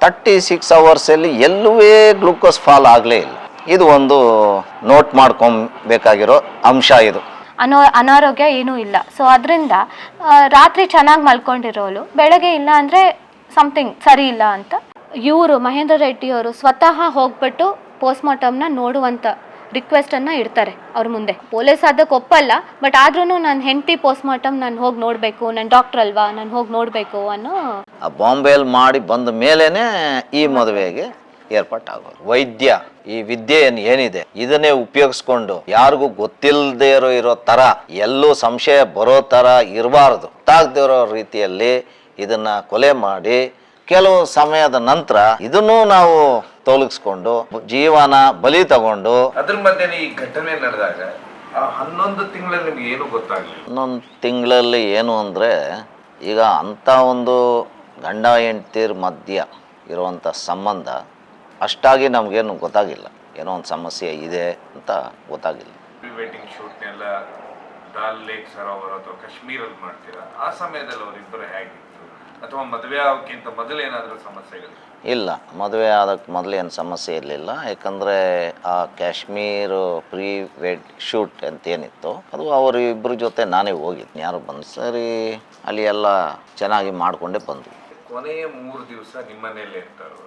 36 ಅವರ್ಸಲ್ಲಿ ಎಲ್ಲೂ glucose fall ಆಗಲೇ ಇಲ್ಲ. ಇದು ಒಂದು ನೋಟ್ ಮಾಡ್ಕೊಬೇಕಾಗಿರೋ ಅಂಶ ಇದು. ಅನಾರೋಗ್ಯ ಏನೂ ಇಲ್ಲ. ಸೊ ಅದರಿಂದ ರಾತ್ರಿ ಚೆನ್ನಾಗಿ ಮಲ್ಕೊಂಡಿರೋಳು ಬೆಳಗ್ಗೆ ಇಲ್ಲ ಅಂದರೆ ಸಮಥಿಂಗ್ ಸರಿ ಇಲ್ಲ ಅಂತ ಇವರು ಮಹೇಂದ್ರ ರೆಡ್ಡಿ ಅವರು ಸ್ವತಃ ಹೋಗ್ಬಿಟ್ಟು ಪೋಸ್ಟ್ಮಾರ್ಟಮ್ನ ನೋಡುವಂಥ ರಿಕ್ವೆಸ್ಟನ್ನು ಇಡ್ತಾರೆ ಅವ್ರ ಮುಂದೆ. ಪೊಲೀಸ್ ಅದಕ್ಕೆ ಒಪ್ಪಲ್ಲ, ಬಟ್ ಆದ್ರೂ ನನ್ನ ಹೆಂಡತಿ ಪೋಸ್ಟ್ಮಾರ್ಟಮ್ ನಾನು ಹೋಗಿ ನೋಡಬೇಕು, ನಾನು ಡಾಕ್ಟರ್ ಅಲ್ವಾ, ನಾನು ಹೋಗಿ ನೋಡಬೇಕು ಅನ್ನೋ ಬಾಂಬೆಯಲ್ಲಿ ಮಾಡಿ ಬಂದ ಮೇಲೇನೆ ಈ ಮದುವೆಗೆ ಏರ್ಪಾಟಾಗೋದು. ವೈದ್ಯ ಈ ವಿದ್ಯೆ ಏನಿದೆ ಇದನ್ನೇ ಉಪಯೋಗಿಸ್ಕೊಂಡು ಯಾರಿಗೂ ಗೊತ್ತಿಲ್ಲದೆ ಇರೋ ತರ, ಎಲ್ಲೂ ಸಂಶಯ ಬರೋ ತರ ಇರಬಾರದು, ಗೊತ್ತಾಗದೇ ಇರೋ ರೀತಿಯಲ್ಲಿ ಇದನ್ನ ಕೊಲೆ ಮಾಡಿ ಕೆಲವು ಸಮಯದ ನಂತರ ಇದನ್ನು ನಾವು ತೊಲಗಿಸ್ಕೊಂಡು ಜೀವನ ಬಲಿ ತಗೊಂಡು. ಅದ್ರ ಮಧ್ಯೆ ಈ ಘಟನೆ ನಡೆದಾಗ 11 ತಿಂಗಳಲ್ಲಿ ನಿಮ್ಗೆ ಏನು ಗೊತ್ತಾಗಲಿಲ್ಲ? 11 ತಿಂಗಳಲ್ಲಿ ಏನು ಅಂದರೆ, ಈಗ ಅಂಥ ಒಂದು ಗಂಡ ಹೆಂಡ್ತಿರ ಮಧ್ಯ ಇರುವಂಥ ಸಂಬಂಧ ಅಷ್ಟಾಗಿ ನಮಗೇನು ಗೊತ್ತಾಗಿಲ್ಲ. ಏನೋ ಒಂದು ಸಮಸ್ಯೆ ಇದೆ ಅಂತ ಗೊತ್ತಾಗಿಲ್ಲ. ಪ್ರೀ ವೆಡ್ಡಿಂಗ್ ಶೂಟ್ನೆಲ್ಲ ಡಾಲ್ ಲೇಕ್ ಸರೋವರ ಅಥವಾ ಕಾಶ್ಮೀರಲ್ಲಿ ಮಾಡ್ತೀರಾ, ಆ ಸಮಯದಲ್ಲಿ ಅವರಿಬ್ಬರು ಹೇಗಿತ್ತು? ಅಥವಾ ಮದುವೆ ಆಗೋಕ್ಕಿಂತ ಮೊದಲು ಏನಾದರೂ ಸಮಸ್ಯೆಗಳು? ಇಲ್ಲ, ಮದುವೆ ಆದಕ್ಕೆ ಮೊದಲು ಏನು ಸಮಸ್ಯೆ ಇರಲಿಲ್ಲ. ಯಾಕಂದರೆ ಆ ಕಾಶ್ಮೀರ ಪ್ರೀ ವೆಡ್ ಶೂಟ್ ಅಂತ ಏನಿತ್ತು ಅದು ಅವರಿಬ್ಬರ ಜೊತೆ ನಾನೇ ಹೋಗಿದ್ದು. ಯಾರು ಬಂದು ಸರಿ ಅಲ್ಲಿ ಎಲ್ಲ ಚೆನ್ನಾಗಿ ಮಾಡಿಕೊಂಡೇ ಬಂದ್ವಿ. ಕೊನೆಯ 3 ದಿವಸ ನಿಮ್ಮ ಮನೆಯಲ್ಲೇ ಇರ್ತಾರೆ ಅವರು.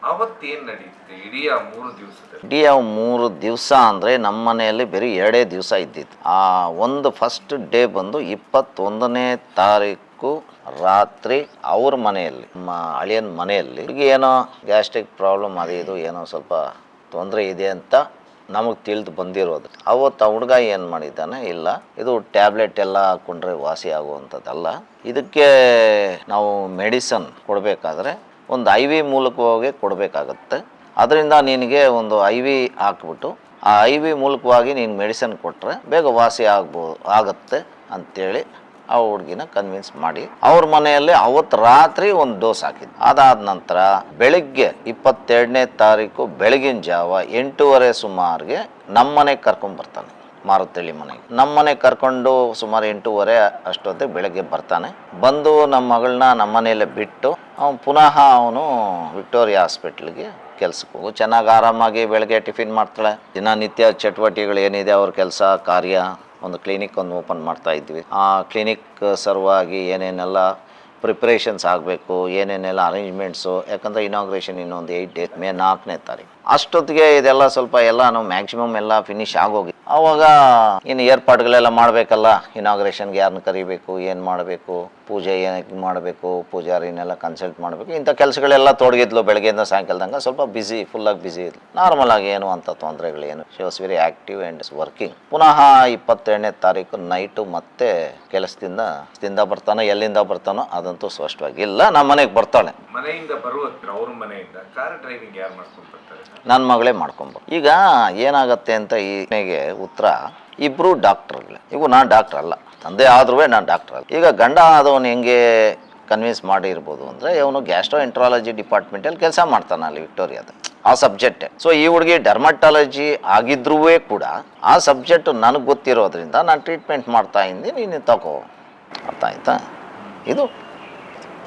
ಅವತ್ತೇನು ನಡೀತಿದೆ ಇಡೀ ಆ 3 ದಿವಸದಲ್ಲಿ? ಇಡೀ ಆ 3 ದಿವಸ ಅಂದರೆ ನಮ್ಮ ಮನೆಯಲ್ಲಿ ಬರೀ 2 ದಿವಸ ಇದ್ದಿತ್ತು. ಆ ಒಂದು ಫಸ್ಟ್ ಡೇ ಬಂದು 21ನೇ ತಾರೀಕು ರಾತ್ರಿ ಅವ್ರ ಮನೆಯಲ್ಲಿ, ನಮ್ಮ ಅಳಿಯನ ಮನೆಯಲ್ಲಿ ಏನೋ ಗ್ಯಾಸ್ಟ್ರಿಕ್ ಪ್ರಾಬ್ಲಮ್ ಅದು ಇದು ಏನೋ ಸ್ವಲ್ಪ ತೊಂದರೆ ಇದೆ ಅಂತ ನಮಗೆ ತಿಳಿದು ಬಂದಿರೋದು. ಅವತ್ತು ಆ ಹುಡುಗ ಏನು ಮಾಡಿದ್ದಾನೆ, ಇಲ್ಲ ಇದು ಟ್ಯಾಬ್ಲೆಟ್ ಎಲ್ಲ ಹಾಕ್ಕೊಂಡ್ರೆ ವಾಸಿ ಆಗುವಂಥದ್ದಲ್ಲ, ಇದಕ್ಕೆ ನಾವು ಮೆಡಿಸನ್ ಕೊಡಬೇಕಾದ್ರೆ ಒಂದು IV ಮೂಲಕವಾಗಿ ಕೊಡಬೇಕಾಗತ್ತೆ. ಅದರಿಂದ ನಿನಗೆ ಒಂದು IV ಹಾಕ್ಬಿಟ್ಟು ಆ IV ಮೂಲಕವಾಗಿ ನೀನು ಮೆಡಿಸನ್ ಕೊಟ್ಟರೆ ಬೇಗ ವಾಸಿ ಆಗುತ್ತೆ ಅಂತೇಳಿ ಆ ಹುಡುಗಿನ ಕನ್ವಿನ್ಸ್ ಮಾಡಿ ಅವ್ರ ಮನೆಯಲ್ಲಿ ಅವತ್ತು ರಾತ್ರಿ ಒಂದು ಡೋಸ್ ಹಾಕಿದ್ದು. ಅದಾದ ನಂತರ ಬೆಳಿಗ್ಗೆ 22ನೇ ತಾರೀಕು ಬೆಳಗಿನ ಜಾವ 8:30 ಸುಮಾರಿಗೆ ನಮ್ಮ ಮನೆಗೆ ಕರ್ಕೊಂಡ್ಬರ್ತಾನೆ, ಮಾರುತಳ್ಳಿ ಮನೆಗೆ. ನಮ್ಮ ಮನೆಗೆ ಕರ್ಕೊಂಡು ಸುಮಾರು 8:30 ಅಷ್ಟೊತ್ತಿಗೆ ಬೆಳಗ್ಗೆ ಬರ್ತಾನೆ. ಬಂದು ನಮ್ಮ ಮಗಳನ್ನ ನಮ್ಮ ಮನೆಯಲ್ಲೇ ಬಿಟ್ಟು ಅವನು ಪುನಃ ಅವನು ವಿಕ್ಟೋರಿಯಾ ಹಾಸ್ಪಿಟ್ಲಿಗೆ ಕೆಲ್ಸಕ್ಕೆ ಹೋಗು. ಚೆನ್ನಾಗಿ ಆರಾಮಾಗಿ ಬೆಳಗ್ಗೆ ಟಿಫಿನ್ ಮಾಡ್ತಾಳೆ. ದಿನನಿತ್ಯ ಚಟುವಟಿಕೆಗಳು ಏನಿದೆ ಅವ್ರ ಕೆಲಸ ಕಾರ್ಯ, ಒಂದು ಕ್ಲಿನಿಕ್ ಒಂದು ಓಪನ್ ಮಾಡ್ತಾ ಇದ್ವಿ. ಆ ಕ್ಲಿನಿಕ್ ಸಲುವಾಗಿ ಏನೇನೆಲ್ಲ ಪ್ರಿಪ್ರೇಷನ್ಸ್ ಆಗಬೇಕು, ಏನೇನೆಲ್ಲ ಅರೇಂಜ್ಮೆಂಟ್ಸು, ಯಾಕಂದರೆ ಇನಾಗ್ರೇಷನ್ ಇನ್ನೊಂದು 8 ಡೇಸ್, ಮೇ 4ನೇ ತಾರೀಕು ಅಷ್ಟೊತ್ತಿಗೆ ಇದೆಲ್ಲ ಸ್ವಲ್ಪ ಎಲ್ಲ ನಾವು ಮ್ಯಾಕ್ಸಿಮಮ್ ಎಲ್ಲ ಫಿನಿಶ್ ಆಗೋಗಿ. ಆವಾಗ ಇನ್ನು ಏರ್ಪಾಡುಗಳೆಲ್ಲ ಮಾಡಬೇಕಲ್ಲ, ಇನಾಗ್ರೇಷನ್ಗೆ ಯಾರನ್ನ ಕರಿಬೇಕು, ಏನು ಮಾಡಬೇಕು, ಪೂಜೆ ಏನಕ್ಕೆ ಮಾಡಬೇಕು, ಪೂಜಾರಿನೆಲ್ಲ ಕನ್ಸಲ್ಟ್ ಮಾಡಬೇಕು, ಇಂಥ ಕೆಲಸಗಳೆಲ್ಲ ತೊಡಗಿದ್ಲು. ಬೆಳಗ್ಗೆಯಿಂದ ಸಾಯಂಕಾಲದಂಗೆ ಸ್ವಲ್ಪ ಬ್ಯುಸಿ, ಫುಲ್ಲಾಗಿ ಬ್ಯುಸಿ ಇದ್ಲು. ನಾರ್ಮಲ್ ಆಗಿ ಏನು ಅಂತ ತೊಂದರೆಗಳೇನು, she was very active and is working. ಪುನಃ 22ನೇ ತಾರೀಕು ನೈಟು ಮತ್ತೆ ಕೆಲಸದಿಂದ ಬರ್ತಾನೋ ಎಲ್ಲಿಂದ ಬರ್ತಾನೋ ಅದಂತೂ ಸ್ಪಷ್ಟವಾಗಿ ಇಲ್ಲ. ನಮ್ಮ ಮನೆಗೆ ಬರ್ತಾಳೆ. ಮನೆಯಿಂದ ಬರುವತ್ರ ಅವ್ರ ಮನೆಯಿಂದ ಕಾರ್ ಡ್ರೈವಿಂಗ್ ಯಾರು ಮಾಡ್ಕೊಂಡು ಬರ್ತಾರೆ? ನನ್ನ ಮಗಳೇ ಮಾಡ್ಕೊಂಬ. ಈಗ ಏನಾಗತ್ತೆ ಅಂತ ಈ ಉತ್ತರ, ಇಬ್ಬರು ಡಾಕ್ಟರ್ಗಳೇ. ಈಗ ನಾನು ಡಾಕ್ಟರ್ ಅಲ್ಲ, ತಂದೆ ಆದ್ರೂ ನಾನು ಡಾಕ್ಟರ್ ಅಲ್ಲ. ಈಗ ಗಂಡ ಆದವನು ಹೆಂಗೆ ಕನ್ವಿನ್ಸ್ ಮಾಡಿರ್ಬೋದು ಅಂದರೆ, ಅವನು ಗ್ಯಾಸ್ಟ್ರೋಎಂಟ್ರಾಲಜಿ ಡಿಪಾರ್ಟ್ಮೆಂಟಲ್ಲಿ ಕೆಲಸ ಮಾಡ್ತಾನೆ ಅಲ್ಲಿ ವಿಕ್ಟೋರಿಯಾದ, ಆ ಸಬ್ಜೆಕ್ಟೇ. ಸೊ ಈ ಹುಡುಗಿ ಡರ್ಮಟಾಲಜಿ ಆಗಿದ್ರೂ ಕೂಡ ಆ ಸಬ್ಜೆಕ್ಟ್ ನನಗೆ ಗೊತ್ತಿರೋದ್ರಿಂದ ನಾನು ಟ್ರೀಟ್ಮೆಂಟ್ ಮಾಡ್ತಾ ಇದ್ದೀನಿ, ನೀನು ತಗೋ. ಅರ್ಥ ಆಯ್ತಾ? ಇದು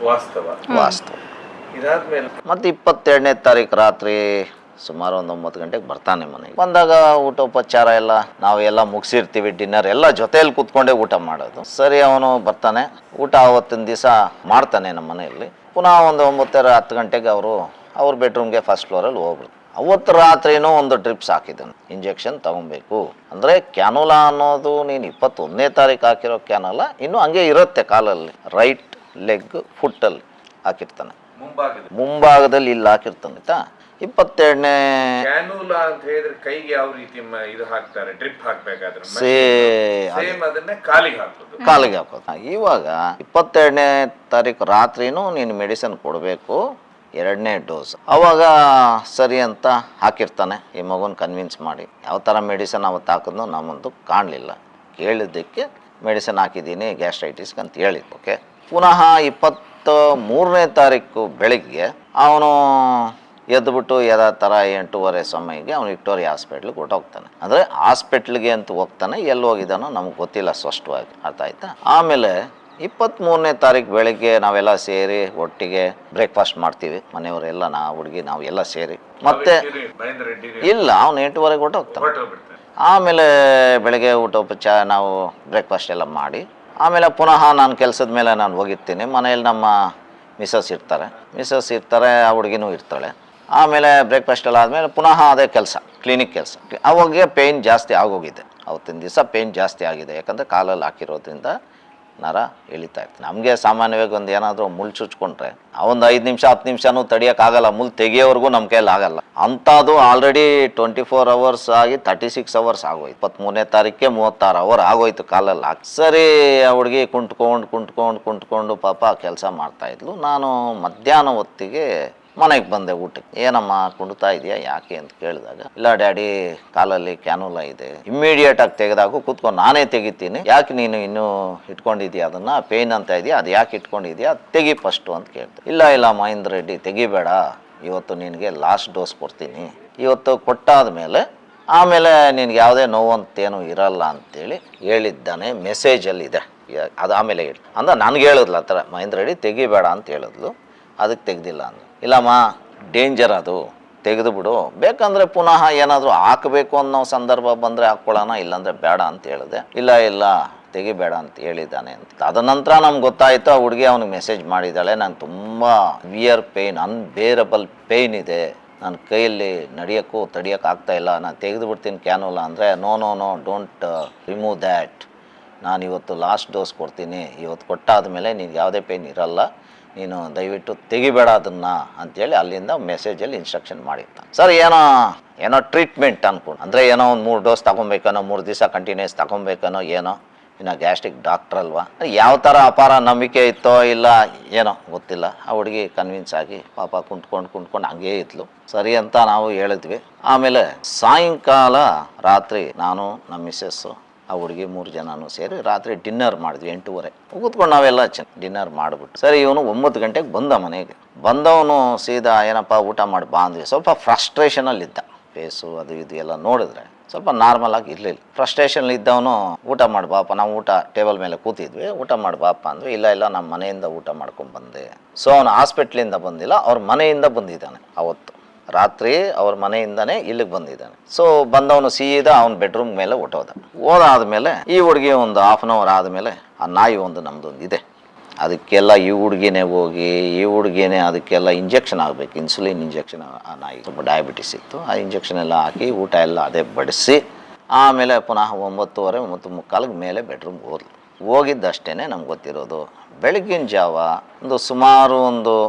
ವಾಸ್ತವ. ಇದಾದ್ಮೇಲೆ ಮತ್ತು 22ನೇ ತಾರೀಕು ರಾತ್ರಿ ಸುಮಾರು ಒಂದು 9 ಗಂಟೆಗೆ ಬರ್ತಾನೆ ಮನೆಗೆ. ಬಂದಾಗ ಊಟೋಪಚಾರ ಎಲ್ಲ ನಾವೆಲ್ಲ ಮುಗಿಸಿರ್ತೀವಿ, ಡಿನ್ನರ್ ಎಲ್ಲ ಜೊತೆಯಲ್ಲಿ ಕೂತ್ಕೊಂಡೇ ಊಟ ಮಾಡೋದು. ಸರಿ, ಅವನು ಬರ್ತಾನೆ, ಊಟ ಆವತ್ತಿನ ದಿವಸ ಮಾಡ್ತಾನೆ ನಮ್ಮ ಮನೆಯಲ್ಲಿ. ಪುನಃ ಒಂದು 9:30-10 ಗಂಟೆಗೆ ಅವ್ರ ಬೆಡ್ರೂಮ್ಗೆ ಫಸ್ಟ್ ಫ್ಲೋರಲ್ಲಿ ಹೋಗ್ಬಿಡ್ತು. ಅವತ್ತು ರಾತ್ರಿನೂ ಒಂದು ಡ್ರಿಪ್ಸ್ ಹಾಕಿದ್ದಾನೆ, ಇಂಜೆಕ್ಷನ್ ತಗೊಬೇಕು. ಅಂದರೆ ಕ್ಯಾನೋಲಾ ಅನ್ನೋದು ನೀನು 21ನೇ ತಾರೀಕು ಹಾಕಿರೋ ಕ್ಯಾನೋಲಾ ಇನ್ನೂ ಹಂಗೆ ಇರುತ್ತೆ ಕಾಲಲ್ಲಿ, ರೈಟ್ ಲೆಗ್ ಫುಟ್ಟಲ್ಲಿ ಹಾಕಿರ್ತಾನೆ, ಮುಂಭಾಗದಲ್ಲಿ ಇಲ್ಲಿ ಹಾಕಿರ್ತಾನೆ. ಆಯ್ತಾ? 22ನೇ ಕ್ಯಾನುಲಾ ಅಂತ ಹೇಳಿದ್ರೆ ಕೈಗೆ ಯಾವ ರೀತಿ ಇದು ಹಾಕ್ತಾರೆ, ಡ್ರಿಪ್ ಹಾಕ್ಬೇಕಾದ್ರೆ ಅದನ್ನೇ ಕಾಲಿಗೆ ಹಾಕೋದು. ಇವಾಗ 22ನೇ ತಾರೀಕು ರಾತ್ರಿನೂ ನೀನು ಮೆಡಿಸಿನ್ ಕೊಡಬೇಕು, 2ನೇ ಡೋಸ್. ಅವಾಗ ಸರಿ ಅಂತ ಹಾಕಿರ್ತಾನೆ. ಈ ಮಗುನ ಕನ್ವಿನ್ಸ್ ಮಾಡಿ ಯಾವ ಥರ ಮೆಡಿಸಿನ್ ಅವತ್ತು ಹಾಕಿದ್ನೋ ನಮ್ಮಂತೂ ಕಾಣಲಿಲ್ಲ. ಕೇಳಿದ್ದಕ್ಕೆ ಮೆಡಿಸಿನ್ ಹಾಕಿದ್ದೀನಿ ಗ್ಯಾಸ್ಟ್ರೈಟಿಸ್ಗೆ ಅಂತ ಹೇಳಿದ್ದು. ಓಕೆ. ಪುನಃ 23ನೇ ತಾರೀಕು ಬೆಳಗ್ಗೆ ಅವನು ಎದ್ದುಬಿಟ್ಟು ಯಥಾ ಥರ 8:30 ಸಮಯಕ್ಕೆ ಅವನು ವಿಕ್ಟೋರಿಯಾ ಹಾಸ್ಪಿಟ್ಲಿಗೆ ಹೊರಟೋಗ್ತಾನೆ. ಅಂದರೆ ಹಾಸ್ಪಿಟ್ಲಿಗೆ ಅಂತ ಹೋಗ್ತಾನೆ, ಎಲ್ಲಿ ಹೋಗಿದ್ದಾನೋ ನಮ್ಗೆ ಗೊತ್ತಿಲ್ಲ ಸ್ಪಷ್ಟವಾಗಿ. ಅರ್ಥ ಆಯ್ತಾ? ಆಮೇಲೆ 23ನೇ ತಾರೀಕು ಬೆಳಿಗ್ಗೆ ನಾವೆಲ್ಲ ಸೇರಿ ಒಟ್ಟಿಗೆ ಬ್ರೇಕ್ಫಾಸ್ಟ್ ಮಾಡ್ತೀವಿ ಮನೆಯವರೆಲ್ಲ, ಹುಡುಗಿ ನಾವು ಎಲ್ಲ ಸೇರಿ. ಮತ್ತೆ ಮಹೇಂದ್ರ ರೆಡ್ಡಿ ಇಲ್ಲ, ಅವ್ನು 8:30 ಹೊರಟೋಗ್ತಾನೆ. ಹೊರಟೋಗ್ಬಿಡ್ತಾರೆ. ಆಮೇಲೆ ಬೆಳಗ್ಗೆ ಊಟೋಪಚಾರ ನಾವು ಬ್ರೇಕ್ಫಾಸ್ಟ್ ಎಲ್ಲ ಮಾಡಿ ಆಮೇಲೆ ಪುನಃ ನಾನು ಕೆಲಸದ ಮೇಲೆ ನಾನು ಹೋಗಿರ್ತೀನಿ. ಮನೇಲಿ ನಮ್ಮ ಮಿಸಸ್ ಇರ್ತಾರೆ, ಆ ಹುಡುಗಿನೂ ಇರ್ತಾಳೆ. ಆಮೇಲೆ ಬ್ರೇಕ್ಫಾಸ್ಟ್ ಎಲ್ಲ ಆದಮೇಲೆ ಪುನಃ ಅದೇ ಕೆಲಸ, ಕ್ಲಿನಿಕ್ ಕೆಲಸ. ಅವಾಗೆ ಪೇಯ್ನ್ ಜಾಸ್ತಿ ಆಗೋಗಿದೆ, ಅವತ್ತಿನ ದಿವಸ ಪೇಯ್ನ್ ಜಾಸ್ತಿ ಆಗಿದೆ. ಯಾಕಂದರೆ ಕಾಲಲ್ಲಿ ಹಾಕಿರೋದ್ರಿಂದ ನರ ಎಳಿತಾ ಇರ್ತೀನಿ. ನಮಗೆ ಸಾಮಾನ್ಯವಾಗಿ ಒಂದು ಏನಾದರೂ ಮುಳ್ಳು ಚುಚ್ಕೊಂಡ್ರೆ ಒಂದು 5 ನಿಮಿಷ 10 ನಿಮಿಷನೂ ತಡಿಯೋಕ್ಕಾಗಲ್ಲ, ಮುಳ್ಳು ತೆಗಿಯೋವರೆಗೂ ನಮ್ಮ ಕೈಯಲ್ಲಿ ಆಗಲ್ಲ. ಅಂಥದ್ದು ಆಲ್ರೆಡಿ 24 hours ಆಗಿ 36 hours ಆಗೋಯ್ತು. 23ನೇ ತಾರೀಕೆ 36 hour ಆಗೋಯ್ತು ಕಾಲಲ್ಲಿ ಹಾಕಿ. ಸರಿ, ಆ ಹುಡುಗಿ ಕುಂಟ್ಕೊಂಡು ಪಾಪ ಕೆಲಸ ಮಾಡ್ತಾಯಿದ್ಲು. ನಾನು ಮಧ್ಯಾಹ್ನ ಹೊತ್ತಿಗೆ ಮನೆಗೆ ಬಂದೆ ಊಟಕ್ಕೆ. ಏನಮ್ಮ ಕುಂಡ್ತಾ ಇದೆಯಾ ಯಾಕೆ ಅಂತ ಕೇಳಿದಾಗ, ಇಲ್ಲ ಡ್ಯಾಡಿ ಕಾಲಲ್ಲಿ ಕ್ಯಾನುಲಾ ಇದೆ, ಇಮ್ಮಿಡಿಯೇಟಾಗಿ ತೆಗೆದಾಗ ಕೂತ್ಕೊಂಡು ನಾನೇ ತೆಗಿತೀನಿ, ಯಾಕೆ ನೀನು ಇನ್ನೂ ಇಟ್ಕೊಂಡಿದ್ಯಾ ಅದನ್ನು, ಪೇಯ್ನ್ ಅಂತ ಇದೆಯಾ, ಅದು ಯಾಕೆ ಇಟ್ಕೊಂಡಿದ್ಯಾ, ತೆಗಿ ಫಸ್ಟು ಅಂತ ಕೇಳ್ದೆ. ಇಲ್ಲ ಮಹೇಂದ್ರ ರೆಡ್ಡಿ ತೆಗಿಬೇಡ, ಇವತ್ತು ನಿನಗೆ ಲಾಸ್ಟ್ ಡೋಸ್ ಕೊಡ್ತೀನಿ, ಇವತ್ತು ಕೊಟ್ಟಾದ ಮೇಲೆ ಆಮೇಲೆ ನಿನಗೆ ಯಾವುದೇ ನೋವಂತೇನು ಇರಲ್ಲ ಅಂತೇಳಿ ಹೇಳಿದ್ದಾನೆ. ಮೆಸೇಜಲ್ಲಿದೆ ಅದು. ಆಮೇಲೆ ಹೇಳಿ ಅಂದ್ರೆ ನನಗೆ ಹೇಳಿದ್ಲು ಆ ಥರ, ಮಹೇಂದ್ರ ರೆಡ್ಡಿ ತೆಗಿಬೇಡ ಅಂತ ಹೇಳಿದ್ಲು, ಅದಕ್ಕೆ ತೆಗ್ದಿಲ್ಲ ಅಂದು. ಇಲ್ಲಮ್ಮ ಡೇಂಜರ್ ಅದು, ತೆಗೆದು ಬಿಡು, ಬೇಕಂದರೆ ಪುನಃ ಏನಾದರೂ ಹಾಕಬೇಕು ಅನ್ನೋ ಸಂದರ್ಭ ಬಂದರೆ ಹಾಕ್ಕೊಳ್ಳೋಣ, ಇಲ್ಲಾಂದರೆ ಬೇಡ ಅಂತ ಹೇಳಿದೆ. ಇಲ್ಲ ತೆಗಿಬೇಡ ಅಂತ ಹೇಳಿದ್ದಾನೆ ಅಂತ. ಅದನಂತರ ನಮ್ಗೆ ಗೊತ್ತಾಯಿತು, ಆ ಹುಡುಗಿ ಅವ್ನಿಗೆ ಮೆಸೇಜ್ ಮಾಡಿದ್ದಾಳೆ, ನಾನು ತುಂಬ ವಿಯರ್ ಪೇಯ್ನ್, ಅನ್ಬೇರಬಲ್ ಪೇಯ್ನ್ ಇದೆ, ನನ್ನ ಕೈಯಲ್ಲಿ ನಡೆಯೋಕ್ಕೂ ತಡಿಯೋಕ್ಕಾಗ್ತಾ ಇಲ್ಲ, ನಾನು ತೆಗೆದು ಬಿಡ್ತೀನಿ ಕ್ಯಾನುಲಾ ಅಂದರೆ, ನೋ ಡೋಂಟ್ ರಿಮೂವ್ ದ್ಯಾಟ್, ನಾನು ಇವತ್ತು ಲಾಸ್ಟ್ ಡೋಸ್ ಕೊಡ್ತೀನಿ, ಇವತ್ತು ಕೊಟ್ಟಾದ ಮೇಲೆ ನಿನ್ಗೆ ಯಾವುದೇ ಪೇಯ್ನ್ ಇರಲ್ಲ, ನೀನು ದಯವಿಟ್ಟು ತೆಗಿಬೇಡ ಅದನ್ನು ಅಂತೇಳಿ ಅಲ್ಲಿಂದ ಮೆಸೇಜಲ್ಲಿ ಇನ್ಸ್ಟ್ರಕ್ಷನ್ ಮಾಡಿರ್ತಾನೆ. ಸರ್ ಏನೋ ಟ್ರೀಟ್ಮೆಂಟ್ ಅನ್ಕೊಂಡು, ಅಂದರೆ ಏನೋ ಒಂದು 3 ಡೋಸ್ ತಗೊಬೇಕನೋ, 3 ದಿವಸ ಕಂಟಿನ್ಯೂಸ್ ತಗೊಬೇಕನೋ, ಏನೋ ಇನ್ನು ಗ್ಯಾಸ್ಟ್ರಿಕ್ ಡಾಕ್ಟ್ರ್ ಅಲ್ವಾ, ಯಾವ ಥರ ಅಪಾರ ನಂಬಿಕೆ ಇತ್ತೋ ಇಲ್ಲ ಏನೋ ಗೊತ್ತಿಲ್ಲ. ಆ ಹುಡುಗಿ ಕನ್ವಿನ್ಸ್ ಆಗಿ ಪಾಪ ಕುಂಟ್ಕೊಂಡು ಹಂಗೇ ಇದ್ಲು. ಸರಿ ಅಂತ ನಾವು ಹೇಳಿದ್ವಿ. ಆಮೇಲೆ ಸಾಯಂಕಾಲ ರಾತ್ರಿ ನಾನು ನಮ್ಮ ಮಿಸ್ಸಸ್ಸು ಆ ಹುಡುಗಿ 3 ಜನನೂ ಸೇರಿ ರಾತ್ರಿ ಡಿನ್ನರ್ ಮಾಡಿದ್ವಿ. 8:30 ಕೂತ್ಕೊಂಡು ನಾವೆಲ್ಲ ಡಿನ್ನರ್ ಮಾಡಿಬಿಟ್ಟು, ಸರಿ ಇವನು 9 ಗಂಟೆಗೆ ಬಂದ ಮನೆಗೆ. ಬಂದವನು ಸೀದಾ ಏನಪ್ಪ ಊಟ ಮಾಡಿ ಬಾ ಅಂದ್ವಿ. ಸ್ವಲ್ಪ ಫ್ರಸ್ಟ್ರೇಷನಲ್ಲಿದ್ದ, ಫೇಸು ಅದು ಇದು ಎಲ್ಲ ನೋಡಿದ್ರೆ ಸ್ವಲ್ಪ ನಾರ್ಮಲ್ ಆಗಿ ಇರಲಿಲ್ಲ. ಫ್ರಸ್ಟ್ರೇಷನ್ ಇದ್ದವನು ಊಟ ಮಾಡಿ ಬಾಪ, ನಾವು ಊಟ ಟೇಬಲ್ ಮೇಲೆ ಕೂತಿದ್ವಿ, ಊಟ ಮಾಡಿ ಬಾಪ ಅಂದ್ವಿ. ಇಲ್ಲ ನಮ್ಮ ಮನೆಯಿಂದ ಊಟ ಮಾಡ್ಕೊಂಡು ಬಂದೆ. ಸೊ ಅವನು ಹಾಸ್ಪಿಟ್ಲಿಂದ ಬಂದಿಲ್ಲ, ಅವ್ರ ಮನೆಯಿಂದ ಬಂದಿದ್ದಾನೆ. ಅವತ್ತು ರಾತ್ರಿ ಅವ್ರ ಮನೆಯಿಂದನೇ ಇಲ್ಲಿಗೆ ಬಂದಿದ್ದಾನೆ. ಸೊ ಬಂದವನು ಸೀದಾ ಅವನ ಬೆಡ್ರೂಮ್ ಮೇಲೆ ಹೋದಾದ್ಮೇಲೆ ಈ ಹುಡುಗಿ ಒಂದು 1/2 hour ಆದಮೇಲೆ ಆ ನಾಯಿ ಒಂದು ನಮ್ಮದೊಂದು ಇದೆ, ಅದಕ್ಕೆಲ್ಲ ಈ ಹುಡುಗಿನೇ ಹೋಗಿ ಅದಕ್ಕೆಲ್ಲ ಇಂಜೆಕ್ಷನ್ ಆಗಬೇಕು, ಇನ್ಸುಲಿನ್ ಇಂಜೆಕ್ಷನ್. ಆ ನಾಯಿ ಸ್ವಲ್ಪ ಡಯಾಬಿಟಿಸ್ ಇತ್ತು, ಆ ಇಂಜೆಕ್ಷನ್ ಎಲ್ಲ ಹಾಕಿ ಊಟ ಎಲ್ಲ ಅದೇ ಬಡಿಸಿ ಆಮೇಲೆ ಪುನಃ 9:30 9:45 ಮೇಲೆ ಬೆಡ್ರೂಮ್ಗೆ ಹೋಗಿದ್ದಷ್ಟೇ ನಮ್ಗೆ ಗೊತ್ತಿರೋದು. ಬೆಳಗಿನ ಜಾವ ಸುಮಾರು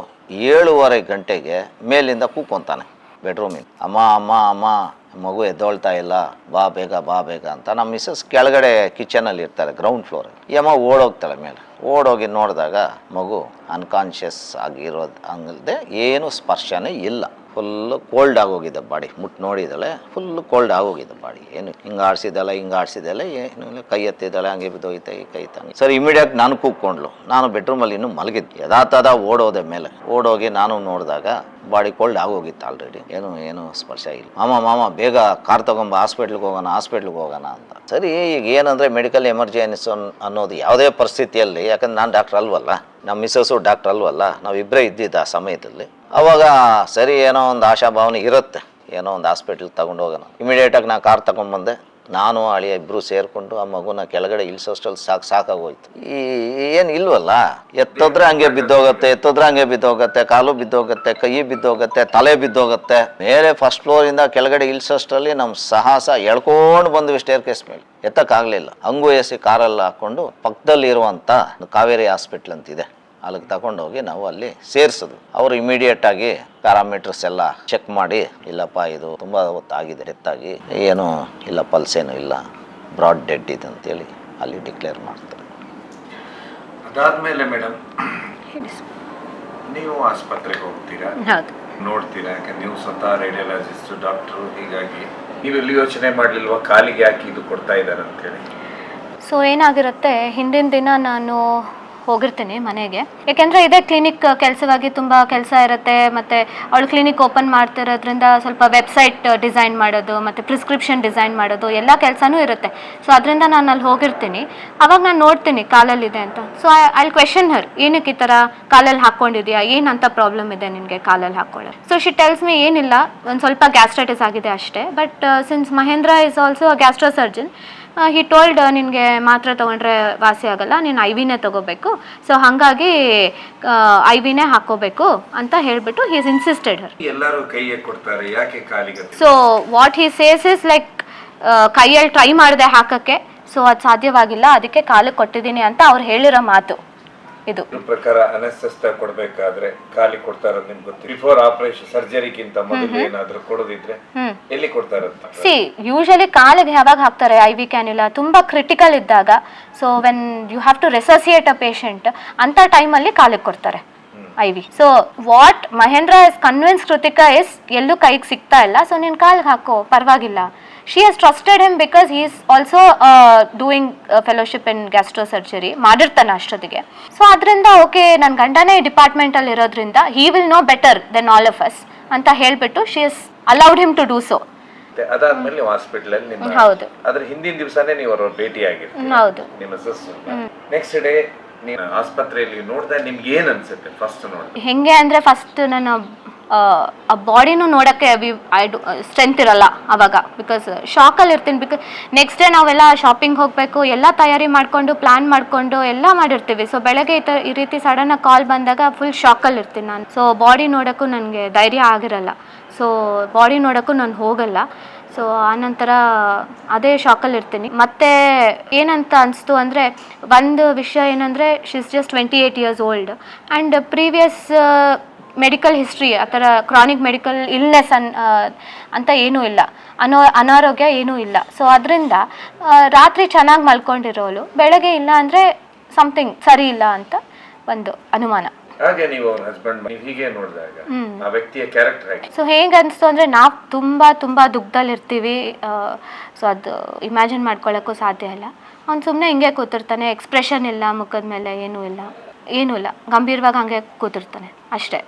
7:30 ಗಂಟೆಗೆ ಮೇಲಿಂದ ಕೂಕೊಂತಾನೆ ಬೆಡ್ರೂಮಿಂದ, ಅಮ್ಮ ಮಗು ಎದ್ದೊಳ್ತಾ ಇಲ್ಲ, ಬಾ ಬೇಗ ಅಂತ. ನಮ್ಮ ಮಿಸ್ಸಸ್ ಕೆಳಗಡೆ ಕಿಚನಲ್ಲಿ ಇರ್ತಾರೆ, ಗ್ರೌಂಡ್ ಫ್ಲೋರಲ್ಲಿ. ಈ ಅಮ್ಮ ಓಡೋಗ್ತಾಳೆ ಮೇಲೆ. ಓಡೋಗಿ ನೋಡಿದಾಗ ಮಗು ಅನ್ಕಾನ್ಷಿಯಸ್ ಆಗಿರೋದು ಹಂಗಲ್ದೆ ಏನು ಸ್ಪರ್ಶನೇ ಇಲ್ಲ, ಫುಲ್ಲು ಕೋಲ್ಡ್ ಆಗೋಗಿದೆ ಬಾಡಿ. ಮುಟ್ಟು ನೋಡಿದ್ದಾಳೆ, ಫುಲ್ಲು ಕೋಲ್ಡ್ ಆಗೋಗಿದೆ ಬಾಡಿ. ಏನು ಹಿಂಗೆ ಆಡಿಸಿದ್ದಾಳೆ, ಏನು ಕೈ ಎತ್ತಿದ್ದಾಳೆ, ಹಂಗೆ ಬಿದ್ದೋಯ್ತೆ ಕೈ ತಂಗೆ. ಸರಿ, ಇಮಿಡಿಯೇಟ್ ನಾನು ಕೂತ್ಕೊಂಡ್ಲು. ನಾನು ಬೆಡ್ರೂಮಲ್ಲಿ ಇನ್ನೂ ಮಲಗಿದ್ದೆ. ಯಥಾತಥ ಓಡೋದೆ ಮೇಲೆ. ಓಡೋಗಿ ನಾನು ನೋಡಿದಾಗ ಬಾಡಿ ಕೋಲ್ಡ್ ಆಗೋಗಿತ್ತು ಆಲ್ರೆಡಿ, ಏನು ಸ್ಪರ್ಶ ಇಲ್ಲ. ಮಾಮ ಬೇಗ ಕಾರ್ ತಗೊಂಬ, ಹಾಸ್ಪಿಟ್ಲಿಗೆ ಹೋಗೋಣ ಅಂತ. ಸರಿ, ಈಗ ಏನಂದರೆ ಮೆಡಿಕಲ್ ಎಮರ್ಜೆನ್ಸಿ ಅನ್ನೋದು ಯಾವುದೇ ಪರಿಸ್ಥಿತಿಯಲ್ಲಿ, ಯಾಕಂದ್ರೆ ನಾನು ಡಾಕ್ಟ್ರ್ ಅಲ್ವಲ್ಲ, ನಮ್ಮ ಮಿಸ್ಸಸ್ಸು ಡಾಕ್ಟ್ರ್ ಅಲ್ವಲ್ಲ, ನಾವಿಬ್ಬರೇ ಇದ್ದಿದ್ದು ಆ ಸಮಯದಲ್ಲಿ. ಅವಾಗ ಸರಿ ಏನೋ ಒಂದು ಆಶಾಭಾವನೆ ಇರುತ್ತೆ, ಏನೋ ಒಂದು ಹಾಸ್ಪಿಟ್ಲಿಗೆ ತಗೊಂಡು ಹೋಗೋಣ. ಇಮಿಡಿಯೇಟಾಗಿ ನಾನು ಕಾರ್ ತಗೊಂಡ್ಬಂದೆ. ನಾನು ಅಳಿಯ ಇಬ್ಬರು ಸೇರಿಕೊಂಡು ಆ ಮಗುನ ಕೆಳಗಡೆ ಇಳಿಸೋಷ್ಟಲ್ಲಿ ಸಾಕಾಗೋಯ್ತು. ಏನು ಇಲ್ವಲ್ಲ, ಎತ್ತೋದ್ರೆ ಹಂಗೆ ಬಿದ್ದೋಗತ್ತೆ, ಕಾಲು ಬಿದ್ದೋಗತ್ತೆ, ಕೈ ಬಿದ್ದೋಗತ್ತೆ, ತಲೆ ಬಿದ್ದೋಗತ್ತೆ. ಮೇಲೆ ಫಸ್ಟ್ ಫ್ಲೋರಿಂದ ಕೆಳಗಡೆ ಇಳಿಸೋಷ್ಟರಲ್ಲಿ ನಮ್ಮ ಸಾಹಸ ಎಳ್ಕೊಂಡು ಬಂದ್ವಿ ಸ್ಟೇರ್ ಕೇಸ್ ಮೇಲೆ. ಎತ್ತಕ್ಕಾಗಲಿಲ್ಲ. ಹಂಗೂ ಎಸಿ ಕಾರಲ್ಲಿ ಹಾಕ್ಕೊಂಡು ಪಕ್ಕದಲ್ಲಿ ಇರುವಂಥ ಕಾವೇರಿ ಹಾಸ್ಪಿಟ್ಲ್ ಅಂತಿದೆ, ಅಲ್ಲಿಗೆ ತಗೊಂಡೋಗಿ ನಾವು ಅಲ್ಲಿ ಸೇರಿಸಿದ್ವಿ. ಅವರು ಇಮಿಡಿಯೇಟಾಗಿ ಪ್ಯಾರಾಮೀಟರ್ಸ್ ಎಲ್ಲ ಚೆಕ್ ಮಾಡಿ, ಇಲ್ಲಪ್ಪ ಇದು ತುಂಬ ಹೊತ್ತಾಗಿದೆ, ಡೆತ್ತಾಗಿ ಏನೂ ಇಲ್ಲ, ಪಲ್ಸ್ ಏನೂ ಇಲ್ಲ, ಬ್ರಾಡ್ ಡೆಡ್ ಇದೆ ಅಂತೇಳಿ ಅಲ್ಲಿ ಡಿಕ್ಲೇರ್ ಮಾಡ್ತಾರೆ. ಅದಾದಮೇಲೆ ಮೇಡಮ್ ನೀವು ಆಸ್ಪತ್ರೆಗೆ ಹೋಗ್ತೀರಾ, ನೋಡ್ತೀರಾ, ಯಾಕಂದ್ರೆ ನೀವು ಸ್ವತಃ ರೇಡಿಯಾಲಜಿಸ್ಟ್ ಡಾಕ್ಟ್ರು, ಹೀಗಾಗಿ ನೀವು ಎಲ್ಲಿ ಯೋಚನೆ ಮಾಡಲಿಲ್ವಾ ಕಾಲಿಗೆ ಯಾಕೆ ಇದು ಕೊಡ್ತಾ ಇದ್ದಾರೆ ಅಂತೇಳಿ? ಸೊ ಏನಾಗಿರುತ್ತೆ, ಹಿಂದಿನ ದಿನ ನಾನು ಹೋಗಿರ್ತೀನಿ ಮನೆಗೆ. ಯಾಕೆಂದರೆ ಇದೇ ಕ್ಲಿನಿಕ್ ಕೆಲಸವಾಗಿ ತುಂಬ ಕೆಲಸ ಇರುತ್ತೆ. ಮತ್ತು ಅವಳು ಕ್ಲಿನಿಕ್ ಓಪನ್ ಮಾಡ್ತಿರೋದ್ರಿಂದ ಸ್ವಲ್ಪ ವೆಬ್ಸೈಟ್ ಡಿಸೈನ್ ಮಾಡೋದು ಮತ್ತು ಪ್ರಿಸ್ಕ್ರಿಪ್ಷನ್ ಡಿಸೈನ್ ಮಾಡೋದು ಎಲ್ಲ ಕೆಲಸನೂ ಇರುತ್ತೆ. ಸೊ ಅದರಿಂದ ನಾನು ಅಲ್ಲಿ ಹೋಗಿರ್ತೀನಿ. ಅವಾಗ ನಾನು ನೋಡ್ತೀನಿ ಕಾಲಲ್ಲಿದೆ ಅಂತ. ಸೊ ಐ ಕ್ವೆಶನ್ ಹರ್, ಏನಕ್ಕೆ ಈ ಥರ ಕಾಲಲ್ಲಿ ಹಾಕ್ಕೊಂಡಿದ್ಯಾ, ಏನಂತ ಪ್ರಾಬ್ಲಮ್ ಇದೆ ನಿನಗೆ ಕಾಲಲ್ಲಿ ಹಾಕ್ಕೊಳ್ಳೋದು. ಸೊ ಶಿ ಟೆಲ್ಸ್ ಮಿ ಏನಿಲ್ಲ, ಒಂದು ಸ್ವಲ್ಪ ಗ್ಯಾಸ್ಟ್ರೈಟಿಸ್ ಆಗಿದೆ ಅಷ್ಟೇ. But since Mahendra is also a gastro surgeon, he told ನಿನಗೆ ಮಾತ್ರೆ ತೊಗೊಂಡ್ರೆ ವಾಸಿ ಆಗಲ್ಲ, ನೀನು ಐ ವಿನೇ ತೊಗೋಬೇಕು. ಸೊ ಹಾಗಾಗಿ ಐ ವಿನೇ ಹಾಕೋಬೇಕು ಅಂತ ಹೇಳಿಬಿಟ್ಟು ಹಿ ಇಸ್ ಇನ್ಸಿಸ್ಟೆಡ್ ಹರ್. ಎಲ್ಲರೂ ಕೈಗೆ ಕೊಡ್ತಾರೆ, ಯಾಕೆ ಕಾಲಿಗೆ? So what he says is like ಕೈಯಲ್ಲಿ ಟ್ರೈ ಮಾಡಿದೆ ಹಾಕೋಕ್ಕೆ, ಸೊ ಅದು ಸಾಧ್ಯವಾಗಿಲ್ಲ, ಅದಕ್ಕೆ ಕಾಲಿಗೆ ಕೊಟ್ಟಿದ್ದೀನಿ ಅಂತ ಅವ್ರು ಹೇಳಿರೋ ಮಾತು ಇದು. ಪ್ರಕಾರ ಅನೆಸ್ಥೆಸ್ತಾ ಕೊಡ್ಬೇಕಾದ್ರೆ ಕಾಲಿ ಕೊಡ್ತಾ ಇರೋದು ನಿಮ್ಗೆ ಗೊತ್ತು. ಬಿಫೋರ್ ಆಪರೇಷನ್ ಸರ್ಜರಿಗಿಂತ ಮೊದಲು ಏನಾದ್ರೂ ಕೊಡೋದಿದ್ರೆ ಎಲ್ಲಿ ಕೊಡ್ತಾರಂತ? ಸಿ ಯೂಶಲಿ ಕಾಲಿಗೆ ಯಾವಾಗ ಹಾಕ್ತಾರೆ ಐ ವಿ ಕ್ಯಾನ್ಯುಲಾ ತುಂಬ ಕ್ರಿಟಿಕಲ್ ಇದ್ದಾಗ. So when you have to resuscitate a patient ಅಂತ ಟೈಮಲ್ಲಿ ಕಾಲಿಗೆ ಕೊಡ್ತಾರೆ I V. So what Mahendra is convince Kritika is ಎಲ್ಲೂ ಕೈಗೆ ಸಿಗ್ತಾ ಇಲ್ಲ, ಸೊ ನೀನು ಕಾಲಿಗೆ ಹಾಕೋ ಪರವಾಗಿಲ್ಲ. She has trusted him because he is also doing fellowship in gastro surgery ಮಾಡಿರ್ತಾನೆ ಅಷ್ಟೊತ್ತಿಗೆ. ಸೊ ಅದರಿಂದ ಓಕೆ ನನ್ನ ಗಂಡನೇ ಡಿಪಾರ್ಟ್ಮೆಂಟಲ್ಲಿ ಇರೋದ್ರಿಂದ he will know better than all of us ಅಂತ ಹೇಳಿಬಿಟ್ಟು she has allowed him to do so. ಅದಾದ್ಮೇಲೆ ನೀವು ಹಾಸ್ಪಿಟಲ್ ಅಲ್ಲಿ ನಿಮ್ಮ ಹೌದು ಅದ್ರ ಹಿಂದಿನ ದಿವಸನೇ ನೀವು ಅವ್ರ ಭೇಟಿ ಆಗಿರ್ತೀರಿ. ಹೌದು. ನಿಮ್ಮ ಸಿಸ್ಟರ್ ನೆಕ್ಸ್ಟ್ ಡೇ ನೀವು ಆಸ್ಪತ್ರೆಯಲ್ಲಿ ನೋಡಿದಾಗ ನಿಮ್ಗೆ ಏನ್ ಅನ್ಸುತ್ತೆ ಫಸ್ಟ್ ನೋಡಿ? ಹೆಂಗೆ ಅಂದರೆ ಫಸ್ಟ್ ನಾನು ಆ ಬಾಡಿನೂ ನೋಡೋಕ್ಕೆ ಸ್ಟ್ರೆಂತ್ ಇರಲ್ಲ ಅವಾಗ, ಬಿಕಾಸ್ ಶಾಕಲ್ಲಿ ಇರ್ತೀನಿ. ಬಿಕಾಸ್ ನೆಕ್ಸ್ಟ್ ಡೇ ನಾವೆಲ್ಲ ಶಾಪಿಂಗ್ ಹೋಗಬೇಕು, ಎಲ್ಲ ತಯಾರಿ ಮಾಡಿಕೊಂಡು ಪ್ಲ್ಯಾನ್ ಮಾಡಿಕೊಂಡು ಎಲ್ಲ ಮಾಡಿರ್ತೀವಿ. ಸೊ ಬೆಳಗ್ಗೆ ಈ ರೀತಿ ಸಡನ್ನಾಗಿ ಕಾಲ್ ಬಂದಾಗ ಫುಲ್ ಶಾಕಲ್ಲಿ ಇರ್ತೀನಿ ನಾನು. ಸೊ ಬಾಡಿ ನೋಡೋಕ್ಕೂ ನನಗೆ ಧೈರ್ಯ ಆಗಿರಲ್ಲ. ಸೊ ಬಾಡಿ ನೋಡೋಕ್ಕೂ ನಾನು ಹೋಗಲ್ಲ. ಸೊ ಆನಂತರ ಅದೇ ಶಾಕಲ್ಲಿ ಇರ್ತೀನಿ. ಮತ್ತು ಏನಂತ ಅನಿಸ್ತು ಅಂದರೆ, ಒಂದು ವಿಷಯ ಏನಂದರೆ she is just 28 years old and previous medical history ಆ ಥರ ಕ್ರಾನಿಕ್ ಮೆಡಿಕಲ್ ಇಲ್ನೆಸ್ ಅಂತ ಏನೂ ಇಲ್ಲ, ಅನಾರೋಗ್ಯ ಏನೂ ಇಲ್ಲ. ಸೊ ಅದರಿಂದ ರಾತ್ರಿ ಚೆನ್ನಾಗಿ ಮಲ್ಕೊಂಡಿರೋಳು ಬೆಳಗ್ಗೆ ಇಲ್ಲ ಅಂದರೆ ಸಮಥಿಂಗ್ ಸರಿ ಇಲ್ಲ ಅಂತ ಒಂದು ಅನುಮಾನ. ಹಾಗೆ ನೀವು ಅವ್ರ ಹಸ್ಬೆಂಡ್ ಹೀಗೆ ನೋಡಿದಾಗ ಆ ವ್ಯಕ್ತಿಯ ಕ್ಯಾರೆಕ್ಟರ್ ಹೇಗೆ? ಸೊ ಹೇಗೆ ಅನಿಸ್ತು ಅಂದರೆ, ನಾವು ತುಂಬ ದುಃಖದಲ್ಲಿರ್ತೀವಿ. ಸೊ ಅದು ಇಮ್ಯಾಜಿನ್ ಮಾಡ್ಕೊಳ್ಳೋಕ್ಕೂ ಸಾಧ್ಯ ಇಲ್ಲ. ಅವ್ನು ಸುಮ್ಮನೆ ಹಿಂಗೆ ಕೂತಿರ್ತಾನೆ, ಎಕ್ಸ್ಪ್ರೆಷನ್ ಇಲ್ಲ ಮುಖದ ಮೇಲೆ, ಏನೂ ಇಲ್ಲ, ಗಂಭೀರವಾಗಿ ಹಂಗೆ ಕೂತಿರ್ತಾನೆ ಅಷ್ಟೇ.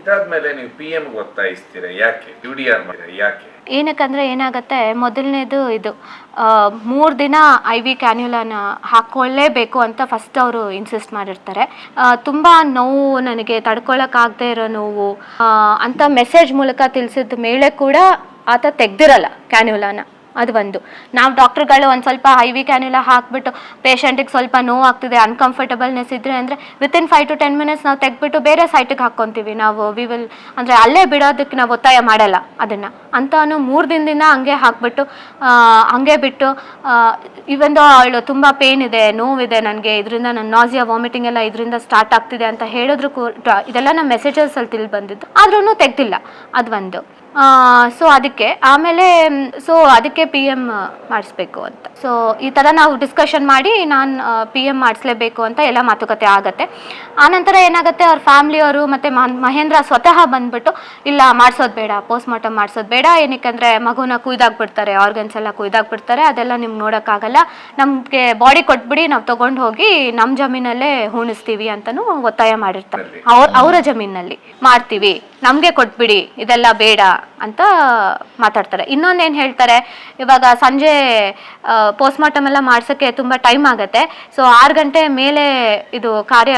ಇದಾದ್ಮೇಲೆ ನೀವು PM ಒತ್ತಾಯಿಸ್ತೀರಾ, ಯಾಕೆ UDR ಮಾಡಿದ್ರೆ ಯಾಕೆ? ಏನಕ್ಕಂದರೆ ಏನಾಗುತ್ತೆ, ಮೊದಲನೇದು ಇದು 3 ದಿನ ಐ ವಿ ಕ್ಯಾನ್ಯುಲಾನ ಹಾಕ್ಕೊಳ್ಳೇಬೇಕು ಅಂತ ಫಸ್ಟ್ ಅವರು ಇನ್ಸಿಸ್ಟ್ ಮಾಡಿರ್ತಾರೆ. ತುಂಬ ನೋವು, ನನಗೆ ತಡ್ಕೊಳ್ಳೋಕ್ಕಾಗದೇ ಇರೋ ನೋವು ಅಂತ ಮೆಸೇಜ್ ಮೂಲಕ ತಿಳಿಸಿದ ಮೇಲೆ ಕೂಡ ಆತ ತೆಗ್ದಿರಲ್ಲ ಕ್ಯಾನ್ಯುಲಾನ. ಅದು ಒಂದು. ನಾವು ಡಾಕ್ಟ್ರುಗಳು ಒಂದು ಸ್ವಲ್ಪ ಐ ವಿ ಕ್ಯಾನ್ಯುಲಾ ಹಾಕಿಬಿಟ್ಟು ಪೇಷಂಟಿಗೆ ಸ್ವಲ್ಪ ನೋವು ಆಗ್ತಿದೆ, ಅನ್ಕಂಫರ್ಟಬಲ್ನೆಸ್ ಇದ್ದರೆ ಅಂದರೆ ವಿತಿನ್ 5 to 10 minutes ನಾವು ತೆಗ್ಬಿಟ್ಟು ಬೇರೆ ಸೈಟಿಗೆ ಹಾಕ್ಕೊತೀವಿ. ನಾವು ಅಂದರೆ ಅಲ್ಲೇ ಬಿಡೋದಕ್ಕೆ ನಾವು ಒತ್ತಾಯ ಮಾಡಲ್ಲ ಅದನ್ನು. ಅಂತಾನು 3 ದಿನದಿಂದ ಹಂಗೆ ಹಾಕ್ಬಿಟ್ಟು ಹಂಗೆ ಬಿಟ್ಟು ಇವೊಂದು ಅವಳು ತುಂಬ ಪೇನ್ ಇದೆ, ನೋವಿದೆ ನನಗೆ, ಇದರಿಂದ ನನ್ನ ನಾಸಿಯಾ ವಾಮಿಟಿಂಗ್ ಎಲ್ಲ ಇದರಿಂದ ಸ್ಟಾರ್ಟ್ ಆಗ್ತಿದೆ ಅಂತ ಹೇಳಿದ್ರು ಕೂಡ ಇದೆಲ್ಲ ನಮ್ಮ ಮೆಸೇಜಸಲ್ಲಿ ತಿಳಿ ಬಂದಿದ್ದು, ಆದ್ರೂ ತೆಗ್ದಿಲ್ಲ. ಅದು ಒಂದು. ಸೊ ಅದಕ್ಕೆ ಆಮೇಲೆ ಅದಕ್ಕೆ PM ಮಾಡಿಸ್ಬೇಕು ಅಂತ. ಸೊ ಈ ಥರ ನಾವು ಡಿಸ್ಕಷನ್ ಮಾಡಿ ನಾನು PM ಮಾಡಿಸ್ಲೇಬೇಕು ಅಂತ ಎಲ್ಲ ಮಾತುಕತೆ ಆಗುತ್ತೆ. ಆನಂತರ ಏನಾಗುತ್ತೆ, ಅವ್ರ ಫ್ಯಾಮ್ಲಿಯವರು ಮತ್ತು ಮಹೇಂದ್ರ ಸ್ವತಃ ಬಂದ್ಬಿಟ್ಟು ಇಲ್ಲ ಮಾಡಿಸೋದು ಬೇಡ, ಪೋಸ್ಟ್ಮಾರ್ಟಮ್ ಮಾಡಿಸೋದು ಬೇಡ, ಏನಕ್ಕೆ ಮಗುನ ಕುಯ್ದಾಕ್ಬಿಡ್ತಾರೆ, ಆರ್ಗನ್ಸ್ ಎಲ್ಲ ಕುಯ್ದಾಕ್ಬಿಡ್ತಾರೆ, ಅದೆಲ್ಲ ನಿಮ್ಗೆ ನೋಡೋಕ್ಕಾಗಲ್ಲ, ನಮಗೆ ಬಾಡಿ ಕೊಟ್ಬಿಡಿ, ನಾವು ತೊಗೊಂಡು ಹೋಗಿ ನಮ್ಮ ಜಮೀನಲ್ಲೇ ಹೂಣಿಸ್ತೀವಿ ಅಂತಲೂ ಒತ್ತಾಯ ಮಾಡಿರ್ತಾರೆ. ಅವರ ಜಮೀನಲ್ಲಿ ಮಾಡ್ತೀವಿ, ನಮಗೆ ಕೊಟ್ಬಿಡಿ, ಇದೆಲ್ಲ ಬೇಡ ಅಂತ ಮಾತಾಡ್ತಾರೆ. ಇನ್ನೊಂದೇನು ಹೇಳ್ತಾರೆ, ಇವಾಗ ಸಂಜೆ ಪೋಸ್ಟ್ಮಾರ್ಟಮ್ ಎಲ್ಲ ಮಾಡ್ಸೋಕ್ಕೆ ತುಂಬ ಟೈಮ್ ಆಗುತ್ತೆ. ಸೊ 6 ಗಂಟೆ ಮೇಲೆ ಇದು ಕಾರ್ಯ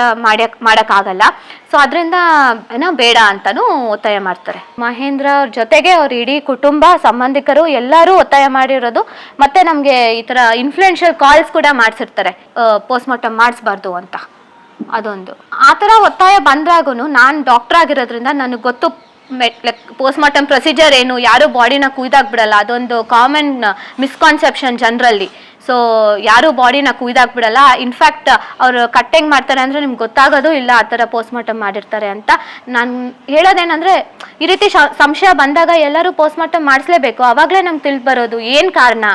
ಮಾಡೋಕ್ಕಾಗಲ್ಲ. ಸೊ ಅದರಿಂದ ಬೇಡ ಅಂತಲೂ ಒತ್ತಾಯ ಮಾಡ್ತಾರೆ. ಮಹೇಂದ್ರ ಅವ್ರ ಜೊತೆಗೆ ಅವ್ರ ಇಡೀ ಕುಟುಂಬ, ಸಂಬಂಧಿಕರು ಎಲ್ಲರೂ ಒತ್ತಾಯ ಮಾಡಿರೋದು. ಮತ್ತು ನಮಗೆ ಈ ಥರ ಇನ್ಫ್ಲೂಯೆನ್ಷಿಯಲ್ ಕಾಲ್ಸ್ ಕೂಡ ಮಾಡಿಸಿರ್ತಾರೆ, ಪೋಸ್ಟ್ಮಾರ್ಟಮ್ ಮಾಡಿಸ್ಬಾರ್ದು ಅಂತ. ಅದೊಂದು. ಆ ಥರ ಒತ್ತಾಯ ಬಂದಾಗೂ ನಾನು ಡಾಕ್ಟರ್ ಆಗಿರೋದ್ರಿಂದ ನನಗೆ ಗೊತ್ತು ಲೈಕ್ ಪೋಸ್ಟ್ಮಾರ್ಟಮ್ ಪ್ರೊಸೀಜರ್ ಏನು, ಯಾರೂ ಬಾಡಿನ ಕುಯ್ದಾಕ್ಬಿಡಲ್ಲ. ಅದೊಂದು ಕಾಮನ್ ಮಿಸ್ಕಾನ್ಸೆಪ್ಷನ್ ಜನರಲ್ಲಿ. ಸೊ ಯಾರೂ ಬಾಡಿನ ಕುಯ್ದಾಕ್ಬಿಡಲ್ಲ. ಇನ್ಫ್ಯಾಕ್ಟ್ ಅವರು ಕಟ್ಟಿಂಗ್ ಮಾಡ್ತಾರೆ ಅಂದರೆ ನಿಮ್ಗೆ ಗೊತ್ತಾಗೋದು ಇಲ್ಲ ಆ ಥರ ಪೋಸ್ಟ್ಮಾರ್ಟಮ್ ಮಾಡಿರ್ತಾರೆ ಅಂತ. ನಾನು ಹೇಳೋದೇನೆಂದರೆ, ಈ ರೀತಿ ಸಂಶಯ ಬಂದಾಗ ಎಲ್ಲರೂ ಪೋಸ್ಟ್ಮಾರ್ಟಮ್ ಮಾಡಿಸ್ಲೇಬೇಕು. ಆವಾಗಲೇ ನಮ್ಗೆ ತಿಳಿದು ಬರೋದು ಏನು ಕಾರಣ.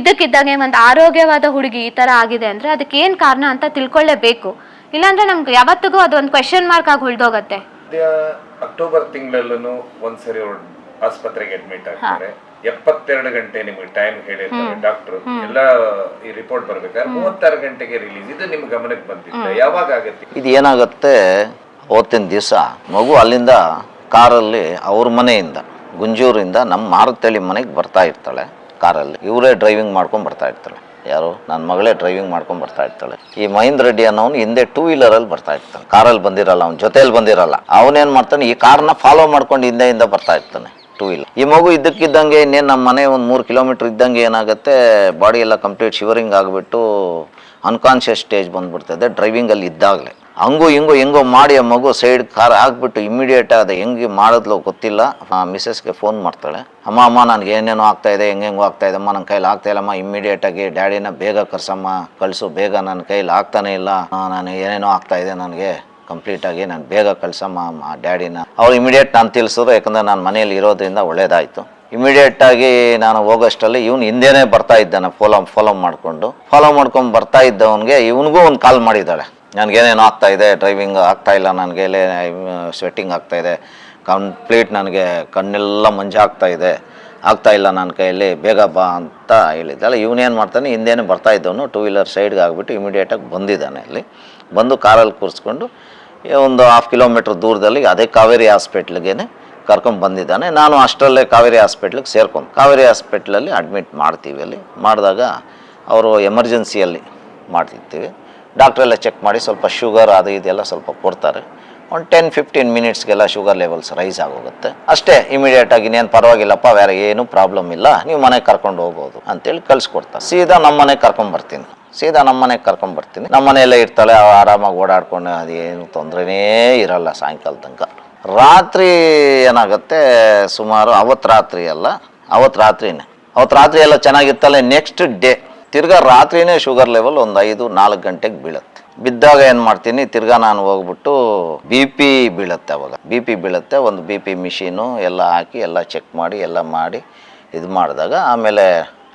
ಇದಕ್ಕಿದ್ದಾಗೆ ಒಂದು ಆರೋಗ್ಯವಾದ ಹುಡುಗಿ ಈ ಥರ ಆಗಿದೆ ಅಂದರೆ ಅದಕ್ಕೆ ಏನು ಕಾರಣ ಅಂತ ತಿಳ್ಕೊಳ್ಳೇಬೇಕು. ಇಲ್ಲಾಂದರೆ ನಮ್ಗೆ ಯಾವತ್ತಿಗೂ ಅದೊಂದು ಕ್ವೆಶನ್ ಮಾರ್ಕ್ ಆಗಿ ಉಳ್ದೋಗತ್ತೆ. ಅಕ್ಟೋಬರ್ ತಿಂಗಳಲ್ಲೂ ಒಂದ್ಸರಿ ಆಸ್ಪತ್ರೆಗೆ ಅಡ್ಮಿಟ್ ಆಗ್ತಾರೆ. 72 ಗಂಟೆ ನಿಮಗೆ ಟೈಮ್ ಹೇಳಿರ್ತಾರೆ ಡಾಕ್ಟರ್. ಎಲ್ಲ ಈ ರಿಪೋರ್ಟ್ ಬರ್ಬೇಕಾದ್ರೆ 36 ಗಂಟೆಗೆ ರಿಲೀಸ್. ಇದು ನಿಮ್ ಗಮನಕ್ಕೆ ಬಂದಿದೆ? ಯಾವಾಗ ಆಗುತ್ತೆ ಇದು? ಏನಾಗುತ್ತೆ, ಅವತ್ತಿನ ದಿವಸ ಮಗು ಅಲ್ಲಿಂದ ಕಾರಲ್ಲಿ ಅವ್ರ ಮನೆಯಿಂದ ಗುಂಜೂರಿಂದ ನಮ್ಮ ಮಾರುತಳ್ಳಿ ಮನೆಗೆ ಬರ್ತಾ ಇರ್ತಾಳೆ ಕಾರಲ್ಲಿ. ಇವರೇ ಡ್ರೈವಿಂಗ್ ಮಾಡ್ಕೊಂಡು ಬರ್ತಾ ಇರ್ತಾಳೆ. ಯಾರು? ನನ್ನ ಮಗಳೇ ಡ್ರೈವಿಂಗ್ ಮಾಡ್ಕೊಂಡು ಬರ್ತಾ ಇರ್ತಾಳೆ. ಈ ಮಹೇಂದ್ರ ರೆಡ್ಡಿ ಅನ್ನೋನು ಹಿಂದೆ 2 ವೀಲರಲ್ಲಿ ಬರ್ತಾ ಇರ್ತಾನೆ, ಕಾರಲ್ಲಿ ಬಂದಿರಲ್ಲ, ಅವ್ನ ಜೊತೆಯಲ್ಲಿ ಬಂದಿರಲ್ಲ. ಅವನೇನು ಮಾಡ್ತಾನೆ, ಈ ಕಾರ್ನ ಫಾಲೋ ಮಾಡ್ಕೊಂಡು ಹಿಂದೆ ಬರ್ತಾ ಇರ್ತಾನೆ 2 ವೀಲರ್. ಈ ಮಗು ಇದ್ದಕ್ಕಿದ್ದಂಗೆ ಇನ್ನೇನು ನಮ್ಮ ಮನೆ ಒಂದು 3 ಕಿಲೋಮೀಟ್ರ್ ಇದ್ದಂಗೆ ಏನಾಗುತ್ತೆ, ಬಾಡಿ ಎಲ್ಲ ಕಂಪ್ಲೀಟ್ ಶಿವರಿಂಗ್ ಆಗಿಬಿಟ್ಟು ಅನ್ಕಾನ್ಷಿಯಸ್ ಸ್ಟೇಜ್ ಬಂದ್ಬಿಡ್ತದೆ ಡ್ರೈವಿಂಗಲ್ಲಿ ಇದ್ದಾಗಲೇ. ಹಂಗೂ ಹೆಂಗೋ ಮಾಡಿ ಆ ಮಗು ಸೈಡ್ ಕಾರ್ ಹಾಕ್ಬಿಟ್ಟು ಇಮ್ಮಿಡಿಯೇಟ್ ಅದು ಹೆಂಗೆ ಮಾಡಿದ್ಲು ಗೊತ್ತಿಲ್ಲ, ಮಿಸ್ಸಸ್ಗೆ ಫೋನ್ ಮಾಡ್ತಾಳೆ. ಅಮ್ಮ ನನಗೆ ಏನೇನೋ ಆಗ್ತಾಯಿದೆ, ಹೆಂಗೆಂಗೋ ಆಗ್ತಾಯಿದೆ ಅಮ್ಮ, ನನ್ನ ಕೈಲಿ ಆಗ್ತಾಯಿಲ್ಲಮ್ಮ, ಇಮ್ಮಿಡಿಯೇಟಾಗಿ ಡ್ಯಾಡಿನ ಬೇಗ ಕರ್ಸಮ್ಮ, ಕಳಿಸು ಬೇಗ, ನನ್ನ ಕೈಲಿ ಆಗ್ತಾನೆ ಇಲ್ಲ, ನಾನು ಏನೇನೋ ಆಗ್ತಾಯಿದೆ ನನಗೆ ಕಂಪ್ಲೀಟಾಗಿ, ನಾನು ಬೇಗ ಕಳ್ಸಮ್ಮ ಡ್ಯಾಡಿನ. ಅವ್ರು ಇಮಿಡಿಯೇಟ್ ನಾನು ತಿಳಿಸಿದ್ರು, ಯಾಕಂದರೆ ನಾನು ಮನೇಲಿ ಇರೋದ್ರಿಂದ ಒಳ್ಳೇದಾಯಿತು. ಇಮಿಡಿಯೇಟಾಗಿ ನಾನು ಹೋಗೋಷ್ಟರಲ್ಲಿ ಇವನು ಹಿಂದೆನೇ ಬರ್ತಾ ಇದ್ದಾನೆ, ಫಾಲೋ ಮಾಡ್ಕೊಂಡು ಬರ್ತಾ ಇದ್ದವನಿಗೆ ಇವನಿಗೂ ಒಂದು ಕಾಲ್ ಮಾಡಿದ್ದಾಳೆ. ನನಗೇನೇನೋ ಆಗ್ತಾಯಿದೆ, ಡ್ರೈವಿಂಗ್ ಆಗ್ತಾಯಿಲ್ಲ, ನನಗೆ ಸ್ವೆಟ್ಟಿಂಗ್ ಆಗ್ತಾಯಿದೆ ಕಂಪ್ಲೀಟ್, ನನಗೆ ಕಣ್ಣೆಲ್ಲ ಆಗ್ತಾಯಿಲ್ಲ ನನ್ನ ಕೈಯಲ್ಲಿ, ಬೇಗ ಬಾ ಅಂತ ಹೇಳಿದ್ದಾಳೆ. ಇವನೇನು ಮಾಡ್ತಾನೆ, ಹಿಂದೇನೆ ಬರ್ತಾ ಇದ್ದವನು 2 ವೀಲರ್ ಸೈಡ್ಗೆ ಆಗಿಬಿಟ್ಟು ಇಮಿಡಿಯೇಟಾಗಿ ಬಂದಿದ್ದಾನೆ. ಅಲ್ಲಿ ಬಂದು ಕಾರಲ್ಲಿ ಕೂರಿಸ್ಕೊಂಡು ಒಂದು 1/2 ಕಿಲೋಮೀಟ್ರ್ ದೂರದಲ್ಲಿ ಅದೇ ಕಾವೇರಿ ಹಾಸ್ಪಿಟ್ಲಿಗೆ ಕರ್ಕೊಂಡು ಬಂದಿದ್ದಾನೆ. ನಾನು ಅಷ್ಟರಲ್ಲೇ ಕಾವೇರಿ ಹಾಸ್ಪಿಟ್ಲಿಗೆ ಸೇರ್ಕೊಂಡು ಕಾವೇರಿ ಹಾಸ್ಪಿಟ್ಲಲ್ಲಿ ಅಡ್ಮಿಟ್ ಮಾಡ್ತೀವಿ. ಅಲ್ಲಿ ಮಾಡಿದಾಗ ಅವರು ಎಮರ್ಜೆನ್ಸಿಯಲ್ಲಿ ಮಾಡ್ತಿರ್ತೀವಿ. ಡಾಕ್ಟ್ರೆಲ್ಲ ಚೆಕ್ ಮಾಡಿ ಸ್ವಲ್ಪ ಶುಗರ್ ಅದು ಇದೆಲ್ಲ ಸ್ವಲ್ಪ ಕೊಡ್ತಾರೆ. ಒಂದು 10-15 ಮಿನಿಟ್ಸ್ಗೆಲ್ಲ ಶುಗರ್ ಲೆವೆಲ್ಸ್ ರೈಸ್ ಆಗೋಗುತ್ತೆ ಅಷ್ಟೇ. ಇಮಿಡಿಯೇಟಾಗಿ ಇನ್ನೇನು ಪರವಾಗಿಲ್ಲಪ್ಪ, ಬೇರೆ ಏನೂ ಪ್ರಾಬ್ಲಮ್ ಇಲ್ಲ, ನೀವು ಮನೆಗೆ ಕರ್ಕೊಂಡು ಹೋಗ್ಬೋದು ಅಂತೇಳಿ ಕಳಿಸ್ಕೊಡ್ತಾರೆ. ಸೀದಾ ನಮ್ಮ ಮನೆಗೆ ಕರ್ಕೊಂಬರ್ತೀನಿ. ನಮ್ಮ ಮನೆಯಲ್ಲೇ ಇರ್ತಾಳೆ, ಆರಾಮಾಗಿ ಓಡಾಡ್ಕೊಂಡು, ಅದೇನು ತೊಂದರೆನೇ ಇರಲ್ಲ ಸಾಯಂಕಾಲ ತನಕ. ರಾತ್ರಿ ಏನಾಗುತ್ತೆ, ಸುಮಾರು ಅವತ್ತು ರಾತ್ರಿ ಎಲ್ಲ ಚೆನ್ನಾಗಿರ್ತಾಳೆ. ನೆಕ್ಸ್ಟ್ ಡೇ ತಿರ್ಗಾ ರಾತ್ರಿನೇ ಶುಗರ್ ಲೆವೆಲ್ ಒಂದು 5-4 ಗಂಟೆಗೆ ಬೀಳುತ್ತೆ. ಬಿದ್ದಾಗ ಏನು ಮಾಡ್ತೀನಿ, ತಿರ್ಗಾ ನಾನು ಹೋಗ್ಬಿಟ್ಟು BP ಬೀಳುತ್ತೆ. ಅವಾಗ BP ಬೀಳುತ್ತೆ, ಒಂದು BP ಮಿಷಿನು ಎಲ್ಲ ಹಾಕಿ ಎಲ್ಲ ಚೆಕ್ ಮಾಡಿ ಎಲ್ಲ ಮಾಡಿ ಇದು ಮಾಡಿದಾಗ ಆಮೇಲೆ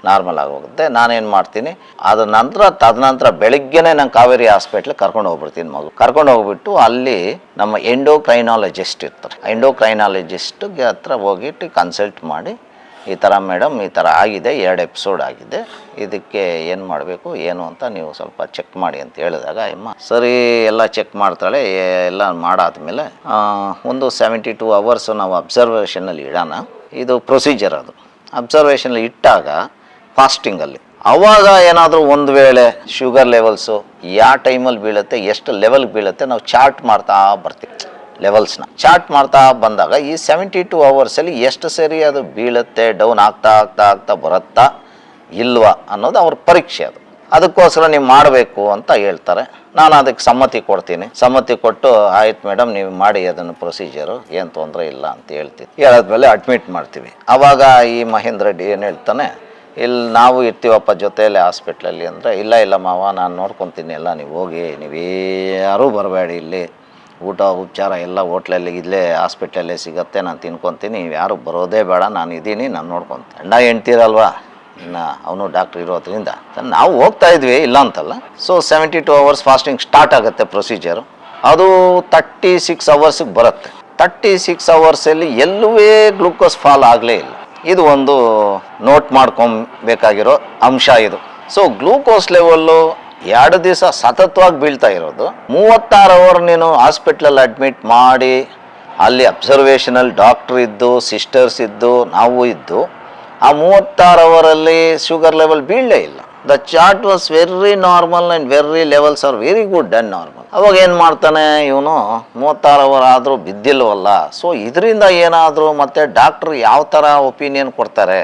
ನಾರ್ಮಲ್ ಆಗೋಗುತ್ತೆ. ನಾನೇನು ಮಾಡ್ತೀನಿ, ತದನಂತರ ಬೆಳಗ್ಗೆನೇ ನಾನು ಕಾವೇರಿ ಹಾಸ್ಪಿಟ್ಲಿಗೆ ಕರ್ಕೊಂಡು ಹೋಗ್ಬಿಡ್ತೀನಿ. ಕರ್ಕೊಂಡು ಹೋಗ್ಬಿಟ್ಟು ಅಲ್ಲಿ ನಮ್ಮ ಎಂಡೋಕ್ರೈನಾಲಜಿಸ್ಟ್ ಇರ್ತಾರೆ. ಎಂಡೋಕ್ರೈನಾಲಜಿಸ್ಟ್ಗೆ ಹತ್ರ ಹೋಗಿಟ್ಟು ಕನ್ಸಲ್ಟ್ ಮಾಡಿ, ಈ ಥರ ಮೇಡಮ್ ಈ ಥರ ಆಗಿದೆ, 2 ಎಪಿಸೋಡ್ ಆಗಿದೆ, ಇದಕ್ಕೆ ಏನು ಮಾಡಬೇಕು ಏನು ಅಂತ ನೀವು ಸ್ವಲ್ಪ ಚೆಕ್ ಮಾಡಿ ಅಂತ ಹೇಳಿದಾಗ ಅಮ್ಮ ಸರಿ ಎಲ್ಲ ಚೆಕ್ ಮಾಡ್ತಾಳೆ. ಎಲ್ಲ ಮಾಡಾದ್ಮೇಲೆ ಒಂದು 72 ಅವರ್ಸು ನಾವು ಅಬ್ಸರ್ವೇಷನಲ್ಲಿ ಇಡೋಣ. ಇದು ಪ್ರೊಸೀಜರ್. ಅದು ಅಬ್ಸರ್ವೇಷನಲ್ಲಿ ಇಟ್ಟಾಗ ಫಾಸ್ಟಿಂಗಲ್ಲಿ ಅವಾಗ ಏನಾದರೂ ಒಂದು ವೇಳೆ ಶುಗರ್ ಲೆವೆಲ್ಸು ಯಾವ ಟೈಮಲ್ಲಿ ಬೀಳುತ್ತೆ, ಎಷ್ಟು ಲೆವೆಲ್ಗೆ ಬೀಳುತ್ತೆ, ನಾವು ಚಾರ್ಟ್ ಮಾಡ್ತಾ ಬರ್ತೀವಿ. ಲೆವೆಲ್ಸ್ನ ಚಾರ್ಟ್ ಮಾಡ್ತಾ ಬಂದಾಗ ಈ 72 ಅವರ್ಸಲ್ಲಿ ಎಷ್ಟು ಸರಿ ಅದು ಬೀಳುತ್ತೆ, ಡೌನ್ ಆಗ್ತಾ ಬರುತ್ತಾ ಇಲ್ವಾ ಅನ್ನೋದು ಅವ್ರ ಪರೀಕ್ಷೆ. ಅದಕ್ಕೋಸ್ಕರ ನೀವು ಮಾಡಬೇಕು ಅಂತ ಹೇಳ್ತಾರೆ. ನಾನು ಅದಕ್ಕೆ ಸಮ್ಮತಿ ಕೊಟ್ಟು ಆಯ್ತು ಮೇಡಮ್ ನೀವು ಮಾಡಿ ಅದನ್ನು ಪ್ರೊಸೀಜರು, ಏನು ತೊಂದರೆ ಇಲ್ಲ ಅಂತ ಹೇಳ್ತೀವಿ. ಹೇಳಾದ್ಮೇಲೆ ಅಡ್ಮಿಟ್ ಮಾಡ್ತೀವಿ. ಆವಾಗ ಈ ಮಹೇಂದ್ರ ರೆಡ್ಡಿ ಏನು ಹೇಳ್ತಾನೆ, ಇಲ್ಲಿ ನಾವು ಇರ್ತೀವಪ್ಪ ಜೊತೆಯಲ್ಲೇ ಹಾಸ್ಪಿಟ್ಲಲ್ಲಿ ಅಂದರೆ, ಇಲ್ಲ ಮಾವ ನಾನು ನೋಡ್ಕೊತೀನಿ ಎಲ್ಲ, ನೀವು ಹೋಗಿ, ನೀವ್ಯಾರೂ ಬರಬೇಡಿ, ಇಲ್ಲಿ ಊಟ ಉಪಚಾರ ಎಲ್ಲ ಹೋಟ್ಲಲ್ಲಿ ಇಲ್ಲೇ ಹಾಸ್ಪಿಟ್ಲಲ್ಲೇ ಸಿಗುತ್ತೆ, ನಾನು ತಿನ್ಕೊತೀನಿ, ನೀವು ಯಾರು ಬರೋದೇ ಬೇಡ, ನಾನು ಇದ್ದೀನಿ, ನಾನು ನೋಡ್ಕೊತೀನಿ. ಅಣ್ಣ ಹೆಣ್ತೀರಲ್ವಾ, ಇನ್ನು ಅವನು ಡಾಕ್ಟ್ರ್ ಇರೋದ್ರಿಂದ ನಾವು ಹೋಗ್ತಾ ಇದ್ವಿ, ಇಲ್ಲ ಅಂತಲ್ಲ. ಸೊ 72 ಅವರ್ಸ್ ಫಾಸ್ಟಿಂಗ್ ಸ್ಟಾರ್ಟ್ ಆಗುತ್ತೆ ಪ್ರೊಸೀಜರು. ಅದು 36 ಅವರ್ಸಿಗೆ ಬರುತ್ತೆ. 36 ಅವರ್ಸಲ್ಲಿ ಎಲ್ಲೂ ಗ್ಲೂಕೋಸ್ ಫಾಲ್ ಆಗಲೇ ಇಲ್ಲ. ಇದು ಒಂದು ನೋಟ್ ಮಾಡ್ಕೊಬೇಕಾಗಿರೋ ಅಂಶ ಇದು. ಸೊ ಗ್ಲೂಕೋಸ್ ಲೆವೆಲ್ಲು 2 ದಿವಸ ಸತತವಾಗಿ ಬೀಳ್ತಾ ಇರೋದು. 36 ಅವರ್ ನೀನು ಹಾಸ್ಪಿಟ್ಲಲ್ಲಿ ಅಡ್ಮಿಟ್ ಮಾಡಿ, ಅಲ್ಲಿ ಅಬ್ಸರ್ವೇಷನಲ್ಲಿ ಡಾಕ್ಟ್ರ್ ಇದ್ದು, ಸಿಸ್ಟರ್ಸ್ ಇದ್ದು, ನಾವು ಇದ್ದು, ಆ 36 ಅವರಲ್ಲಿ ಶುಗರ್ ಲೆವೆಲ್ ಬೀಳಲೇ ಇಲ್ಲ. The chart was very normal and very levels are very good and normal. ಅವಾಗ ಏನು ಮಾಡ್ತಾನೆ ಇವನು, 36 ಅವರ್ ಆದರೂ ಬಿದ್ದಿಲ್ವಲ್ಲ, ಸೊ ಇದರಿಂದ ಏನಾದರೂ ಮತ್ತೆ ಡಾಕ್ಟ್ರು ಯಾವ ಥರ ಒಪಿನಿಯನ್ ಕೊಡ್ತಾರೆ.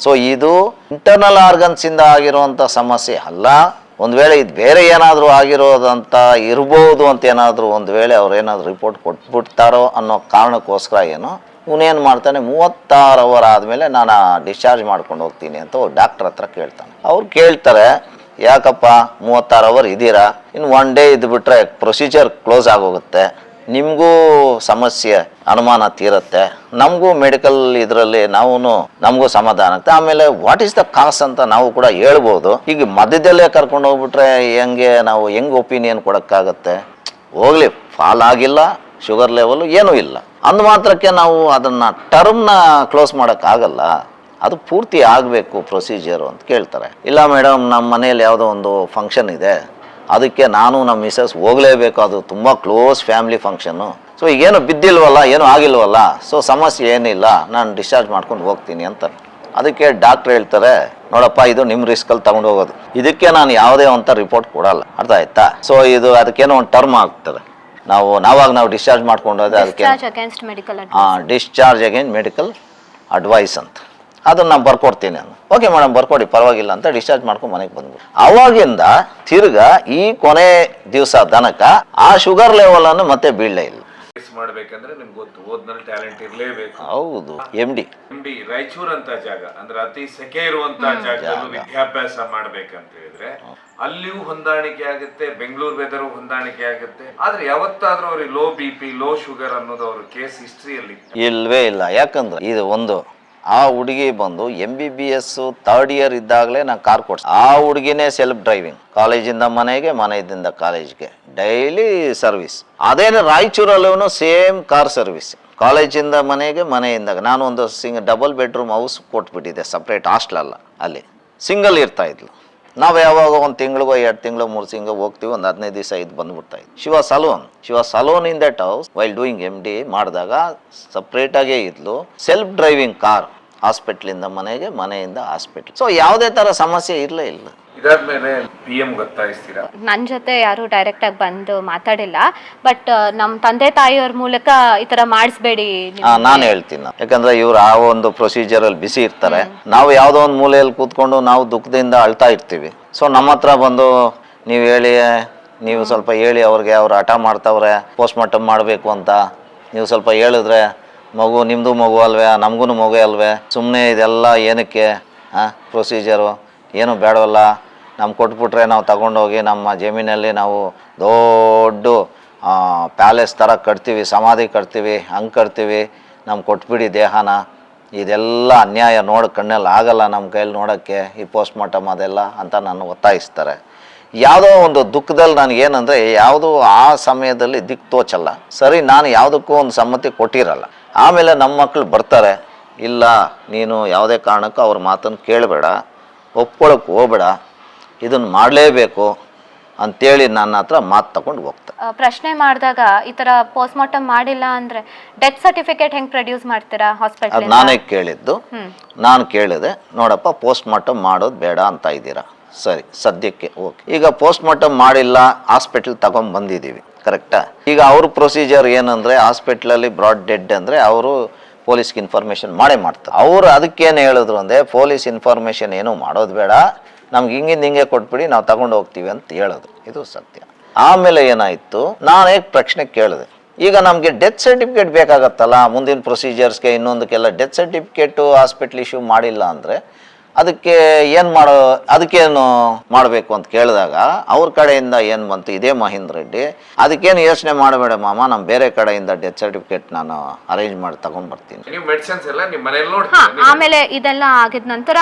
ಸೊ ಇದು ಇಂಟರ್ನಲ್ ಆರ್ಗನ್ಸಿಂದ ಆಗಿರುವಂಥ ಸಮಸ್ಯೆ ಅಲ್ಲ, ಒಂದು ವೇಳೆ ಇದು ಬೇರೆ ಏನಾದರೂ ಆಗಿರೋದಂತ ಇರ್ಬೋದು ಅಂತ ಏನಾದರೂ ಒಂದು ವೇಳೆ ಅವ್ರೇನಾದರೂ ರಿಪೋರ್ಟ್ ಕೊಟ್ಬಿಡ್ತಾರೋ ಅನ್ನೋ ಕಾರಣಕ್ಕೋಸ್ಕರ ಏನು ಇವನೇನು ಮಾಡ್ತಾನೆ, 36 ಅವರ್ ಆದಮೇಲೆ ನಾನು ಡಿಸ್ಚಾರ್ಜ್ ಮಾಡ್ಕೊಂಡು ಹೋಗ್ತೀನಿ ಅಂತ ಡಾಕ್ಟ್ರ್ ಹತ್ರ ಕೇಳ್ತಾನೆ. ಅವ್ರು ಕೇಳ್ತಾರೆ, ಯಾಕಪ್ಪ 36 ಅವರ್ ಇದ್ದೀರಾ, ಇನ್ನು 1 ಡೇ ಇದ್ಬಿಟ್ರೆ ಪ್ರೊಸೀಜರ್ ಕ್ಲೋಸ್ ಆಗೋಗುತ್ತೆ, ನಿಮಗೂ ಸಮಸ್ಯೆ ಅನುಮಾನ ತೀರುತ್ತೆ, ನಮಗೂ ಮೆಡಿಕಲ್ ಇದರಲ್ಲಿ ನಮಗೂ ಸಮಾಧಾನ ಆಗುತ್ತೆ. ಆಮೇಲೆ ವಾಟ್ ಈಸ್ ದ ಕಾಸ್ ಅಂತ ನಾವು ಕೂಡ ಹೇಳ್ಬೋದು. ಈಗ ಮಧ್ಯದಲ್ಲೇ ಕರ್ಕೊಂಡು ಹೋಗ್ಬಿಟ್ರೆ ಹೆಂಗೆ ಒಪಿನಿಯನ್ ಕೊಡೋಕ್ಕಾಗತ್ತೆ. ಹೋಗ್ಲಿ, ಫಾಲ್ ಆಗಿಲ್ಲ, ಶುಗರ್ ಲೆವೆಲ್ ಏನೂ ಇಲ್ಲ, ಅಂದ ಮಾತ್ರಕ್ಕೆ ನಾವು ಅದನ್ನು ಟರ್ಮ್ನ ಕ್ಲೋಸ್ ಮಾಡೋಕ್ಕಾಗಲ್ಲ, ಅದು ಪೂರ್ತಿ ಆಗಬೇಕು ಪ್ರೊಸೀಜರು ಅಂತ ಕೇಳ್ತಾರೆ. ಇಲ್ಲ ಮೇಡಮ್, ನಮ್ಮ ಮನೇಲಿ ಯಾವುದೋ ಒಂದು ಫಂಕ್ಷನ್ ಇದೆ, ಅದಕ್ಕೆ ನಾನು ನಮ್ಮ ಮಿಸಸ್ ಹೋಗಲೇಬೇಕು, ಅದು ತುಂಬ ಕ್ಲೋಸ್ ಫ್ಯಾಮಿಲಿ ಫಂಕ್ಷನ್ನು, ಸೊ ಈಗೇನು ಬಿದ್ದಿಲ್ವಲ್ಲ, ಏನೂ ಆಗಿಲ್ವಲ್ಲ, ಸೊ ಸಮಸ್ಯೆ ಏನಿಲ್ಲ, ನಾನು ಡಿಸ್ಚಾರ್ಜ್ ಮಾಡ್ಕೊಂಡು ಹೋಗ್ತೀನಿ ಅಂತ. ಅದಕ್ಕೆ ಡಾಕ್ಟ್ರ್ ಹೇಳ್ತಾರೆ, ನೋಡಪ್ಪ ಇದು ನಿಮ್ಮ ರಿಸ್ಕಲ್ಲಿ ತಗೊಂಡು ಹೋಗೋದು, ಇದಕ್ಕೆ ನಾನು ಯಾವುದೇ ಅಂತ ರಿಪೋರ್ಟ್ ಕೊಡಲ್ಲ, ಅರ್ಥ ಆಯ್ತಾ? ಸೊ ಇದು ಅದಕ್ಕೇನೋ ಒಂದು ಟರ್ಮ್ ಆಗ್ತದೆ, ನಾವು ಡಿಸ್ಚಾರ್ಜ್ ಮಾಡ್ಕೊಂಡು ಹೋದ್ರೆ ಅದಕ್ಕೆ ಡಿಸ್ಚಾರ್ಜ್ ಅಗೇನ್ ಮೆಡಿಕಲ್ ಅಡ್ವೈಸ್ ಅಂತ ಅದನ್ನು ನಾನು ಬರ್ಕೊಡ್ತೀನಿ ನಾನು. ಓಕೆ ಮೇಡಮ್ ಬರ್ಕೊಡಿ ಪರವಾಗಿಲ್ಲ ಅಂತ ಡಿಸ್ಚಾರ್ಜ್ ಮಾಡ್ಕೊಂಡು ಮನೆಗೆ ಬಂದ್ಬಿಟ್ಟು ಅವಾಗಿಂದ ತಿರ್ಗಾ ಈ ಕೊನೆ ದಿವಸ ತನಕ ಆ ಶುಗರ್ ಲೆವೆಲನ್ನು ಮತ್ತೆ ಬೀಳಲೇ ಇಲ್ಲ. ಮಾಡ್ಬೇಕಂದ್ರೆ ನಿಮ್ಗೆ ಗೊತ್ತು, ಓದ್ನಲ್ಲಿ ಟ್ಯಾಲೆಂಟ್ ಇರ್ಲೇಬೇಕು. ಹೌದು. ಎಂ ಡಿ ರಾಯಚೂರ್ ಅಂತ ಜಾಗ ಅಂದ್ರೆ ಅತಿ ಸೆಕೆ ಇರುವಂತಹ ಜಾಗದಲ್ಲೂ ವಿದ್ಯಾಭ್ಯಾಸ ಮಾಡ್ಬೇಕಂತ ಹೇಳಿದ್ರೆ ಅಲ್ಲಿಯೂ ಹೊಂದಾಣಿಕೆ ಆಗುತ್ತೆ, ಬೆಂಗಳೂರು ವೆದರು ಹೊಂದಾಣಿಕೆ ಆಗುತ್ತೆ. ಆದ್ರೆ ಯಾವತ್ತಾದ್ರೂ ಅವ್ರಿಗೆ ಲೋ BP ಲೋ ಶುಗರ್ ಅನ್ನೋದು ಅವ್ರ ಕೇಸ್ ಹಿಸ್ಟ್ರಿಯಲ್ಲಿ ಇಲ್ವೇ ಇಲ್ಲ. ಯಾಕಂದ್ರೆ ಇದು ಒಂದು ಆ ಹುಡುಗಿ ಬಂದು MBBS 3rd ಇಯರ್ ಇದ್ದಾಗಲೇ ನಾನು ಕಾರ್ ಕೊಡ್ಸಿ, ಆ ಹುಡುಗಿನೇ ಸೆಲ್ಫ್ ಡ್ರೈವಿಂಗ್, ಕಾಲೇಜಿಂದ ಮನೆಗೆ, ಮನೆಯಿಂದ ಕಾಲೇಜ್ಗೆ ಡೈಲಿ ಸರ್ವಿಸ್. ಅದೇನು ರಾಯಚೂರಲ್ಲೂ ಸೇಮ್ ಕಾರ್ ಸರ್ವಿಸ್, ಕಾಲೇಜಿಂದ ಮನೆಗೆ, ಮನೆಯಿಂದ. ನಾನು ಒಂದು ಡಬಲ್ ಬೆಡ್ರೂಮ್ ಹೌಸ್ ಕೊಟ್ಬಿಟ್ಟಿದ್ದೆ, ಸಪ್ರೇಟ್ ಹಾಸ್ಟೆಲ್ ಅಲ್ಲಿ ಸಿಂಗಲ್ ಇರ್ತಾ ಇದ್ಲು. ನಾವು ಯಾವಾಗ ಒಂದು ತಿಂಗಳಿಗೋ 2 ತಿಂಗಳು 3 ತಿಂಗಳು ಹೋಗ್ತೀವಿ, ಒಂದು 15 ದಿವಸ ಇದು ಬಂದ್ಬಿಡ್ತಾ ಇದ್ವಿ. Shiva salon in that house while doing MD ಮಾಡಿದಾಗ ಸಪ್ರೇಟಾಗೇ ಇದ್ಲು, ಸೆಲ್ಫ್ ಡ್ರೈವಿಂಗ್ ಕಾರ್, ಹಾಸ್ಪಿಟ್ಲಿಂದ ಮನೆಗೆ, ಮನೆಯಿಂದ ಹಾಸ್ಪಿಟ್ಲ್. ಸೊ ಯಾವುದೇ ಥರ ಸಮಸ್ಯೆ ಇರಲೇ ಇಲ್ಲ. ಇದಾದ್ಮೇಲೆ PM ಗೊತ್ತಾಯಿಸ್ತೀರಾ? ನನ್ನ ಜೊತೆ ಯಾರು ಡೈರೆಕ್ಟ್ ಆಗಿ ಬಂದು ಮಾತಾಡಿಲ್ಲ, ಬಟ್ ನಮ್ಮ ತಂದೆ ತಾಯಿಯವ್ರ ಮೂಲಕ ಈ ತರ ಮಾಡಿಸ್ಬೇಡಿ ನಾನು ಹೇಳ್ತೀನಿ. ಯಾಕಂದ್ರೆ ಇವ್ರು ಆ ಒಂದು ಪ್ರೊಸೀಜರಲ್ಲಿ ಬಿಸಿ ಇರ್ತಾರೆ, ನಾವು ಯಾವುದೋ ಒಂದು ಮೂಲೆಯಲ್ಲಿ ಕೂತ್ಕೊಂಡು ನಾವು ದುಃಖದಿಂದ ಅಳ್ತಾ ಇರ್ತೀವಿ. ಸೊ ನಮ್ಮ ಹತ್ರ ಬಂದು ನೀವು ಸ್ವಲ್ಪ ಹೇಳಿ ಅವ್ರಿಗೆ, ಅವ್ರು ಹಠ ಮಾಡ್ತಾವ್ರೆ ಪೋಸ್ಟ್ ಮಾರ್ಟಮ್ ಮಾಡಬೇಕು ಅಂತ, ನೀವು ಸ್ವಲ್ಪ ಹೇಳಿದ್ರೆ ಮಗು ನಿಮ್ಮದು ಮಗು ಅಲ್ವೇ, ನಮಗೂ ಮಗು ಅಲ್ವೇ, ಸುಮ್ಮನೆ ಇದೆಲ್ಲ ಏನಕ್ಕೆ ಪ್ರೊಸೀಜರು ಏನು ಬೇಡವಲ್ಲ, ನಮ್ಗೆ ಕೊಟ್ಬಿಟ್ರೆ ನಾವು ತಗೊಂಡೋಗಿ ನಮ್ಮ ಜಮೀನಲ್ಲಿ ನಾವು ದೊಡ್ಡ ಪ್ಯಾಲೇಸ್ ಥರ ಕಟ್ತೀವಿ, ಸಮಾಧಿ ಕಟ್ತೀವಿ, ಹಂಗೆ ಕಟ್ತೀವಿ, ನಮ್ಗೆ ಕೊಟ್ಬಿಡಿ ದೇಹನ, ಇದೆಲ್ಲ ಅನ್ಯಾಯ ಕಣ್ಣಲ್ಲಿ ಆಗಲ್ಲ ನಮ್ಮ ಕೈಯಲ್ಲಿ ನೋಡೋಕ್ಕೆ, ಈ ಪೋಸ್ಟ್ ಮಾರ್ಟಮ್ ಅದೆಲ್ಲ ಅಂತ ನಾನು ಒತ್ತಾಯಿಸ್ತಾರೆ. ಯಾವುದೋ ಒಂದು ದುಃಖದಲ್ಲಿ ನನಗೇನಂದರೆ ಯಾವುದೋ ಆ ಸಮಯದಲ್ಲಿ ದಿಕ್ಕು ತೋಚಲ್ಲ, ಸರಿ ನಾನು ಯಾವುದಕ್ಕೂ ಒಂದು ಸಮ್ಮತಿ ಕೊಟ್ಟಿರಲ್ಲ. ಆಮೇಲೆ ನಮ್ಮ ಮಕ್ಕಳು ಬರ್ತಾರೆ, ಇಲ್ಲ ನೀನು ಯಾವುದೇ ಕಾರಣಕ್ಕೂ ಅವ್ರ ಮಾತನ್ನು ಕೇಳಬೇಡ, ಒಪ್ಕೊಳ್ಳೋಕೆ ಹೋಗಬೇಡ, ಇದನ್ನು ಮಾಡಲೇಬೇಕು ಅಂತೇಳಿ ನನ್ನ ಹತ್ರ ಮಾತು ತಗೊಂಡು ಹೋಗ್ತಾರೆ. ಪ್ರಶ್ನೆ ಮಾಡಿದಾಗ ಈ ಥರ ಪೋಸ್ಟ್ ಮಾರ್ಟಮ್ ಮಾಡಿಲ್ಲ ಅಂದರೆ ಡೆತ್ ಸರ್ಟಿಫಿಕೇಟ್ ಹೆಂಗೆ ಪ್ರೊಡ್ಯೂಸ್ ಮಾಡ್ತೀರಾ ಹಾಸ್ಪಿಟಲ್? ಅದು ನಾನೇ ಕೇಳಿದ್ದು. ನಾನು ಕೇಳಿದೆ, ನೋಡಪ್ಪ ಪೋಸ್ಟ್ ಮಾರ್ಟಮ್ ಮಾಡೋದು ಬೇಡ ಅಂತ ಇದ್ದೀರಾ, ಸರಿ ಸದ್ಯಕ್ಕೆ ಓಕೆ. ಈಗ ಪೋಸ್ಟ್ ಮಾರ್ಟಮ್ ಮಾಡಿಲ್ಲ, ಹಾಸ್ಪಿಟ್ಲ್ ತಗೊಂಡು ಬಂದಿದ್ದೀವಿ, ಕರೆಕ್ಟಾ? ಈಗ ಅವ್ರ ಪ್ರೊಸೀಜರ್ ಏನಂದರೆ ಹಾಸ್ಪಿಟ್ಲಲ್ಲಿ ಬ್ರಾಡ್ ಡೆಡ್ ಅಂದರೆ ಅವರು ಪೊಲೀಸ್ಗೆ ಇನ್ಫಾರ್ಮೇಷನ್ ಮಾಡ್ತಾರೆ. ಅವರು ಅದಕ್ಕೇನು ಹೇಳಿದ್ರು ಅಂದರೆ ಪೊಲೀಸ್ ಇನ್ಫಾರ್ಮೇಷನ್ ಏನೂ ಮಾಡೋದು ಬೇಡ, ನಮ್ಗೆ ಹಿಂಗೆ ಕೊಟ್ಬಿಡಿ, ನಾವು ತಗೊಂಡು ಹೋಗ್ತೀವಿ ಅಂತ ಹೇಳಿದ್ರು. ಇದು ಸತ್ಯ. ಆಮೇಲೆ ಏನಾಯಿತು, ನಾನು ಪ್ರಶ್ನೆ ಕೇಳಿದೆ, ಈಗ ನಮಗೆ ಡೆತ್ ಸರ್ಟಿಫಿಕೇಟ್ ಬೇಕಾಗತ್ತಲ್ಲ ಮುಂದಿನ ಪ್ರೊಸೀಜರ್ಸ್ಗೆ, ಇನ್ನೊಂದಕ್ಕೆಲ್ಲ ಡೆತ್ ಸರ್ಟಿಫಿಕೇಟು ಹಾಸ್ಪಿಟ್ಲ್ ಇಶ್ಯೂ ಮಾಡಿಲ್ಲ ಅಂದರೆ ಅದಕ್ಕೇನು ಮಾಡಬೇಕು ಅಂತ ಕೇಳಿದಾಗ ಅವ್ರ ಕಡೆಯಿಂದ ಏನು ಬಂತು, ಇದೇ ಮಹೇಂದ್ರ ರೆಡ್ಡಿ, ಅದಕ್ಕೇನು ಯೋಚನೆ ಮಾಡಬೇಡ ಮಾಮ, ನಾನು ಬೇರೆ ಕಡೆಯಿಂದ ಡೆತ್ ಸರ್ಟಿಫಿಕೇಟ್ ನಾನು ಅರೇಂಜ್ ಮಾಡಿ ತಗೊಂಡ್ ಬರ್ತೀನಿ. ಆಮೇಲೆ ಇದೆಲ್ಲ ಆಗಿದ ನಂತರ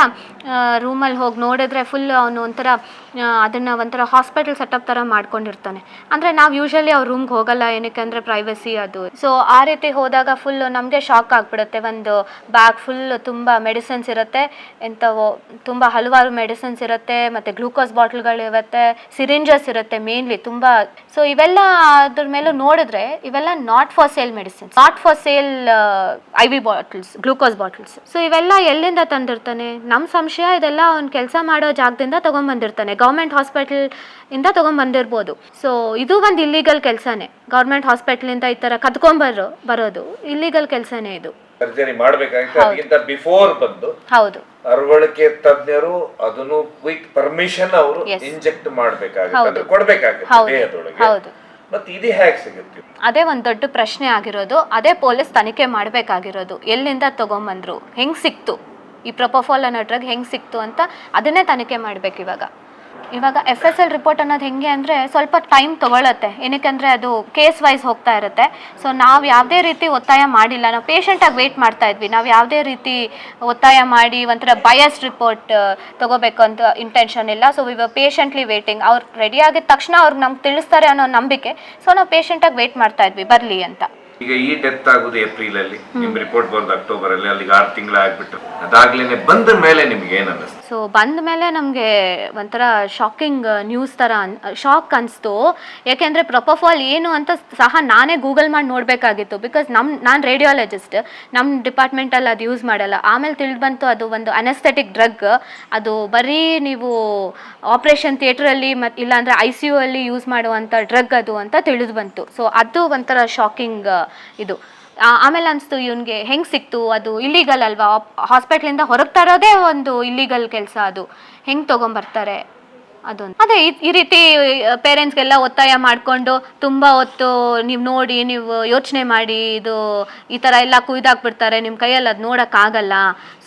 ರೂಮಲ್ಲಿ ಹೋಗಿ ನೋಡಿದ್ರೆ ಫುಲ್ ಅವನು ಒಂಥರ ಹಾಸ್ಪಿಟಲ್ ಸೆಟಪ್ ಥರ ಮಾಡ್ಕೊಂಡಿರ್ತಾನೆ. ಅಂದರೆ ನಾವು ಯೂಶಲಿ ಅವ್ರ ರೂಮ್ಗೆ ಹೋಗಲ್ಲ, ಏನಕ್ಕೆ ಅಂದರೆ ಪ್ರೈವಸಿ ಅದು. ಸೊ ಆ ರೀತಿ ಹೋದಾಗ ಫುಲ್ ನಮಗೆ ಶಾಕ್ ಆಗಿಬಿಡುತ್ತೆ. ಒಂದು ಬ್ಯಾಗ್ ಫುಲ್ ತುಂಬ ಮೆಡಿಸಿನ್ಸ್ ಇರುತ್ತೆ, ತುಂಬ ಹಲವಾರು ಮೆಡಿಸಿನ್ಸ್ ಇರುತ್ತೆ, ಮತ್ತು ಗ್ಲೂಕೋಸ್ ಬಾಟ್ಲ್ಗಳಿರುತ್ತೆ, ಸಿರಿಂಜಸ್ ಇರುತ್ತೆ ಮೇನ್ಲಿ ತುಂಬ. ಸೊ ಇವೆಲ್ಲ ಅದ್ರ ಮೇಲೂ ನೋಡಿದ್ರೆ ಇವೆಲ್ಲ not for sale medicines, not for sale IV bottles, glucose bottles. So ಇವೆಲ್ಲ ಎಲ್ಲಿಂದ ತಂದಿರ್ತಾನೆ? ನಮ್ಮ ಸಂಶಯ ಇದೆಲ್ಲ ಅವ್ನು ಕೆಲಸ ಮಾಡೋ ಜಾಗದಿಂದ ತೊಗೊಂಬಂದಿರ್ತಾನೆ, ಗೌರ್ಮೆಂಟ್ ಹಾಸ್ಪಿಟಲ್ ಇಂದ ತೊಗೊಂಬಂದಿರ್ಬೋದು. ಸೊ ಇದು ಒಂದು ಇಲ್ಲಿಗಲ್ ಕೆಲಸನೇ, ಗೌರ್ಮೆಂಟ್ ಹಾಸ್ಪಿಟಲಿಂದ ಈ ಥರ ಬರೋದು ಇಲ್ಲಿಗಲ್ ಕೆಲಸನೇ ಇದು. ಸರ್ಜರಿ ಮಾಡಬೇಕಾಗಿತ್ತು, ಅದಕ್ಕಿಂತ ಬಿಫೋರ್ ಬಂದು ಹೌದು ಅರವಳಿಕೆ ತಜ್ಞರು ಅದನ್ನು ವಿತ್ ಪರ್ಮಿಷನ್ ಅವರು ಇಂಜೆಕ್ಟ್ ಮಾಡಬೇಕಾಗುತ್ತೆ, ಕೊಡಬೇಕಾಗುತ್ತೆ ದೇಹದೊಳಗೆ. ಮತ್ತೆ ಇದು ಹೇಗೆ ಸಿಗುತ್ತೆ? ಅದೇ ಒಂದು ದೊಡ್ಡ ಪ್ರಶ್ನೆ ಆಗಿರೋದು. ಅದೇ ಪೊಲೀಸ್ ತನಿಖೆ ಮಾಡಬೇಕಾಗಿರೋದು, ಎಲ್ಲಿಂದ ತಗೊಂಬಂದ್ರು, ಹೆಂಗೆ ಸಿಕ್ತು, ಈ ಪ್ರೊಪೋಫಾಲ್ ಅನ್ನೋ ಡ್ರಗ್ ಹೆಂಗೆ ಸಿಕ್ತು ಅಂತ ಅದನ್ನೇ ತನಿಖೆ ಮಾಡಬೇಕು. ಇವಾಗ FSL ರಿಪೋರ್ಟ್ ಅನ್ನೋದು ಹೆಂಗೆ ಅಂದರೆ ಸ್ವಲ್ಪ ಟೈಮ್ ತೊಗೊಳತ್ತೆ, ಏನಕ್ಕೆ ಅದು ಕೇಸ್ ವೈಸ್ ಹೋಗ್ತಾ ಇರುತ್ತೆ. ಸೊ ನಾವು ಯಾವುದೇ ರೀತಿ ಒತ್ತಾಯ ಮಾಡಿಲ್ಲ, ನಾವು ಪೇಷಂಟಾಗಿ ವೆಯ್ಟ್ ಮಾಡ್ತಾ ಇದ್ವಿ. ನಾವು ಯಾವುದೇ ರೀತಿ ಒತ್ತಾಯ ಮಾಡಿ ಒಂಥರ ಬಯಸ್ಡ್ ರಿಪೋರ್ಟ್ ತೊಗೋಬೇಕು ಅಂತ ಇಂಟೆನ್ಷನ್ ಇಲ್ಲ. ಸೊ ಇವಾಗ ಪೇಷಂಟ್ಲಿ ವೇಟಿಂಗ್, ಅವ್ರು ರೆಡಿ ಆಗಿದ ತಕ್ಷಣ ಅವ್ರು ನಮ್ಗೆ ತಿಳಿಸ್ತಾರೆ ಅನ್ನೋ ನಂಬಿಕೆ. ಸೊ ನಾವು ಪೇಷಂಟಾಗಿ ವೆಯ್ಟ್ ಮಾಡ್ತಾ ಇದ್ವಿ ಬರಲಿ ಅಂತ. ಈಗ ಈ ಡೆತ್ ಆಗುದು ಏಪ್ರಿಲ್ ಅಲ್ಲಿ, ನಿಮ್ ರಿಪೋರ್ಟ್ ಬರೋದು ಅಕ್ಟೋಬರ್ ಅಲ್ಲಿ, ಅಲ್ಲಿಗೆ 6 ತಿಂಗಳು ಆಗ್ಬಿಟ್ಟು ಅದಾಗ್ಲೇನೆ ಬಂದ ಮೇಲೆ ನಿಮ್ಗೆ ಏನ್ ಅನ್ನಿಸ್ತು? ಸೊ ಬಂದ ಮೇಲೆ ನಮಗೆ ಒಂಥರ ಶಾಕಿಂಗ್ ನ್ಯೂಸ್ ಥರ ಶಾಕ್ ಅನಿಸ್ತು. ಯಾಕೆಂದರೆ ಪ್ರೊಪೋಫಾಲ್ ಏನು ಅಂತ ಸಹ ನಾನೇ ಗೂಗಲ್ ಮಾಡಿ ನೋಡಬೇಕಾಗಿತ್ತು. ಬಿಕಾಸ್ ನಾನು ರೇಡಿಯಾಲಜಿಸ್ಟ್, ನಮ್ಮ ಡಿಪಾರ್ಟ್ಮೆಂಟಲ್ಲಿ ಅದು ಯೂಸ್ ಮಾಡಲ್ಲ. ಆಮೇಲೆ ತಿಳಿದು ಬಂತು ಅದು ಒಂದು ಅನೆಸ್ಥೆಟಿಕ್ ಡ್ರಗ್, ಅದು ಬರೀ ನೀವು ಆಪ್ರೇಷನ್ ಥಿಯೇಟ್ರಲ್ಲಿ ಮತ್ತು ಇಲ್ಲಾಂದರೆ ICU ಅಲ್ಲಿ ಯೂಸ್ ಮಾಡುವಂಥ ಡ್ರಗ್ ಅದು ಅಂತ ತಿಳಿದು ಬಂತು. ಸೊ ಅದು ಒಂಥರ ಶಾಕಿಂಗ್ ಇದು. ಆಮೇಲೆ ಅನಿಸ್ತು ಇವನಿಗೆ ಹೆಂಗೆ ಸಿಕ್ತು, ಅದು ಇಲ್ಲೀಗಲ್ ಅಲ್ವಾ, ಹಾಸ್ಪಿಟ್ಲಿಂದ ಹೊರಗೆ ತರೋದೇ ಒಂದು ಇಲ್ಲೀಗಲ್ ಕೆಲಸ, ಅದು ಹೆಂಗೆ ತೊಗೊಂಬರ್ತಾರೆ ಅದೊಂದು. ಅದೇ ಈ ರೀತಿ ಪೇರೆಂಟ್ಸ್ಗೆಲ್ಲ ಒತ್ತಾಯ ಮಾಡಿಕೊಂಡು ತುಂಬ ಹೊತ್ತು ನೀವು ನೋಡಿ, ನೀವು ಯೋಚನೆ ಮಾಡಿ, ಇದು ಈ ಥರ ಎಲ್ಲ ಕುಯ್ದಾಕ್ಬಿಡ್ತಾರೆ, ನಿಮ್ಮ ಕೈಯಲ್ಲಿ ಅದು ನೋಡೋಕ್ಕಾಗಲ್ಲ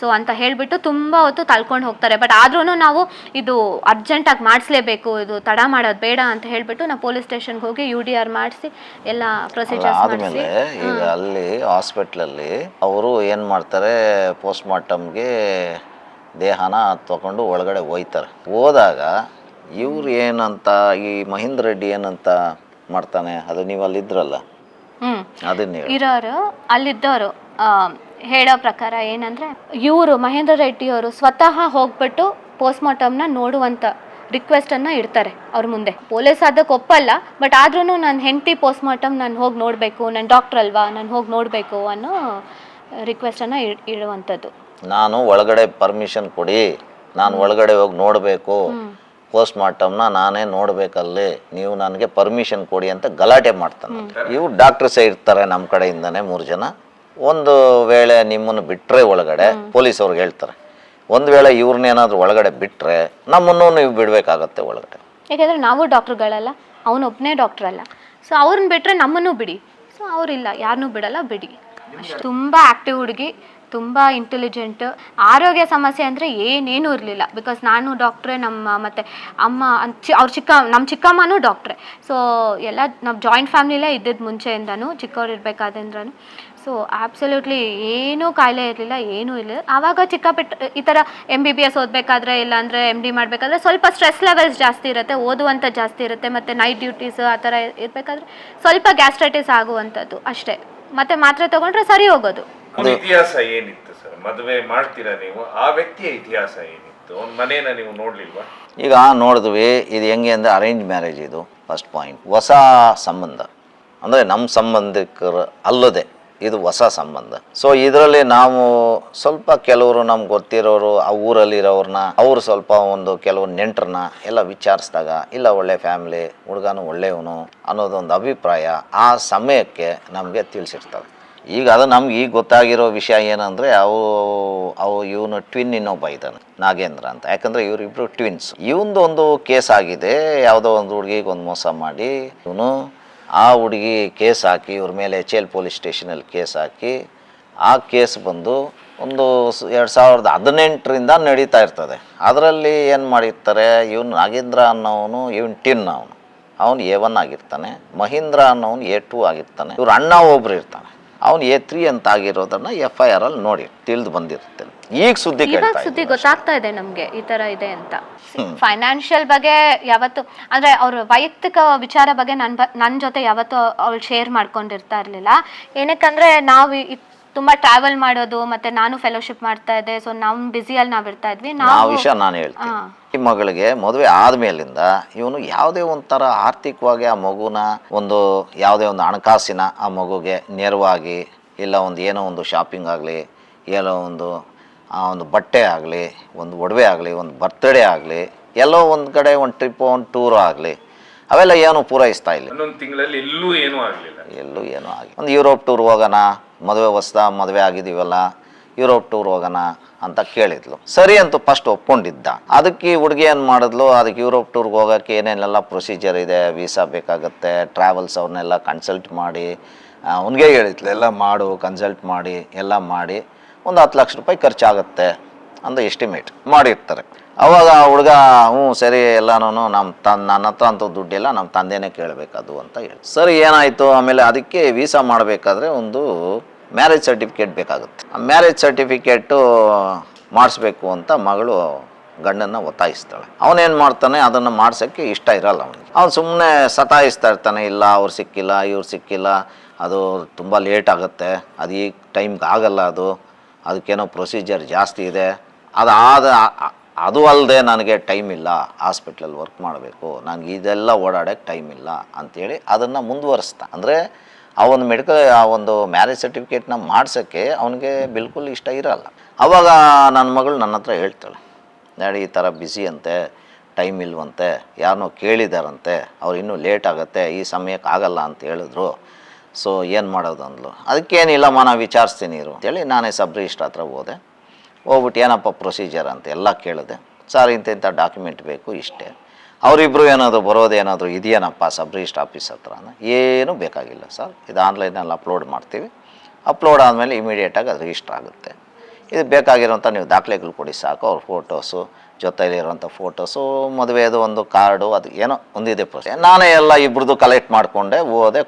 ಸೊ ಅಂತ ಹೇಳಿಬಿಟ್ಟು ತುಂಬ ಹೊತ್ತು ತಳ್ಕೊಂಡು ಹೋಗ್ತಾರೆ. ಬಟ್ ಆದ್ರೂ ನಾವು ಇದು ಅರ್ಜೆಂಟಾಗಿ ಮಾಡಿಸ್ಲೇಬೇಕು, ಇದು ತಡ ಮಾಡೋದು ಬೇಡ ಅಂತ ಹೇಳಿಬಿಟ್ಟು ನಾವು ಪೊಲೀಸ್ ಸ್ಟೇಷನ್ಗೆ ಹೋಗಿ UDR ಮಾಡಿಸಿ ಎಲ್ಲ ಪ್ರೊಸೀಜರ್ಸ್ ಮಾಡಿಸಿ. ಈಗ ಅಲ್ಲಿ ಹಾಸ್ಪಿಟ್ಲಲ್ಲಿ ಅವರು ಏನು ಮಾಡ್ತಾರೆ, ಪೋಸ್ಟ್ ಮಾರ್ಟಮ್ಗೆ ದೇಹನ ತಗೊಂಡು ಒಳಗಡೆ ಹೋಯ್ತಾರೆ. ಹೋದಾಗ ಇವ್ರು ಏನಂತ, ಈ ಮಹೇಂದ್ರ ರೆಡ್ಡಿ ಏನಂತ ಮಾಡ್ತಾನೆ, ಅದು ನೀವು ಅಲ್ಲಿದ್ರಲ್ಲ ಅದನ್ನ ಇರೋರು ಅಲ್ಲಿದ್ದವರು ಹೇಳೋ ಪ್ರಕಾರ ಏನಂದರೆ, ಇವರು ಮಹೇಂದ್ರ ರೆಡ್ಡಿಯವರು ಸ್ವತಃ ಹೋಗ್ಬಿಟ್ಟು ಪೋಸ್ಟ್ ಮಾರ್ಟಮ್ನ ನೋಡುವಂಥ ರಿಕ್ವೆಸ್ಟನ್ನು ಇಡ್ತಾರೆ ಅವ್ರ ಮುಂದೆ. ಪೊಲೀಸ್ ಅದಕ್ಕೆ ಒಪ್ಪಲ್ಲ, ಬಟ್ ಆದ್ರೂ ನನ್ನ ಹೆಂಡತಿ ಪೋಸ್ಟ್ ಮಾರ್ಟಮ್ ನಾನು ಹೋಗಿ ನೋಡಬೇಕು, ನಾನು ಡಾಕ್ಟ್ರ್ ಅಲ್ವಾ, ನಾನು ಹೋಗಿ ನೋಡಬೇಕು ಅನ್ನೋ ರಿಕ್ವೆಸ್ಟನ್ನು ಇಡುವಂಥದ್ದು. ನಾನು ಒಳಗಡೆ ಪರ್ಮಿಷನ್ ಕೊಡಿ, ನಾನು ಒಳಗಡೆ ಹೋಗಿ ನೋಡಬೇಕು, ಪೋಸ್ಟ್ ಮಾರ್ಟಮ್ನ ನಾನೇ ನೋಡ್ಬೇಕಲ್ಲಿ, ನೀವು ನನಗೆ ಪರ್ಮಿಷನ್ ಕೊಡಿ ಅಂತ ಗಲಾಟೆ ಮಾಡ್ತಾನೆ. ಇವು ಡಾಕ್ಟರ್ಸೇ ಇರ್ತಾರೆ ನಮ್ಮ ಕಡೆಯಿಂದನೇ 3 ಜನ. ಒಂದು ವೇಳೆ ನಿಮ್ಮನ್ನು ಬಿಟ್ಟರೆ ಒಳಗಡೆ ಪೊಲೀಸ್ ಅವ್ರಿಗೆ ಹೇಳ್ತಾರೆ, ಒಂದು ವೇಳೆ ಇವ್ರನ್ನೇನಾದ್ರೂ ಒಳಗಡೆ ಬಿಟ್ಟರೆ ನಮ್ಮನ್ನು ನೀವು ಬಿಡಬೇಕಾಗತ್ತೆ ಒಳಗಡೆ. ಯಾಕೆಂದರೆ ನಾವು ಡಾಕ್ಟ್ರುಗಳಲ್ಲ, ಅವನೊಬ್ಬನೇ ಡಾಕ್ಟ್ರ್ ಅಲ್ಲ. ಸೊ ಅವ್ರನ್ನ ಬಿಟ್ಟರೆ ನಮ್ಮನ್ನು ಬಿಡಿ, ಸೊ ಅವರಿಲ್ಲ, ಯಾರನ್ನೂ ಬಿಡಲ್ಲ, ಬಿಡಿ. ತುಂಬ ಆ್ಯಕ್ಟಿವ್ ಹುಡುಗಿ, ತುಂಬ ಇಂಟೆಲಿಜೆಂಟ್. ಆರೋಗ್ಯ ಸಮಸ್ಯೆ ಅಂದರೆ ಏನೇನೂ ಇರಲಿಲ್ಲ. ಬಿಕಾಸ್ ನಾನು ಡಾಕ್ಟ್ರೆ, ಮತ್ತು ಅಮ್ಮ ನಮ್ಮ ಚಿಕ್ಕಮ್ಮನೂ ಡಾಕ್ಟ್ರೆ. ಸೊ ಎಲ್ಲ ನಾವು ಜಾಯಿಂಟ್ ಫ್ಯಾಮಿಲಿಲೇ ಇದ್ದಿದ್ದು ಮುಂಚೆಯಿಂದನೂ, ಚಿಕ್ಕವ್ರು ಇರಬೇಕಾದ್ರಿಂದನೂ. ಸೊ ಆಬ್ಸಲ್ಯೂಟ್ಲಿ ಏನೂ ಕಾಯಿಲೆ ಇರಲಿಲ್ಲ, ಏನೂ ಇಲ್ಲ. ಆವಾಗ ಚಿಕ್ಕಪುಟ್ಟ ಈ ಥರ MBBS ಓದಬೇಕಾದ್ರೆ, ಇಲ್ಲಾಂದರೆ MD ಮಾಡಬೇಕಾದ್ರೆ ಸ್ವಲ್ಪ ಸ್ಟ್ರೆಸ್ ಲೆವೆಲ್ಸ್ ಜಾಸ್ತಿ ಇರುತ್ತೆ, ಓದುವಂಥ ಜಾಸ್ತಿ ಇರುತ್ತೆ, ಮತ್ತು ನೈಟ್ ಡ್ಯೂಟೀಸ್ ಆ ಥರ ಇರಬೇಕಾದ್ರೆ ಸ್ವಲ್ಪ ಗ್ಯಾಸ್ಟ್ರೈಟಿಸ್ ಆಗುವಂಥದ್ದು ಅಷ್ಟೇ. ಮತ್ತು ಮಾತ್ರೆ ತೊಗೊಂಡ್ರೆ ಸರಿ ಹೋಗೋದು. ಇತಿಹಾಸ ಏನಿತ್ತು ಸರ್? ಮದುವೆ ಮಾಡ್ತೀರಾ ನೀವು, ಆ ವ್ಯಕ್ತಿಯ ಇತಿಹಾಸ ಏನಿತ್ತು? ಒಂದು ಮನೇನ ನೀವು ನೋಡ್ಲಿಲ್ವಾ? ಈಗ ನೋಡಿದ್ವಿ, ಇದು ಹೆಂಗೆ ಅಂದರೆ ಅರೇಂಜ್ ಮ್ಯಾರೇಜ್. ಇದು ಫಸ್ಟ್ ಪಾಯಿಂಟ್. ಹೊಸ ಸಂಬಂಧ ಅಂದರೆ ನಮ್ಮ ಸಂಬಂಧಿಕರು ಅಲ್ಲದೆ ಇದು ಹೊಸ ಸಂಬಂಧ. ಸೊ ಇದರಲ್ಲಿ ನಾವು ಸ್ವಲ್ಪ ಕೆಲವರು ನಮ್ಗೆ ಗೊತ್ತಿರೋರು, ಆ ಊರಲ್ಲಿರೋರನ್ನ, ಅವರು ಸ್ವಲ್ಪ ಒಂದು ಕೆಲವು ನೆಂಟರನ್ನ ಎಲ್ಲ ವಿಚಾರಿಸಿದಾಗ, ಇಲ್ಲ ಒಳ್ಳೆ ಫ್ಯಾಮಿಲಿ, ಹುಡುಗನು ಒಳ್ಳೆಯವನು ಅನ್ನೋದೊಂದು ಅಭಿಪ್ರಾಯ ಆ ಸಮಯಕ್ಕೆ ನಮಗೆ ತಿಳಿಸಿರ್ತವೆ. ಈಗ ಅದು ನಮ್ಗೆ ಈಗ ಗೊತ್ತಾಗಿರೋ ವಿಷಯ ಏನಂದರೆ, ಇವನು ಟ್ವಿನ್ ಇನ್ನೊಬ್ಬ ಇದ್ದಾನೆ, ನಾಗೇಂದ್ರ ಅಂತ. ಯಾಕಂದರೆ ಇವರಿಬ್ಬರು ಟ್ವಿನ್ಸ್. ಇವನದು ಒಂದು ಕೇಸ್ ಆಗಿದೆ, ಯಾವುದೋ ಒಂದು ಹುಡುಗಿಗೆ ಒಂದು ಮೋಸ ಮಾಡಿ ಇವನು ಆ ಹುಡುಗಿ ಕೇಸ್ ಹಾಕಿ, ಇವ್ರ ಮೇಲೆ HL ಪೊಲೀಸ್ ಸ್ಟೇಷನಲ್ಲಿ ಕೇಸ್ ಹಾಕಿ, ಆ ಕೇಸ್ ಬಂದು ಒಂದು 2018ರಿಂದ ನಡೀತಾ ಇರ್ತದೆ. ಅದರಲ್ಲಿ ಏನು ಮಾಡಿರ್ತಾರೆ, ಇವನು ನಾಗೇಂದ್ರ ಅನ್ನೋನು, ಇವನು ಟಿನ್ ಅವನು A1 ಆಗಿರ್ತಾನೆ, ಮಹೀಂದ್ರ ಅನ್ನೋನು A2 ಆಗಿರ್ತಾನೆ, ಇವ್ರ ಅಣ್ಣ ಒಬ್ರು ಇರ್ತಾನೆ, ಅವನು A3 ಅಂತ ಆಗಿರೋದನ್ನ FIR ಅಲ್ಲಿ ನೋಡಿ ತಿಳಿದು ಬಂದಿರುತ್ತೆ. ಈಗ ಸುದ್ದಿ ಗೊತ್ತಾಗ್ತಾ ಇದೆ ನಮಗೆ ಈ ತರ ಇದೆ ಅಂತ. ಫೈನಾನ್ಷಿಯಲ್ ಬಗ್ಗೆ ಯಾವತ್ತು ಅಂದ್ರೆ ಅವ್ರ ವೈಯಕ್ತಿಕ ವಿಚಾರ ಬಗ್ಗೆ ನನ್ನ ಜೊತೆ ಯಾವತ್ತೂ ಅವಳು ಶೇರ್ ಮಾಡ್ಕೊಂಡಿರ್ತಾ ಇರ್ಲಿಲ್ಲ. ಏನಕ್ಕಂದ್ರೆ ನಾವು ತುಂಬಾ ಟ್ರಾವೆಲ್ ಮಾಡೋದು, ಮತ್ತೆ ನಾನು ಫೆಲೋಶಿಪ್ ಮಾಡ್ತಾ ಇದ್ದೆ. ಸೊ ನಾವು ಬ್ಯುಸಿಯಲ್ಲಿ ನಾವು ಇರ್ತಾ ಇದ್ವಿ. ವಿಷಯ ನಾನು ಹೇಳ್ತೀನಿ, ಈ ಮಗಳಿಗೆ ಮದುವೆ ಆದ್ಮೇಲಿಂದ ಇವನು ಯಾವುದೇ ಒಂಥರ ಆರ್ಥಿಕವಾಗಿ ಆ ಮಗುನ ಒಂದು ಯಾವುದೇ ಒಂದು ಹಣಕಾಸಿನ ಆ ಮಗುಗೆ ನೇರವಾಗಿ, ಇಲ್ಲ ಒಂದು ಏನೋ ಒಂದು ಶಾಪಿಂಗ್ ಆಗಲಿ, ಏನೋ ಒಂದು ಬಟ್ಟೆ ಆಗಲಿ, ಒಂದು ಒಡವೆ ಆಗಲಿ, ಒಂದು ಬರ್ತ್ಡೇ ಆಗಲಿ, ಎಲ್ಲೋ ಒಂದು ಕಡೆ ಒಂದು ಟ್ರಿಪ್, ಒಂದು ಟೂರ್ ಆಗಲಿ, ಅವೆಲ್ಲ ಏನು ಪೂರೈಸ್ತಾ ಇಲ್ಲ. ಇನ್ನೊಂದು ತಿಂಗಳಲ್ಲಿ ಎಲ್ಲೂ ಏನೂ ಆಗಲಿಲ್ಲ, ಎಲ್ಲೂ ಏನೂ ಆಗಿ ಒಂದು ಯುರೋಪ್ ಟೂರ್ ಹೋಗೋಣ, ಮದುವೆ ಆಗಿದ್ದೀವಲ್ಲ, ಯುರೋಪ್ ಟೂರ್ ಹೋಗೋಣ ಅಂತ ಕೇಳಿದ್ಲು. ಸರಿ ಅಂತೂ ಫಸ್ಟ್ ಒಪ್ಕೊಂಡಿದ್ದ. ಅದಕ್ಕೆ ಹುಡುಗಿ ಏನು ಮಾಡಿದ್ಲು, ಅದಕ್ಕೆ ಯುರೋಪ್ ಟೂರ್ಗೆ ಹೋಗೋಕ್ಕೆ ಏನೇನೆಲ್ಲ ಪ್ರೊಸೀಜರ್ ಇದೆ, ವೀಸಾ ಬೇಕಾಗುತ್ತೆ, ಟ್ರಾವೆಲ್ಸ್ ಅವ್ರನ್ನೆಲ್ಲ ಕನ್ಸಲ್ಟ್ ಮಾಡಿ ಅವನಿಗೆ ಹೇಳಿದ್ಲು, ಎಲ್ಲ ಮಾಡು, ಕನ್ಸಲ್ಟ್ ಮಾಡಿ ಎಲ್ಲ ಮಾಡಿ ಒಂದು 10 ಲಕ್ಷ ರೂಪಾಯಿ ಖರ್ಚಾಗುತ್ತೆ ಅಂತ ಎಸ್ಟಿಮೇಟ್ ಮಾಡಿರ್ತಾರೆ. ಅವಾಗ ಹುಡುಗ ಸರಿ ಎಲ್ಲನೂ ನನ್ನ ಹತ್ರ ಅಂತೂ ದುಡ್ಡಿಲ್ಲ, ನಮ್ಮ ತಂದೆನೇ ಕೇಳಬೇಕದು ಅಂತ ಹೇಳಿ. ಸರಿ ಏನಾಯಿತು, ಆಮೇಲೆ ಅದಕ್ಕೆ ವೀಸಾ ಮಾಡಬೇಕಾದ್ರೆ ಒಂದು ಮ್ಯಾರೇಜ್ ಸರ್ಟಿಫಿಕೇಟ್ ಬೇಕಾಗುತ್ತೆ. ಆ ಮ್ಯಾರೇಜ್ ಸರ್ಟಿಫಿಕೇಟು ಮಾಡಿಸ್ಬೇಕು ಅಂತ ಮಗಳು ಗಂಡನ್ನು ಒತ್ತಾಯಿಸ್ತಾಳೆ. ಅವನೇನು ಮಾಡ್ತಾನೆ, ಅದನ್ನು ಮಾಡ್ಸೋಕ್ಕೆ ಇಷ್ಟ ಇರಲ್ಲ ಅವನಿಗೆ. ಅವ್ನು ಸುಮ್ಮನೆ ಸತಾಯಿಸ್ತಾ ಇರ್ತಾನೆ, ಇಲ್ಲ ಅವ್ರು ಸಿಕ್ಕಿಲ್ಲ, ಇವ್ರು ಸಿಕ್ಕಿಲ್ಲ, ಅದು ತುಂಬ ಲೇಟ್ ಆಗುತ್ತೆ, ಅದು ಈ ಟೈಮ್ಗೆ ಆಗಲ್ಲ, ಅದಕ್ಕೇನೋ ಪ್ರೊಸೀಜರ್ ಜಾಸ್ತಿ ಇದೆ, ಅದು ಅಲ್ಲದೆ ನನಗೆ ಟೈಮ್ ಇಲ್ಲ, ಹಾಸ್ಪಿಟ್ಲಲ್ಲಿ ವರ್ಕ್ ಮಾಡಬೇಕು, ನನಗೆ ಇದೆಲ್ಲ ಓಡಾಡೋಕ್ಕೆ ಟೈಮ್ ಇಲ್ಲ ಅಂಥೇಳಿ ಅದನ್ನು ಮುಂದುವರಿಸ್ತಾ. ಅಂದರೆ ಆ ಒಂದು ಮ್ಯಾರೇಜ್ ಸರ್ಟಿಫಿಕೇಟ್ನ ಮಾಡ್ಸೋಕ್ಕೆ ಅವನಿಗೆ ಬಿಲ್ಕುಲ್ ಇಷ್ಟ ಇರೋಲ್ಲ. ಆವಾಗ ನನ್ನ ಮಗಳು ನನ್ನ ಹತ್ರ ಹೇಳ್ತಾಳೆ, ಡ್ಯಾಡಿ ಈ ಥರ ಬ್ಯುಸಿ ಅಂತೆ, ಟೈಮ್ ಇಲ್ವಂತೆ, ಯಾರನ್ನೋ ಕೇಳಿದಾರಂತೆ, ಅವ್ರು ಇನ್ನೂ ಲೇಟ್ ಆಗುತ್ತೆ, ಈ ಸಮಯಕ್ಕೆ ಆಗಲ್ಲ ಅಂತ ಹೇಳಿದ್ರು, ಸೊ ಏನು ಮಾಡೋದು ಅಂದ್ಲು. ಅದಕ್ಕೇನಿಲ್ಲಮ್ಮ ನಾನು ವಿಚಾರಿಸ್ತೀನಿ ಇರು ಅಂತೇಳಿ ನಾನೇ ಸಬ್ ರಿಜಿಸ್ಟ್ರ್ ಹತ್ರ ಹೋಗ್ಬಿಟ್ಟು ಏನಪ್ಪ ಪ್ರೊಸೀಜರ್ ಅಂತ ಎಲ್ಲ ಕೇಳಿದೆ. ಸರ್ ಇಂಥ ಡಾಕ್ಯುಮೆಂಟ್ ಬೇಕು ಇಷ್ಟೇ. ಅವರಿಬ್ಬರು ಏನಾದರೂ ಬರೋದೇನಾದರೂ ಇದೆಯೇನಪ್ಪ ಸಬ್ ರಿಜಿಸ್ಟ್ರ್ ಆಫೀಸ್ ಹತ್ರ? ಏನೂ ಬೇಕಾಗಿಲ್ಲ ಸರ್, ಇದು ಆನ್ಲೈನಲ್ಲಿ ಅಪ್ಲೋಡ್ ಮಾಡ್ತೀವಿ, ಅಪ್ಲೋಡ್ ಆದಮೇಲೆ ಇಮಿಡಿಯೇಟಾಗಿ ಅದು ರಿಜಿಸ್ಟ್ರ್ ಆಗುತ್ತೆ. ಇದು ಬೇಕಾಗಿರೋಂಥ ನೀವು ದಾಖಲೆಗಳು ಕೊಡಿ ಸಾಕು, ಅವ್ರ ಫೋಟೋಸು, ಜೊತೆಲಿರೋಂಥ ಫೋಟೋಸು, ಮದುವೆದು ಒಂದು ಕಾರ್ಡು, ಅದು ಏನೋ ಒಂದಿದೆ ಪ್ರೊಸೀಜರ್. ನಾನೇ ಎಲ್ಲ ಇಬ್ರದ್ದು ಕಲೆಕ್ಟ್ ಮಾಡಿಕೊಂಡೆ,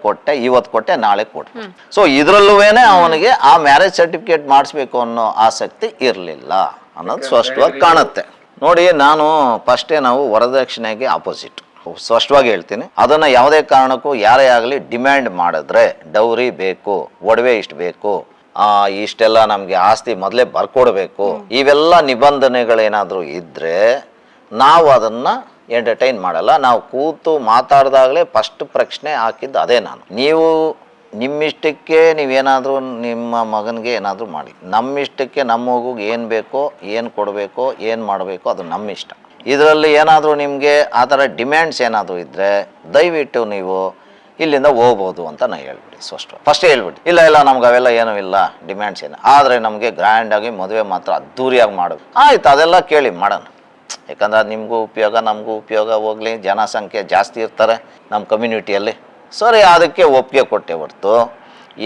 ಕೊಟ್ಟೆ, ಇವತ್ತು ಕೊಟ್ಟೆ, ನಾಳೆ ಕೊಟ್ಟೆ. ಸೊ ಇದರಲ್ಲೂ ಅವನಿಗೆ ಆ ಮ್ಯಾರೇಜ್ ಸರ್ಟಿಫಿಕೇಟ್ ಮಾಡಿಸ್ಬೇಕು ಅನ್ನೋ ಆಸಕ್ತಿ ಇರಲಿಲ್ಲ ಅನ್ನೋದು ಸ್ಪಷ್ಟವಾಗಿ ಕಾಣುತ್ತೆ. ನೋಡಿ, ನಾನು ಫಸ್ಟೇ ನಾವು ವರದಕ್ಷಿಣೆಗೆ ಆಪೋಸಿಟ್, ಸ್ಪಷ್ಟವಾಗಿ ಹೇಳ್ತೀನಿ. ಅದನ್ನು ಯಾವುದೇ ಕಾರಣಕ್ಕೂ ಯಾರೇ ಆಗಲಿ ಡಿಮ್ಯಾಂಡ್ ಮಾಡಿದ್ರೆ ಡೌರಿ ಬೇಕು, ಒಡವೆ ಇಷ್ಟು ಬೇಕು, ಇಷ್ಟೆಲ್ಲ ನಮಗೆ ಆಸ್ತಿ ಮೊದಲೇ ಬರ್ಕೊಡ್ಬೇಕು, ಇವೆಲ್ಲ ನಿಬಂಧನೆಗಳೇನಾದರೂ ಇದ್ದರೆ ನಾವು ಅದನ್ನು ಎಂಟರ್ಟೈನ್ ಮಾಡಲ್ಲ. ನಾವು ಕೂತು ಮಾತಾಡಿದಾಗಲೇ ಫಸ್ಟ್ ಪ್ರಶ್ನೆ ಹಾಕಿದ್ದು ಅದೇ ನಾನು. ನೀವು ನಿಮ್ಮಿಷ್ಟಕ್ಕೆ ನೀವೇನಾದರೂ ನಿಮ್ಮ ಮಗನಿಗೆ ಏನಾದರೂ ಮಾಡಿ, ನಮ್ಮಿಷ್ಟಕ್ಕೆ ನಮ್ಮ ಮಗುಗೆ ಏನು ಬೇಕೋ, ಏನು ಕೊಡಬೇಕೋ, ಏನು ಮಾಡಬೇಕೋ ಅದು ನಮ್ಮ ಇಷ್ಟ. ಇದರಲ್ಲಿ ಏನಾದರೂ ನಿಮಗೆ ಆ ಥರ ಡಿಮ್ಯಾಂಡ್ಸ್ ಏನಾದರೂ ಇದ್ದರೆ ದಯವಿಟ್ಟು ನೀವು ಇಲ್ಲಿಂದ ಹೋಗ್ಬೋದು ಅಂತ ನಾನು ಹೇಳ್ಬಿಡಿ, ಫಸ್ಟೇ ಹೇಳ್ಬಿಟ್ಟು. ಇಲ್ಲ ನಮ್ಗೆ ಅವೆಲ್ಲ ಏನೂ ಇಲ್ಲ, ಡಿಮ್ಯಾಂಡ್ಸ್ ಏನು, ಆದರೆ ನಮಗೆ ಗ್ರ್ಯಾಂಡಾಗಿ ಮದುವೆ ಮಾತ್ರ ಅದ್ದೂರಿಯಾಗಿ ಮಾಡೋದು. ಆಯ್ತು, ಅದೆಲ್ಲ ಕೇಳಿ ಮಾಡೋಣ, ಯಾಕಂದ್ರೆ ಅದು ನಿಮಗೂ ಉಪಯೋಗ, ನಮಗೂ ಉಪಯೋಗ. ಹೋಗಲಿ, ಜನಸಂಖ್ಯೆ ಜಾಸ್ತಿ ಇರ್ತಾರೆ ನಮ್ಮ ಕಮ್ಯುನಿಟಿಯಲ್ಲಿ, ಸರಿ ಅದಕ್ಕೆ ಒಪ್ಪಿಗೆ ಕೊಟ್ಟೆ ಹೊರ್ತು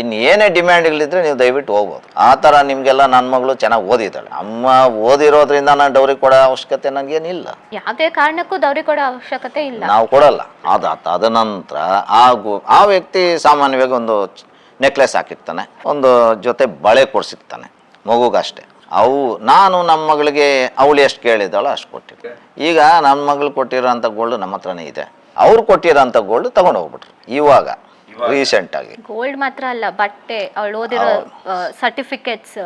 ಇನ್ನು ಏನೇ ಡಿಮ್ಯಾಂಡ್ಗಳಿದ್ರೆ ನೀವು ದಯವಿಟ್ಟು ಹೋಗ್ಬೋದು. ಆ ಥರ ನಿಮಗೆಲ್ಲ ನನ್ನ ಮಗಳು ಚೆನ್ನಾಗಿ ಓದಿದ್ದಾಳೆ, ಅಮ್ಮ ಓದಿರೋದ್ರಿಂದ ನಾನು ಡೌರಿ ಕೊಡೋ ಅವಶ್ಯಕತೆ ನನಗೇನಿಲ್ಲ, ಯಾವುದೇ ಕಾರಣಕ್ಕೂ ಡೌರಿ ಕೊಡೋ ಅವಶ್ಯಕತೆ ಇಲ್ಲ, ನಾವು ಕೊಡಲ್ಲ. ಅದ ನಂತರ ಆ ವ್ಯಕ್ತಿ ಸಾಮಾನ್ಯವಾಗಿ ಒಂದು ನೆಕ್ಲೆಸ್ ಹಾಕಿರ್ತಾನೆ, ಒಂದು ಜೊತೆ ಬಳೆ ಕೊಡಿಸಿರ್ತಾನೆ ಮಗುಗಷ್ಟೇ. ನಾನು ನಮ್ಮ ಮಗಳಿಗೆ ಅವಳು ಎಷ್ಟು ಕೇಳಿದಾಳೋ ಅಷ್ಟು ಕೊಟ್ಟಿದ್ದೆ. ಈಗ ನನ್ನ ಮಗಳು ಕೊಟ್ಟಿರೋಂಥ ಗೋಲ್ಡ್ ನಮ್ಮ ಹತ್ರನೇ ಇದೆ, ಅವ್ರು ಕೊಟ್ಟಿರೋಂಥ ಗೋಲ್ಡ್ ತಗೊಂಡು ಹೋಗ್ಬಿಟ್ರು. ಇವಾಗ ರೀಸೆಂಟ್ ಆಗಿ ಗೋಲ್ಡ್ ಮಾತ್ರ ಅಲ್ಲ, ಬಟ್ಟೆ, ಅವಳು ಓದಿರೋ ಸರ್ಟಿಫಿಕೇಟ್ಸ್,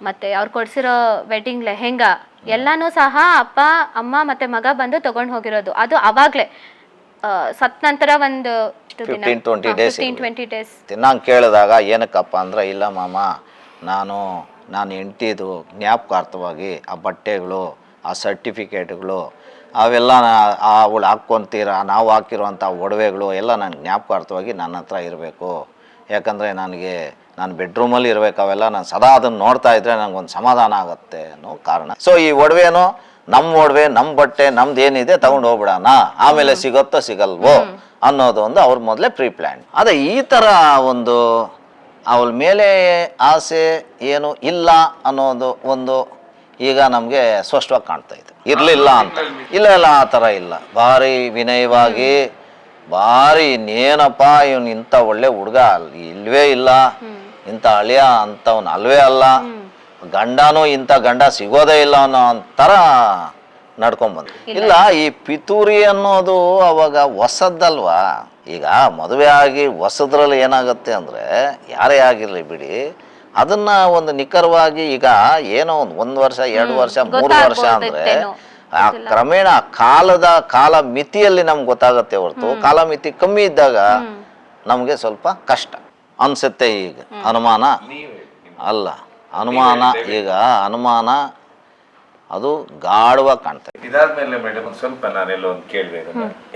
ಮತ್ತೆ ಅವ್ರು ಕೊಡ್ಸಿರೋ ವೆಡ್ಡಿಂಗ್ ಲೆಹೆಂಗಾ ಎಲ್ಲಾನು ಸಹ ಅಪ್ಪ, ಅಮ್ಮ ಮತ್ತೆ ಮಗ ಬಂದು ತಗೊಂಡು ಹೋಗಿರೋದು. ಅದು ಅವಾಗ್ಲೇ ಸತ್ ನಂತರ ಒಂದು 15-20 ಡೇಸ್. ನಾನು ಕೇಳಿದಾಗ ಏನಕ್ಕಪ್ಪ ಅಂದ್ರೆ, ಇಲ್ಲ ಮಾಮ, ನಾನು ಹೆಂಡ್ತಿದು ಜ್ಞಾಪಕಾರ್ಥವಾಗಿ ಆ ಬಟ್ಟೆಗಳು, ಆ ಸರ್ಟಿಫಿಕೇಟ್ಗಳು ಅವೆಲ್ಲ ಅವಳು ಹಾಕ್ಕೊತೀರ, ನಾವು ಹಾಕಿರುವಂಥ ಒಡವೆಗಳು ಎಲ್ಲ ನಾನು ಜ್ಞಾಪಕಾರ್ಥವಾಗಿ ನನ್ನ ಹತ್ರ ಇರಬೇಕು. ಯಾಕಂದರೆ ನಾನು ಬೆಡ್ರೂಮಲ್ಲಿ ಇರಬೇಕು, ಅವೆಲ್ಲ ನಾನು ಸದಾ ಅದನ್ನು ನೋಡ್ತಾ ಇದ್ದರೆ ನನಗೊಂದು ಸಮಾಧಾನ ಆಗುತ್ತೆ ಅನ್ನೋ ಕಾರಣ. ಸೊ ಈ ಒಡವೆನೂ ನಮ್ಮ ಒಡವೆ, ನಮ್ಮ ಬಟ್ಟೆ, ನಮ್ದು ಏನಿದೆ ತಗೊಂಡು ಹೋಗ್ಬಿಡೋಣ, ಆಮೇಲೆ ಸಿಗುತ್ತೋ ಸಿಗಲ್ವೋ ಅನ್ನೋದು ಒಂದು ಅವ್ರ ಮೊದಲೇ ಪ್ರೀ ಪ್ಲ್ಯಾನ್. ಅದೇ ಈ ಥರ ಒಂದು ಅವಳ ಮೇಲೆ ಆಸೆ ಏನು ಇಲ್ಲ ಅನ್ನೋದು ಒಂದು ಈಗ ನಮಗೆ ಸ್ಪಷ್ಟವಾಗಿ ಕಾಣ್ತಾ ಇದೆ. ಇರಲಿಲ್ಲ ಅಂತ ಇಲ್ಲ, ಆ ಥರ ಇಲ್ಲ. ಭಾರಿ ವಿನಯವಾಗಿ, ಭಾರಿ ಇನ್ನೇನಪ್ಪ ಇವನು ಇಂಥ ಒಳ್ಳೆ ಹುಡುಗ ಇಲ್ವೇ ಇಲ್ಲ, ಇಂಥ ಅಳಿಯ ಅಂಥವ್ನು ಅಲ್ವೇ ಅಲ್ಲ, ಗಂಡನೂ ಇಂಥ ಗಂಡ ಸಿಗೋದೇ ಇಲ್ಲ ಅನ್ನೋ ಥರ ನಡ್ಕೊಂಡ್ಬಂದು. ಇಲ್ಲ, ಈ ಪಿತೂರಿ ಅನ್ನೋದು ಅವಾಗ ಹೊಸದ್ದಲ್ವಾ. ಈಗ ಮದುವೆ ಆಗಿ ಹೊಸದ್ರಲ್ಲಿ ಏನಾಗುತ್ತೆ ಅಂದರೆ, ಯಾರೇ ಆಗಿರಲಿ ಬಿಡಿ, ಅದನ್ನ ಒಂದು ನಿಖರವಾಗಿ ಈಗ ಏನೋ ಒಂದು ವರ್ಷ, 2 ವರ್ಷ, 3 ವರ್ಷ ಅಂದರೆ ಆ ಕ್ರಮೇಣ ಕಾಲ ಮಿತಿಯಲ್ಲಿ ನಮ್ಗೆ ಗೊತ್ತಾಗತ್ತೆ ಹೊರತು, ಕಾಲ ಮಿತಿ ಕಮ್ಮಿ ಇದ್ದಾಗ ನಮಗೆ ಸ್ವಲ್ಪ ಕಷ್ಟ ಅನ್ಸುತ್ತೆ. ಈಗ ಅನುಮಾನ ಈಗ ಅನುಮಾನ ಅದು ಗಾಢವಾಗಿ ಕಾಣ್ತದೆ. ಇದಾದ್ಮೇಲೆ ಮೇಡಮ್ ಸ್ವಲ್ಪ ನಾನೆಲ್ಲ ಒಂದು ಕೇಳಿದೆ,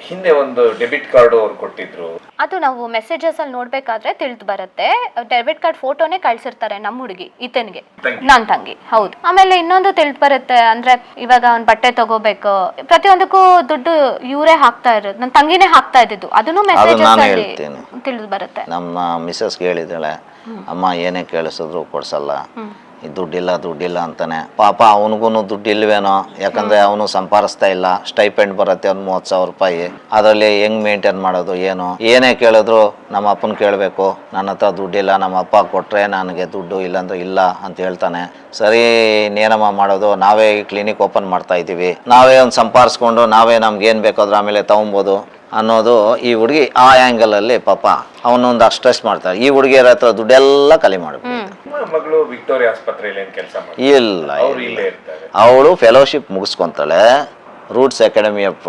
ಹಿಂದೆ ಒಂದು ಡೆಬಿಟ್ ಕಾರ್ಡ್ ಅವ್ರು ಕೊಟ್ಟಿದ್ರು, ಅದು ನಾವು ಮೆಸೇಜಸ್ ಅಲ್ಲಿ ನೋಡ್ಬೇಕಾದ್ರೆ ತಿಳಿದು ಬರುತ್ತೆ. ಡೆಬಿಟ್ ಕಾರ್ಡ್ ಫೋಟೋನೇ ಕಳ್ಸಿರ್ತಾರೆ ನಮ್ಮ ಹುಡುಗಿ ಈತನಿಗೆ, ನನ್ನ ತಂಗಿ. ಹೌದು. ಆಮೇಲೆ ಇನ್ನೊಂದು ತಿಳಿದು ಬರುತ್ತೆ ಅಂದ್ರೆ, ಇವಾಗ ಅವ್ನ್ ಬಟ್ಟೆ ತಗೋಬೇಕು, ಪ್ರತಿಯೊಂದಕ್ಕೂ ದುಡ್ಡು ಇವರೇ ಹಾಕ್ತಾ ಇರೋದು, ನನ್ನ ತಂಗಿನೇ ಹಾಕ್ತಾ ಇದ್ದಿದ್ದು, ಅದನ್ನು ಮೆಸೇಜಸ್ ಅಲ್ಲಿ ತಿಳಿದು ಬರುತ್ತೆ. ನಮ್ಮ ಮಿಸಸ್ಗೆ ಹೇಳಿದಾಳೆ, ಅಮ್ಮ ಏನೇ ಕೇಳಿಸಿದ್ರು ಕೊಡ್ಸಲ್ಲ, ಈ ದುಡ್ಡಿಲ್ಲ ಅಂತಾನೆ. ಪಾಪ ಅವನಿಗೂ ದುಡ್ಡು ಇಲ್ವೇನೋ, ಯಾಕಂದರೆ ಅವನು ಸಂಪಾದಿಸ್ತಾ ಇಲ್ಲ, ಸ್ಟೈಪೆಂಡ್ ಬರುತ್ತೆ ಒಂದು 30,000 ರೂಪಾಯಿ, ಅದರಲ್ಲಿ ಹೆಂಗೆ ಮೇಂಟೈನ್ ಮಾಡೋದು ಏನು, ಏನೇ ಕೇಳಿದ್ರು ನಮ್ಮ ಅಪ್ಪನ ಕೇಳಬೇಕು, ನನ್ನ ಹತ್ರ ದುಡ್ಡಿಲ್ಲ, ನಮ್ಮ ಅಪ್ಪ ಕೊಟ್ಟರೆ ನನಗೆ ದುಡ್ಡು, ಇಲ್ಲಾಂದ್ರೆ ಇಲ್ಲ ಅಂತ ಹೇಳ್ತಾನೆ. ಸರಿ, ಇನ್ನೇನಮ್ಮ ಮಾಡೋದು, ನಾವೇ ಕ್ಲಿನಿಕ್ ಓಪನ್ ಮಾಡ್ತಾ ಇದ್ದೀವಿ, ನಾವೇ ಒಂದು ಸಂಪಾದಿಸ್ಕೊಂಡು ನಾವೇ ನಮ್ಗೆ ಏನು ಬೇಕಾದ್ರೂ ಆಮೇಲೆ ತೊಗೊಬೋದು ಅನ್ನೋದು ಈ ಹುಡುಗಿ ಆ ಆ್ಯಂಗಲಲ್ಲಿ ಪಾಪ ಅವನೊಂದು ಸ್ಟ್ರೆಸ್ ಮಾಡ್ತಾರೆ. ಈ ಹುಡುಗಿಯರ ಹತ್ರ ದುಡ್ಡೆಲ್ಲ ಖಾಲಿ ಮಾಡ್ಬಿಟ್ಟು ನಿಮ್ಮ ಮಗಳು ವಿಕ್ಟೋರಿಯಾ ಆಸ್ಪತ್ರೆಯಲ್ಲಿ ಏನ್ ಕೆಲಸ ಮಾಡ್ತಾರೆ? ಇಲ್ಲ ಅವ್ರು ಇಲ್ಲೇ ಇರ್ತಾರೆ. ಅವಳು ಫೆಲೋಶಿಪ್ ಮುಗಿಸ್ಕೊಂತಾಳೆ ರೂಟ್ಸ್ ಅಕಾಡೆಮಿ ಆಫ್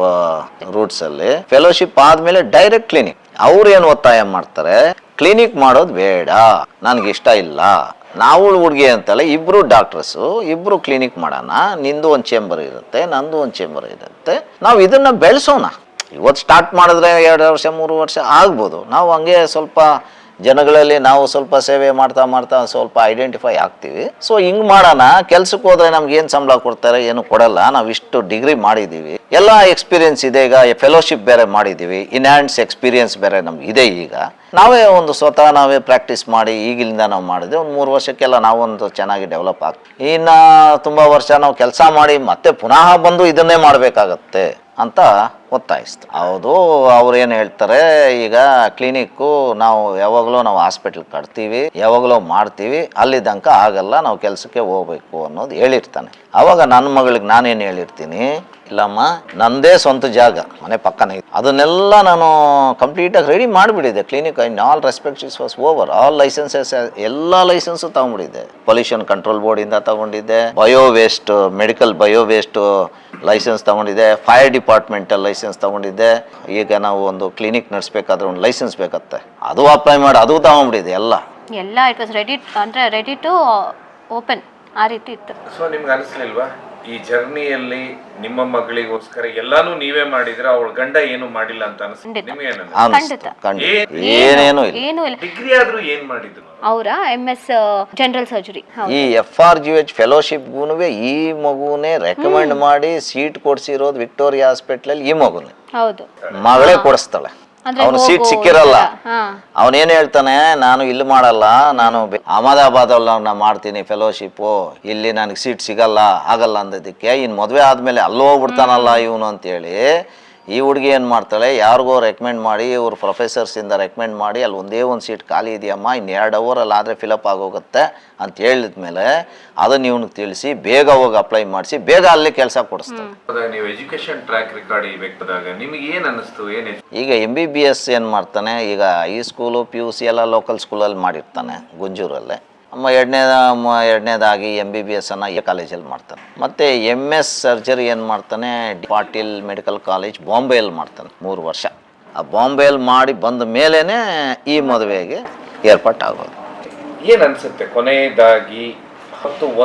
ರೂಟ್ಸಲ್ಲಿ. ಫೆಲೋಶಿಪ್ ಆದಮೇಲೆ ಡೈರೆಕ್ಟ್ ಕ್ಲಿನಿಕ್. ಅವ್ರು ಏನು ಒತ್ತಾಯ ಮಾಡ್ತಾರೆ, ಕ್ಲಿನಿಕ್ ಮಾಡೋದು ಬೇಡ, ನನಗಿಷ್ಟ ಇಲ್ಲ. ನಾವು ಹುಡುಗಿ ಅಂತಲ್ಲ, ಇಬ್ಬರು ಡಾಕ್ಟರ್ಸು, ಇಬ್ಬರು ಕ್ಲಿನಿಕ್ ಮಾಡೋಣ. ನಿಂದು ಒಂದು ಚೇಂಬರ್ ಇರುತ್ತೆ, ನಂದು ಒಂದು ಚೇಂಬರ್ ಇರುತ್ತೆ. ನಾವು ಇದನ್ನು ಬೆಳೆಸೋಣ. ಇವತ್ತು ಸ್ಟಾರ್ಟ್ ಮಾಡಿದ್ರೆ 2 ವರ್ಷ 3 ವರ್ಷ ಆಗ್ಬೋದು. ನಾವು ಹಂಗೆ ಸ್ವಲ್ಪ ಜನಗಳಲ್ಲಿ ನಾವು ಸ್ವಲ್ಪ ಸೇವೆ ಮಾಡ್ತಾ ಮಾಡ್ತಾ ಸ್ವಲ್ಪ ಐಡೆಂಟಿಫೈ ಆಗ್ತೀವಿ. ಸೊ ಹಿಂಗೆ ಮಾಡೋಣ. ಕೆಲ್ಸಕ್ಕೆ ಹೋದ್ರೆ ನಮ್ಗೆ ಏನು ಸಂಬಳ ಕೊಡ್ತಾರೆ, ಏನು ಕೊಡಲ್ಲ. ನಾವು ಇಷ್ಟು ಡಿಗ್ರಿ ಮಾಡಿದ್ದೀವಿ, ಎಲ್ಲ ಎಕ್ಸ್ಪೀರಿಯನ್ಸ್ ಇದೆ. ಈಗ ಫೆಲೋಶಿಪ್ ಬೇರೆ ಮಾಡಿದ್ದೀವಿ, ಇನ್ಹ್ಯಾಂಡ್ಸ್ ಎಕ್ಸ್ಪೀರಿಯನ್ಸ್ ಬೇರೆ ನಮ್ಗೆ ಇದೆ. ಈಗ ನಾವೇ ಒಂದು ಸ್ವತಃ ನಾವೇ ಪ್ರಾಕ್ಟೀಸ್ ಮಾಡಿ ಈಗಿಂದ ನಾವು ಮಾಡಿದ್ರೆ ಒಂದು 3 ವರ್ಷಕ್ಕೆಲ್ಲ ನಾವೊಂದು ಚೆನ್ನಾಗಿ ಡೆವಲಪ್ ಆಗ್ತೀವಿ. ಇನ್ನು ತುಂಬ ವರ್ಷ ನಾವು ಕೆಲಸ ಮಾಡಿ ಮತ್ತೆ ಪುನಃ ಬಂದು ಇದನ್ನೇ ಮಾಡಬೇಕಾಗತ್ತೆ ಅಂತ ಒತ್ತಾಯಿಸ್ತು. ಹೌದು, ಅವ್ರು ಏನು ಹೇಳ್ತಾರೆ, ಈಗ ಕ್ಲಿನಿಕ್ಕು ನಾವು ಯಾವಾಗಲೂ ನಾವು ಹಾಸ್ಪಿಟ್ಲ್ ಕಟ್ತೀವಿ, ಯಾವಾಗಲೂ ಮಾಡ್ತೀವಿ, ಅಲ್ಲಿ ತನಕ ಆಗಲ್ಲ, ನಾವು ಕೆಲಸಕ್ಕೆ ಹೋಗ್ಬೇಕು ಅನ್ನೋದು ಹೇಳಿರ್ತಾನೆ. ಆವಾಗ ನನ್ನ ಮಗಳಿಗೆ ನಾನೇನು ಹೇಳಿರ್ತೀನಿ, ಇಲ್ಲಮ್ಮ ನಂದೇ ಸ್ವಂತ ಜಾಗ ಮನೆ ಪಕ್ಕನೇ ಇದೆ, ಅದನ್ನೆಲ್ಲ ನಾನು ಕಂಪ್ಲೀಟಾಗಿ ರೆಡಿ ಮಾಡಿಬಿಟ್ಟಿದ್ದೆ. Clinic in all respect is was over. All licences ಎಲ್ಲ ಲೈಸೆನ್ಸು ತಗೊಂಡ್ಬಿಟ್ಟಿದ್ದೆ. ಪೊಲ್ಯೂಷನ್ ಕಂಟ್ರೋಲ್ ಬೋರ್ಡಿಂದ ತಗೊಂಡಿದ್ದೆ, bio waste medical bio waste licence ತಗೊಂಡಿದ್ದೆ, ಫೈರ್ ಡಿಪಾರ್ಟ್ಮೆಂಟಲ್ ಲೈಸೆನ್ಸ್ ತಗೊಂಡಿದ್ದೆ. ಈಗ ನಾವು ಒಂದು ಕ್ಲಿನಿಕ್ ನಡೆಸ್ಬೇಕಾದ್ರೆ ಒಂದು ಲೈಸೆನ್ಸ್ ಬೇಕತ್ತೆ, ಅದು ಅಪ್ಲೈ ಮಾಡಿ ಅದು ತಗೊಂಡ್ಬಿಟ್ಟಿದೆ ಎಲ್ಲ. ಇಟ್ ವಾಸ್ ರೆಡಿ, ಅಂದರೆ ರೆಡಿ ಟು ಓಪನ್, ಆ ರೀತಿ ಇತ್ತು. ಸೊ ನಿಮ್ಗೆ ಅನಿಸ್ಲಿಲ್ವಾ ಈ ಜರ್ನಿಯಲ್ಲಿ ನಿಮ್ಮ ಮಗಳಿಗೋಸ್ಕರ ಎಲ್ಲಾನು ನೀವೇ ಮಾಡಿದ್ರೆ ಅವಳ ಗಂಡ ಏನು ಮಾಡಿಲ್ಲ ಅಂತ ಅನಿಸ್ತು ನಿಮ್ಗೆ? ಏನೇನು ಏನೂ ಇಲ್ಲ. ಡಿಗ್ರಿ ಆದ್ರೂ ಏನ್ ಮಾಡಿದ್ರು ಅವರ MS ಜನರಲ್ ಸರ್ಜರಿ. ಈ FRGH ಫೆಲೋಶಿಪ್ಗೂ ಈ ಮಗುನೇ ರೆಕಮೆಂಡ್ ಮಾಡಿ ಸೀಟ್ ಕೊಡ್ಸಿರೋದು ವಿಕ್ಟೋರಿಯಾ ಹಾಸ್ಪಿಟ್ಲಲ್ಲಿ. ಈ ಮಗುನೇ ಹೌದು, ಮಗಳೇ ಕೊಡಿಸ್ತಾಳೆ. ಅವನು ಸೀಟ್ ಸಿಕ್ಕಿರಲ್ಲ. ಅವನೇನು ಹೇಳ್ತಾನೆ, ನಾನು ಇಲ್ಲಿ ಮಾಡಲ್ಲ, ನಾನು ಅಹಮದಾಬಾದಲ್ಲಿ ನಾನು ಮಾಡ್ತೀನಿ ಫೆಲೋಶಿಪ್ಪು, ಇಲ್ಲಿ ನನಗೆ ಸೀಟ್ ಸಿಗಲ್ಲ ಆಗಲ್ಲ ಅಂದಿದ್ದಕ್ಕೆ ಇನ್ನು ಮದುವೆ ಆದಮೇಲೆ ಅಲ್ಲಿ ಹೋಗ್ಬಿಡ್ತಾನಲ್ಲ ಇವನು ಅಂತೇಳಿ ಈ ಹುಡುಗಿ ಏನು ಮಾಡ್ತಾಳೆ, ಯಾರಿಗೋ ರೆಕಮೆಂಡ್ ಮಾಡಿ, ಇವ್ರು ಪ್ರೊಫೆಸರ್ಸಿಂದ ರೆಕಮೆಂಡ್ ಮಾಡಿ, ಅಲ್ಲಿ ಒಂದೇ ಒಂದು ಸೀಟ್ ಖಾಲಿ ಇದೆಯಮ್ಮ, ಇನ್ನು 2 ಅವರಲ್ಲಿ ಆದರೆ ಫಿಲಪ್ ಆಗೋಗುತ್ತೆ ಅಂತ ಹೇಳಿದ್ಮೇಲೆ ಅದನ್ನು ಇವ್ನಿಗೆ ತಿಳಿಸಿ ಬೇಗ ಹೋಗಿ ಅಪ್ಲೈ ಮಾಡಿಸಿ ಬೇಗ ಅಲ್ಲಿ ಕೆಲಸ ಕೊಡಿಸ್ತಾರೆ. ನೀವು ಎಜುಕೇಶನ್ ಟ್ರ್ಯಾಕ್ ರೆಕಾರ್ಡ್ ಇವಾಗ ನಿಮಗೆ ಏನು ಅನ್ನಿಸ್ತು? ಏನು ಈಗ MBBS ಏನು ಮಾಡ್ತಾನೆ, ಈಗ ಹೈಸ್ಕೂಲು PUC ಎಲ್ಲ ಲೋಕಲ್ ಸ್ಕೂಲಲ್ಲಿ ಮಾಡಿರ್ತಾನೆ ಗುಂಜೂರಲ್ಲೇ. ಎರಡನೇದಾಗಿ MBBS ಅನ್ನು ಈ ಕಾಲೇಜಲ್ಲಿ ಮಾಡ್ತಾನೆ. ಮತ್ತು MS ಸರ್ಜರಿ ಏನು ಮಾಡ್ತಾನೆ, ಪಾಟೀಲ್ ಮೆಡಿಕಲ್ ಕಾಲೇಜ್ ಬಾಂಬೆಯಲ್ಲಿ ಮಾಡ್ತಾನೆ 3 ವರ್ಷ. ಆ ಬಾಂಬೆಯಲ್ಲಿ ಮಾಡಿ ಬಂದ ಮೇಲೇ ಈ ಮದುವೆಗೆ ಏರ್ಪಾಟಾಗೋದು. ಏನು ಅನಿಸುತ್ತೆ ಕೊನೆಯದಾಗಿ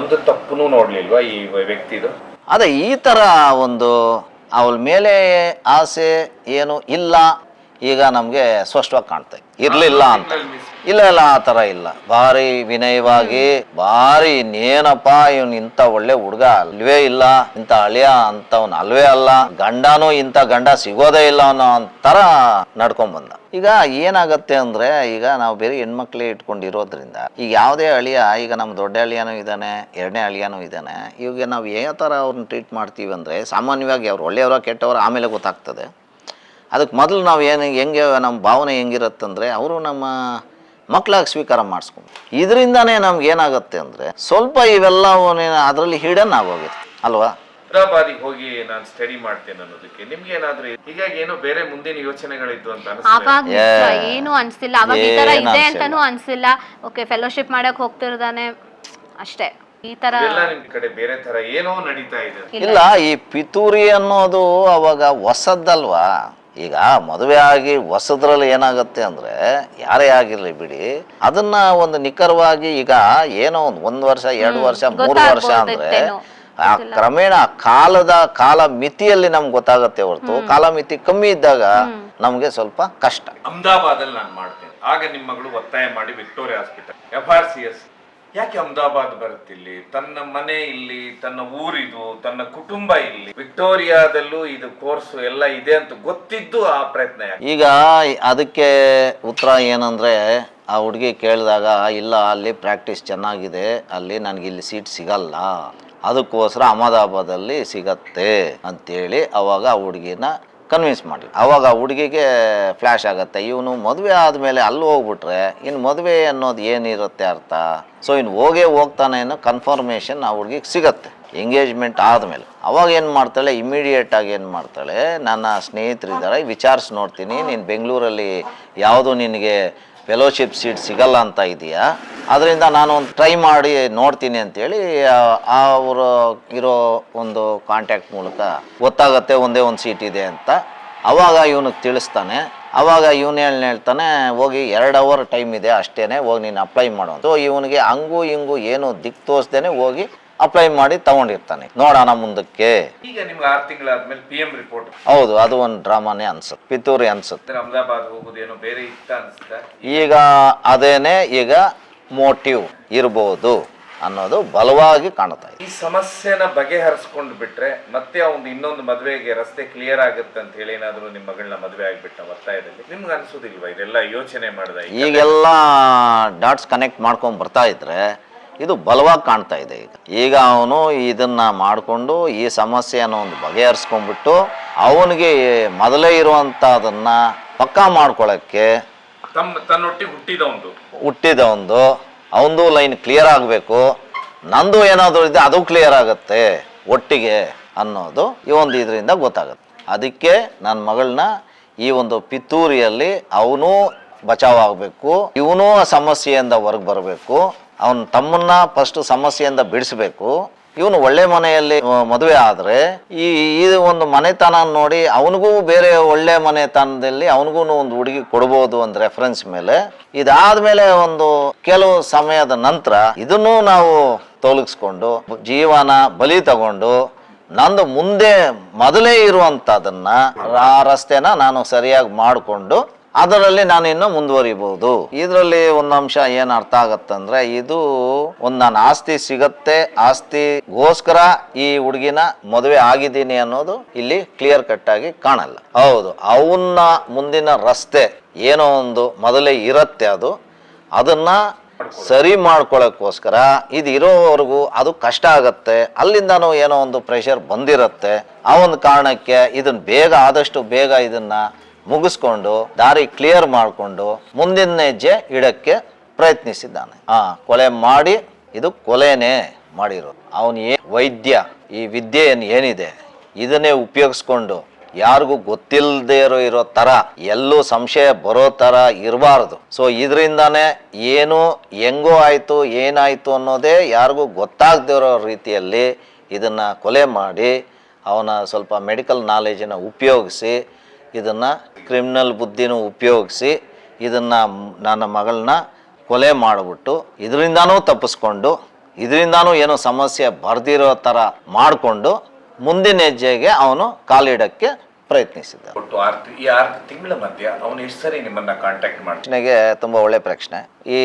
ಒಂದು ತಪ್ಪು ನೋಡಲಿಲ್ವಾ ಈ ವ್ಯಕ್ತಿದು? ಅದೇ ಈ ಥರ ಒಂದು ಅವಳ ಮೇಲೆ ಆಸೆ ಏನು ಇಲ್ಲ ಈಗ ನಮಗೆ ಸ್ಪಷ್ಟವಾಗಿ ಕಾಣ್ತಾ ಇರಲಿಲ್ಲ ಅಂತ. ಇಲ್ಲ ಆ ಥರ ಇಲ್ಲ. ಭಾರಿ ವಿನಯವಾಗಿ, ಭಾರಿ ಇನ್ನೇನಪ್ಪ ಇವನು ಇಂಥ ಒಳ್ಳೆ ಹುಡುಗ ಅಲ್ವೇ ಇಲ್ಲ, ಇಂಥ ಅಳಿಯ ಅಂತವನು ಅಲ್ವೇ ಅಲ್ಲ, ಗಂಡನೂ ಇಂಥ ಗಂಡ ಸಿಗೋದೇ ಇಲ್ಲ ಅನ್ನೋ ಥರ ನಡ್ಕೊಂಬಂದ. ಈಗ ಏನಾಗತ್ತೆ ಅಂದರೆ, ಈಗ ನಾವು ಬೇರೆ ಹೆಣ್ಮಕ್ಳೇ ಇಟ್ಕೊಂಡಿರೋದ್ರಿಂದ ಈಗ ಯಾವುದೇ ಅಳಿಯ, ಈಗ ನಮ್ಮ ದೊಡ್ಡ ಅಳಿಯನೂ ಇದ್ದಾನೆ, 2ನೇ ಅಳಿಯನೂ ಇದ್ದಾನೆ, ಇವಾಗ ನಾವು ಯಾವ ಥರ ಅವ್ರನ್ನ ಟ್ರೀಟ್ ಮಾಡ್ತೀವಿ ಅಂದರೆ, ಸಾಮಾನ್ಯವಾಗಿ ಅವ್ರು ಒಳ್ಳೆಯವರ ಕೆಟ್ಟವರ ಆಮೇಲೆ ಗೊತ್ತಾಗ್ತದೆ. ಅದಕ್ಕೆ ಮೊದಲು ನಾವು ಹೆಂಗೆ ನಮ್ಮ ಭಾವನೆ ಹೆಂಗಿರುತ್ತಂದರೆ, ಅವರು ನಮ್ಮ ಮಕ್ಕಳಾಗಿ ಸ್ವೀಕಾರ ಮಾಡಿಸ್ಕೊಂಡು, ಇದರಿಂದಾನೇ ನಮ್ಗೆ ಏನಾಗುತ್ತೆ ಅಂದರೆ ಸ್ವಲ್ಪ ಇವೆಲ್ಲ ಅದರಲ್ಲಿ ಹಿಡನ್ ಆಗೋಗುತ್ತೆ ಅಲ್ವಾ. ಹೈದರಾಬಾದಿಗೆ ಹೋಗಿ ನಾನು ಸ್ಟಡಿ ಮಾಡ್ತೇನೆ ಅನ್ನೋದಕ್ಕೆ ನಿಮ್ಗೆ ಏನಾದ್ರೂ ಹೀಗಾಗಿ ಏನೋ ಬೇರೆ ಮುಂದಿನ ಯೋಚನೆಗಳಿದ್ದು ಅಂತ ಏನು ಅನ್ಸಿಲ್ಲ. ಅವಾಗ ಈ ತರ ಇದೆ ಅಂತಾನೂ ಅನ್ಸಿಲ್ಲ. ಓಕೆ, ಫೆಲೋಶಿಪ್ ಮಾಡಕ್ ಹೋಗ್ತಿರ್ದಾನೆ ಅಷ್ಟೇ. ಈ ತರ ನಿಮ್ ಕಡೆ ಬೇರೆ ತರ ಏನೋ ನಡೀತಾ ಇದೆ. ಇಲ್ಲ, ಈ ಪಿತೂರಿ ಅನ್ನೋದು ಅವಾಗ ಹೊಸದ್ದಲ್ವಾ. ಈಗ ಮದುವೆ ಆಗಿ ಹೊಸದ್ರಲ್ಲಿ ಏನಾಗುತ್ತೆ ಅಂದರೆ, ಯಾರೇ ಆಗಿರಲಿ ಬಿಡಿ, ಅದನ್ನ ಒಂದು ನಿಖರವಾಗಿ ಈಗ ಏನೋ 1 ವರ್ಷ 2 ವರ್ಷ 3 ವರ್ಷ ಅಂದರೆ ಆ ಕ್ರಮೇಣ ಕಾಲ ಮಿತಿಯಲ್ಲಿ ನಮ್ಗೆ ಗೊತ್ತಾಗತ್ತೆ ಹೊರತು, ಕಾಲ ಮಿತಿ ಕಮ್ಮಿ ಇದ್ದಾಗ ನಮ್ಗೆ ಸ್ವಲ್ಪ ಕಷ್ಟ. ಅಹಮದಾಬಾದಲ್ಲಿ ನಾನು ಮಾಡ್ತೇನೆ, ಆಗ ನಿಮ್ಮ ಮಗಳು ಒತ್ತಾಯ ಮಾಡಿ ವಿಕ್ಟೋರಿಯಾ ಹಾಸ್ಪಿಟಲ್ FRCS ಯಾಕೆ ಅಹಮದಾಬಾದ್ ಬರುತ್ತಿಲ್ಲಿ, ತನ್ನ ಮನೆ ಇಲ್ಲಿ, ತನ್ನ ಊರಿದು, ತನ್ನ ಕುಟುಂಬ ಇಲ್ಲಿ, ವಿಕ್ಟೋರಿಯಾದಲ್ಲೂ ಇದು ಕೋರ್ಸ್ ಎಲ್ಲ ಇದೆ ಅಂತ ಗೊತ್ತಿದ್ದು ಆ ಪ್ರಯತ್ನ. ಈಗ ಅದಕ್ಕೆ ಉತ್ತರ ಏನಂದ್ರೆ, ಆ ಹುಡುಗಿ ಕೇಳಿದಾಗ, ಇಲ್ಲ ಅಲ್ಲಿ ಪ್ರಾಕ್ಟೀಸ್ ಚೆನ್ನಾಗಿದೆ, ಅಲ್ಲಿ ನನಗೆ ಇಲ್ಲಿ ಸೀಟ್ ಸಿಗಲ್ಲ, ಅದಕ್ಕೋಸ್ಕರ ಅಹಮದಾಬಾದಲ್ಲಿ ಸಿಗತ್ತೆ ಅಂತೇಳಿ ಅವಾಗ ಆ ಹುಡುಗಿನ ಕನ್ವಿನ್ಸ್ ಮಾಡಿ. ಅವಾಗ ಹುಡುಗಿಗೆ ಫ್ಲ್ಯಾಶ್ ಆಗುತ್ತೆ, ಇವನು ಮದುವೆ ಆದಮೇಲೆ ಅಲ್ಲಿ ಹೋಗ್ಬಿಟ್ರೆ ಇನ್ನು ಮದುವೆ ಅನ್ನೋದು ಏನಿರುತ್ತೆ ಅರ್ಥ. ಸೊ ಇನ್ನು ಹೋಗ್ತಾನೆ ಅನ್ನೋ ಕನ್ಫರ್ಮೇಷನ್ ಆ ಹುಡುಗಿಗೆ ಸಿಗತ್ತೆ ಎಂಗೇಜ್ಮೆಂಟ್ ಆದಮೇಲೆ. ಅವಾಗ ಏನು ಮಾಡ್ತಾಳೆ, ಇಮಿಡಿಯೇಟಾಗಿ ಏನು ಮಾಡ್ತಾಳೆ, ನನ್ನ ಸ್ನೇಹಿತರಿದ್ದಾರೆ ವಿಚಾರಿಸಿ ನೋಡ್ತೀನಿ, ನೀನು ಬೆಂಗಳೂರಲ್ಲಿ ಯಾವುದು ನಿನಗೆ ಫೆಲೋಶಿಪ್ ಸೀಟ್ ಸಿಗಲ್ಲ ಅಂತ ಇದೆಯಾ, ಅದರಿಂದ ನಾನು ಒಂದು ಟ್ರೈ ಮಾಡಿ ನೋಡ್ತೀನಿ ಅಂತೇಳಿ ಅವರು ಇರೋ ಒಂದು ಕಾಂಟ್ಯಾಕ್ಟ್ ಮೂಲಕ ಗೊತ್ತಾಗತ್ತೆ ಒಂದೇ ಒಂದು ಸೀಟ್ ಇದೆ ಅಂತ. ಅವಾಗ ಇವನಿಗೆ ತಿಳಿಸ್ತಾನೆ. ಅವಾಗ ಇವನು ಹೇಳ್ತಾನೆ, ಹೋಗಿ 2 ಅವರ್ ಟೈಮ್ ಇದೆ ಅಷ್ಟೇ, ಹೋಗಿ ನೀನು ಅಪ್ಲೈ ಮಾಡೋ. ಸೊ ಇವನಿಗೆ ಹಂಗೂ ಹಿಂಗೂ ಏನು ದಿಕ್ಕು ತೋರಿಸ್ದೇನೆ ಹೋಗಿ ಅಪ್ಲೈ ಮಾಡಿ ತಗೊಂಡಿರ್ತಾನೆ. ನೋಡೋಣ ಮುಂದಕ್ಕೆ. ಈಗ ನಿಮ್ಗೆ 6 ತಿಂಗಳಾದ್ಮೇಲೆ PM ರಿಪೋರ್ಟ್. ಹೌದು, ಅದು ಒಂದು ಡ್ರಾಮಾನೇ ಅನ್ಸುತ್ತೆ, ಪಿತೂರಿ ಅನ್ಸುತ್ತೆ. ಅಹಮದಾಬಾದ್ ಹೋಗೋದೇನೋ ಬೇರೆ ಇತ್ತ ಅನ್ಸುತ್ತೆ. ಈಗ ಅದೇನೆ ಈಗ ಮೋಟಿವ್ ಇರ್ಬೋದು ಅನ್ನೋದು ಬಲವಾಗಿ ಕಾಣ್ತಾ ಇದೆ. ಈ ಸಮಸ್ಯೆನ ಬಗೆಹರಿಸ್ಕೊಂಡು ಬಿಟ್ರೆ ಮತ್ತೆ ಅವ್ನು ಇನ್ನೊಂದು ಮದುವೆಗೆ ರಸ್ತೆ ಕ್ಲಿಯರ್ ಆಗುತ್ತೆ ಅಂತ ಹೇಳಿ ಏನಾದ್ರು ನಿಮ್ಮ ಮಗಳನ್ನ ಮದುವೆ ಆಗ್ಬಿಟ್ಟ ಒತ್ತಾಯದಲ್ಲಿ ನಿಮ್ಗೆ ಅನ್ಸೋದಿಲ್ವಾ ಇದೆಲ್ಲ ಯೋಚನೆ ಮಾಡಿದ? ಈಗೆಲ್ಲ ಡಾಟ್ಸ್ ಕನೆಕ್ಟ್ ಮಾಡ್ಕೊಂಡು ಬರ್ತಾ ಇದ್ರೆ ಇದು ಬಲವಾಗಿ ಕಾಣ್ತಾ ಇದೆ. ಈಗ ಅವನು ಇದನ್ನ ಮಾಡಿಕೊಂಡು ಈ ಸಮಸ್ಯೆಯನ್ನು ಒಂದು ಬಗೆಹರಿಸ್ಕೊಂಡ್ಬಿಟ್ಟು ಅವನಿಗೆ ಮೊದಲೇ ಇರುವಂಥದನ್ನ ಪಕ್ಕಾ ಮಾಡ್ಕೊಳ್ಳೋಕ್ಕೆ ತನ್ನೊಟ್ಟಿಗೆ ಹುಟ್ಟಿದವಂದು ಅವನದು ಲೈನ್ ಕ್ಲಿಯರ್ ಆಗಬೇಕು, ನಂದು ಏನಾದರೂ ಇದೆ ಅದು ಕ್ಲಿಯರ್ ಆಗುತ್ತೆ ಒಟ್ಟಿಗೆ ಅನ್ನೋದು ಈ ಒಂದು ಇದರಿಂದ ಗೊತ್ತಾಗುತ್ತೆ. ಅದಕ್ಕೆ ನನ್ನ ಮಗಳನ್ನ ಈ ಒಂದು ಪಿತೂರಿಯಲ್ಲಿ ಅವನು ಬಚಾವಾಗಬೇಕು, ಇವನು ಸಮಸ್ಯೆಯಿಂದ ಹೊರಗೆ ಬರಬೇಕು, ಅವನ ತಮ್ಮನ್ನ ಫಸ್ಟ್ ಸಮಸ್ಯೆಯಿಂದ ಬಿಡಿಸ್ಬೇಕು. ಇವನು ಒಳ್ಳೆ ಮನೆಯಲ್ಲಿ ಮದುವೆ ಆದರೆ ಈ ಒಂದು ಮನೆತನ ನೋಡಿ ಅವನಿಗೂ ಬೇರೆ ಒಳ್ಳೆ ಮನೆತನದಲ್ಲಿ ಅವನಿಗೂ ಒಂದು ಹುಡುಗಿ ಕೊಡ್ಬೋದು ಒಂದು ರೆಫರೆನ್ಸ್ ಮೇಲೆ. ಇದಾದ್ಮೇಲೆ ಒಂದು ಕೆಲವು ಸಮಯದ ನಂತರ ಇದನ್ನು ನಾವು ತೊಲಗಿಸ್ಕೊಂಡು ಜೀವನ ಬಲಿ ತಗೊಂಡು ನಂದು ಮುಂದೆ ಮೊದಲೇ ಇರುವಂಥದನ್ನ ಆ ರಸ್ತೆನ ನಾನು ಸರಿಯಾಗಿ ಮಾಡಿಕೊಂಡು ಅದರಲ್ಲಿ ನಾನು ಇನ್ನೂ ಮುಂದುವರಿಬಹುದು. ಇದರಲ್ಲಿ ಒಂದು ಅಂಶ ಏನು ಅರ್ಥ ಆಗತ್ತಂದ್ರೆ, ಇದು ಒಂದು ನಾನು ಆಸ್ತಿ ಸಿಗತ್ತೆ, ಆಸ್ತಿಗೋಸ್ಕರ ಈ ಹುಡುಗಿನ ಮದುವೆ ಆಗಿದ್ದೀನಿ ಅನ್ನೋದು ಇಲ್ಲಿ ಕ್ಲಿಯರ್ ಕಟ್ ಆಗಿ ಕಾಣಲ್ಲ. ಹೌದು, ಅವನ್ನ ಮುಂದಿನ ರಸ್ತೆ ಏನೋ ಒಂದು ಮೊದಲೇ ಇರತ್ತೆ, ಅದನ್ನ ಸರಿ ಮಾಡ್ಕೊಳ್ಳೋಕ್ಕೋಸ್ಕರ ಇದು ಇರೋವರೆಗೂ ಅದು ಕಷ್ಟ ಆಗತ್ತೆ. ಅಲ್ಲಿಂದನೂ ಏನೋ ಒಂದು ಪ್ರೆಷರ್ ಬಂದಿರತ್ತೆ. ಆ ಒಂದು ಕಾರಣಕ್ಕೆ ಇದನ್ನ ಆದಷ್ಟು ಬೇಗ ಇದನ್ನ ಮುಗಿಸ್ಕೊಂಡು ದಾರಿ ಕ್ಲಿಯರ್ ಮಾಡಿಕೊಂಡು ಮುಂದಿನ ಹೆಜ್ಜೆ ಇಡಕ್ಕೆ ಪ್ರಯತ್ನಿಸಿದ್ದಾನೆ. ಕೊಲೆ ಮಾಡಿ ಇದು ಕೊಲೆನೇ ಮಾಡಿರೋದು. ಅವನು ವೈದ್ಯ, ಈ ವಿದ್ಯೆ ಏನಿದೆ ಇದನ್ನೇ ಉಪಯೋಗಿಸ್ಕೊಂಡು ಯಾರಿಗೂ ಗೊತ್ತಿಲ್ಲದೆ ಇರೋ ಥರ, ಎಲ್ಲೂ ಸಂಶಯ ಬರೋ ಥರ ಇರಬಾರ್ದು. ಸೊ ಇದರಿಂದಾನೇ ಏನು ಹೆಂಗೋ ಆಯಿತು ಏನಾಯಿತು ಅನ್ನೋದೇ ಯಾರಿಗೂ ಗೊತ್ತಾಗದೇ ಇರೋ ರೀತಿಯಲ್ಲಿ ಇದನ್ನು ಕೊಲೆ ಮಾಡಿ ಅವನ ಸ್ವಲ್ಪ ಮೆಡಿಕಲ್ ನಾಲೆಜನ್ನು ಉಪಯೋಗಿಸಿ ಇದನ್ನು ಕ್ರಿಮಿನಲ್ ಬುದ್ಧಿನೂ ಉಪಯೋಗಿಸಿ ಇದನ್ನು ನನ್ನ ಮಗಳನ್ನ ಕೊಲೆ ಮಾಡಿಬಿಟ್ಟು ಇದರಿಂದನೂ ತಪ್ಪಿಸ್ಕೊಂಡು ಇದರಿಂದನೂ ಏನೋ ಸಮಸ್ಯೆ ಬರ್ದಿರೋ ಥರ ಮಾಡಿಕೊಂಡು ಮುಂದಿನ ಹೆಜ್ಜೆಗೆ ಅವನು ಕಾಲಿಡಕ್ಕೆ ಪ್ರಯತ್ನಿಸಿದ್ದ. ಈ 6 ತಿಂಗಳ ಮಧ್ಯ ಅವನು ಎಷ್ಟು ಸರಿ ನಿಮ್ಮನ್ನ ಕಾಂಟ್ಯಾಕ್ಟ್ ಪ್ರಶ್ನೆಗೆ ತುಂಬ ಒಳ್ಳೆ ಪ್ರಶ್ನೆ. ಈ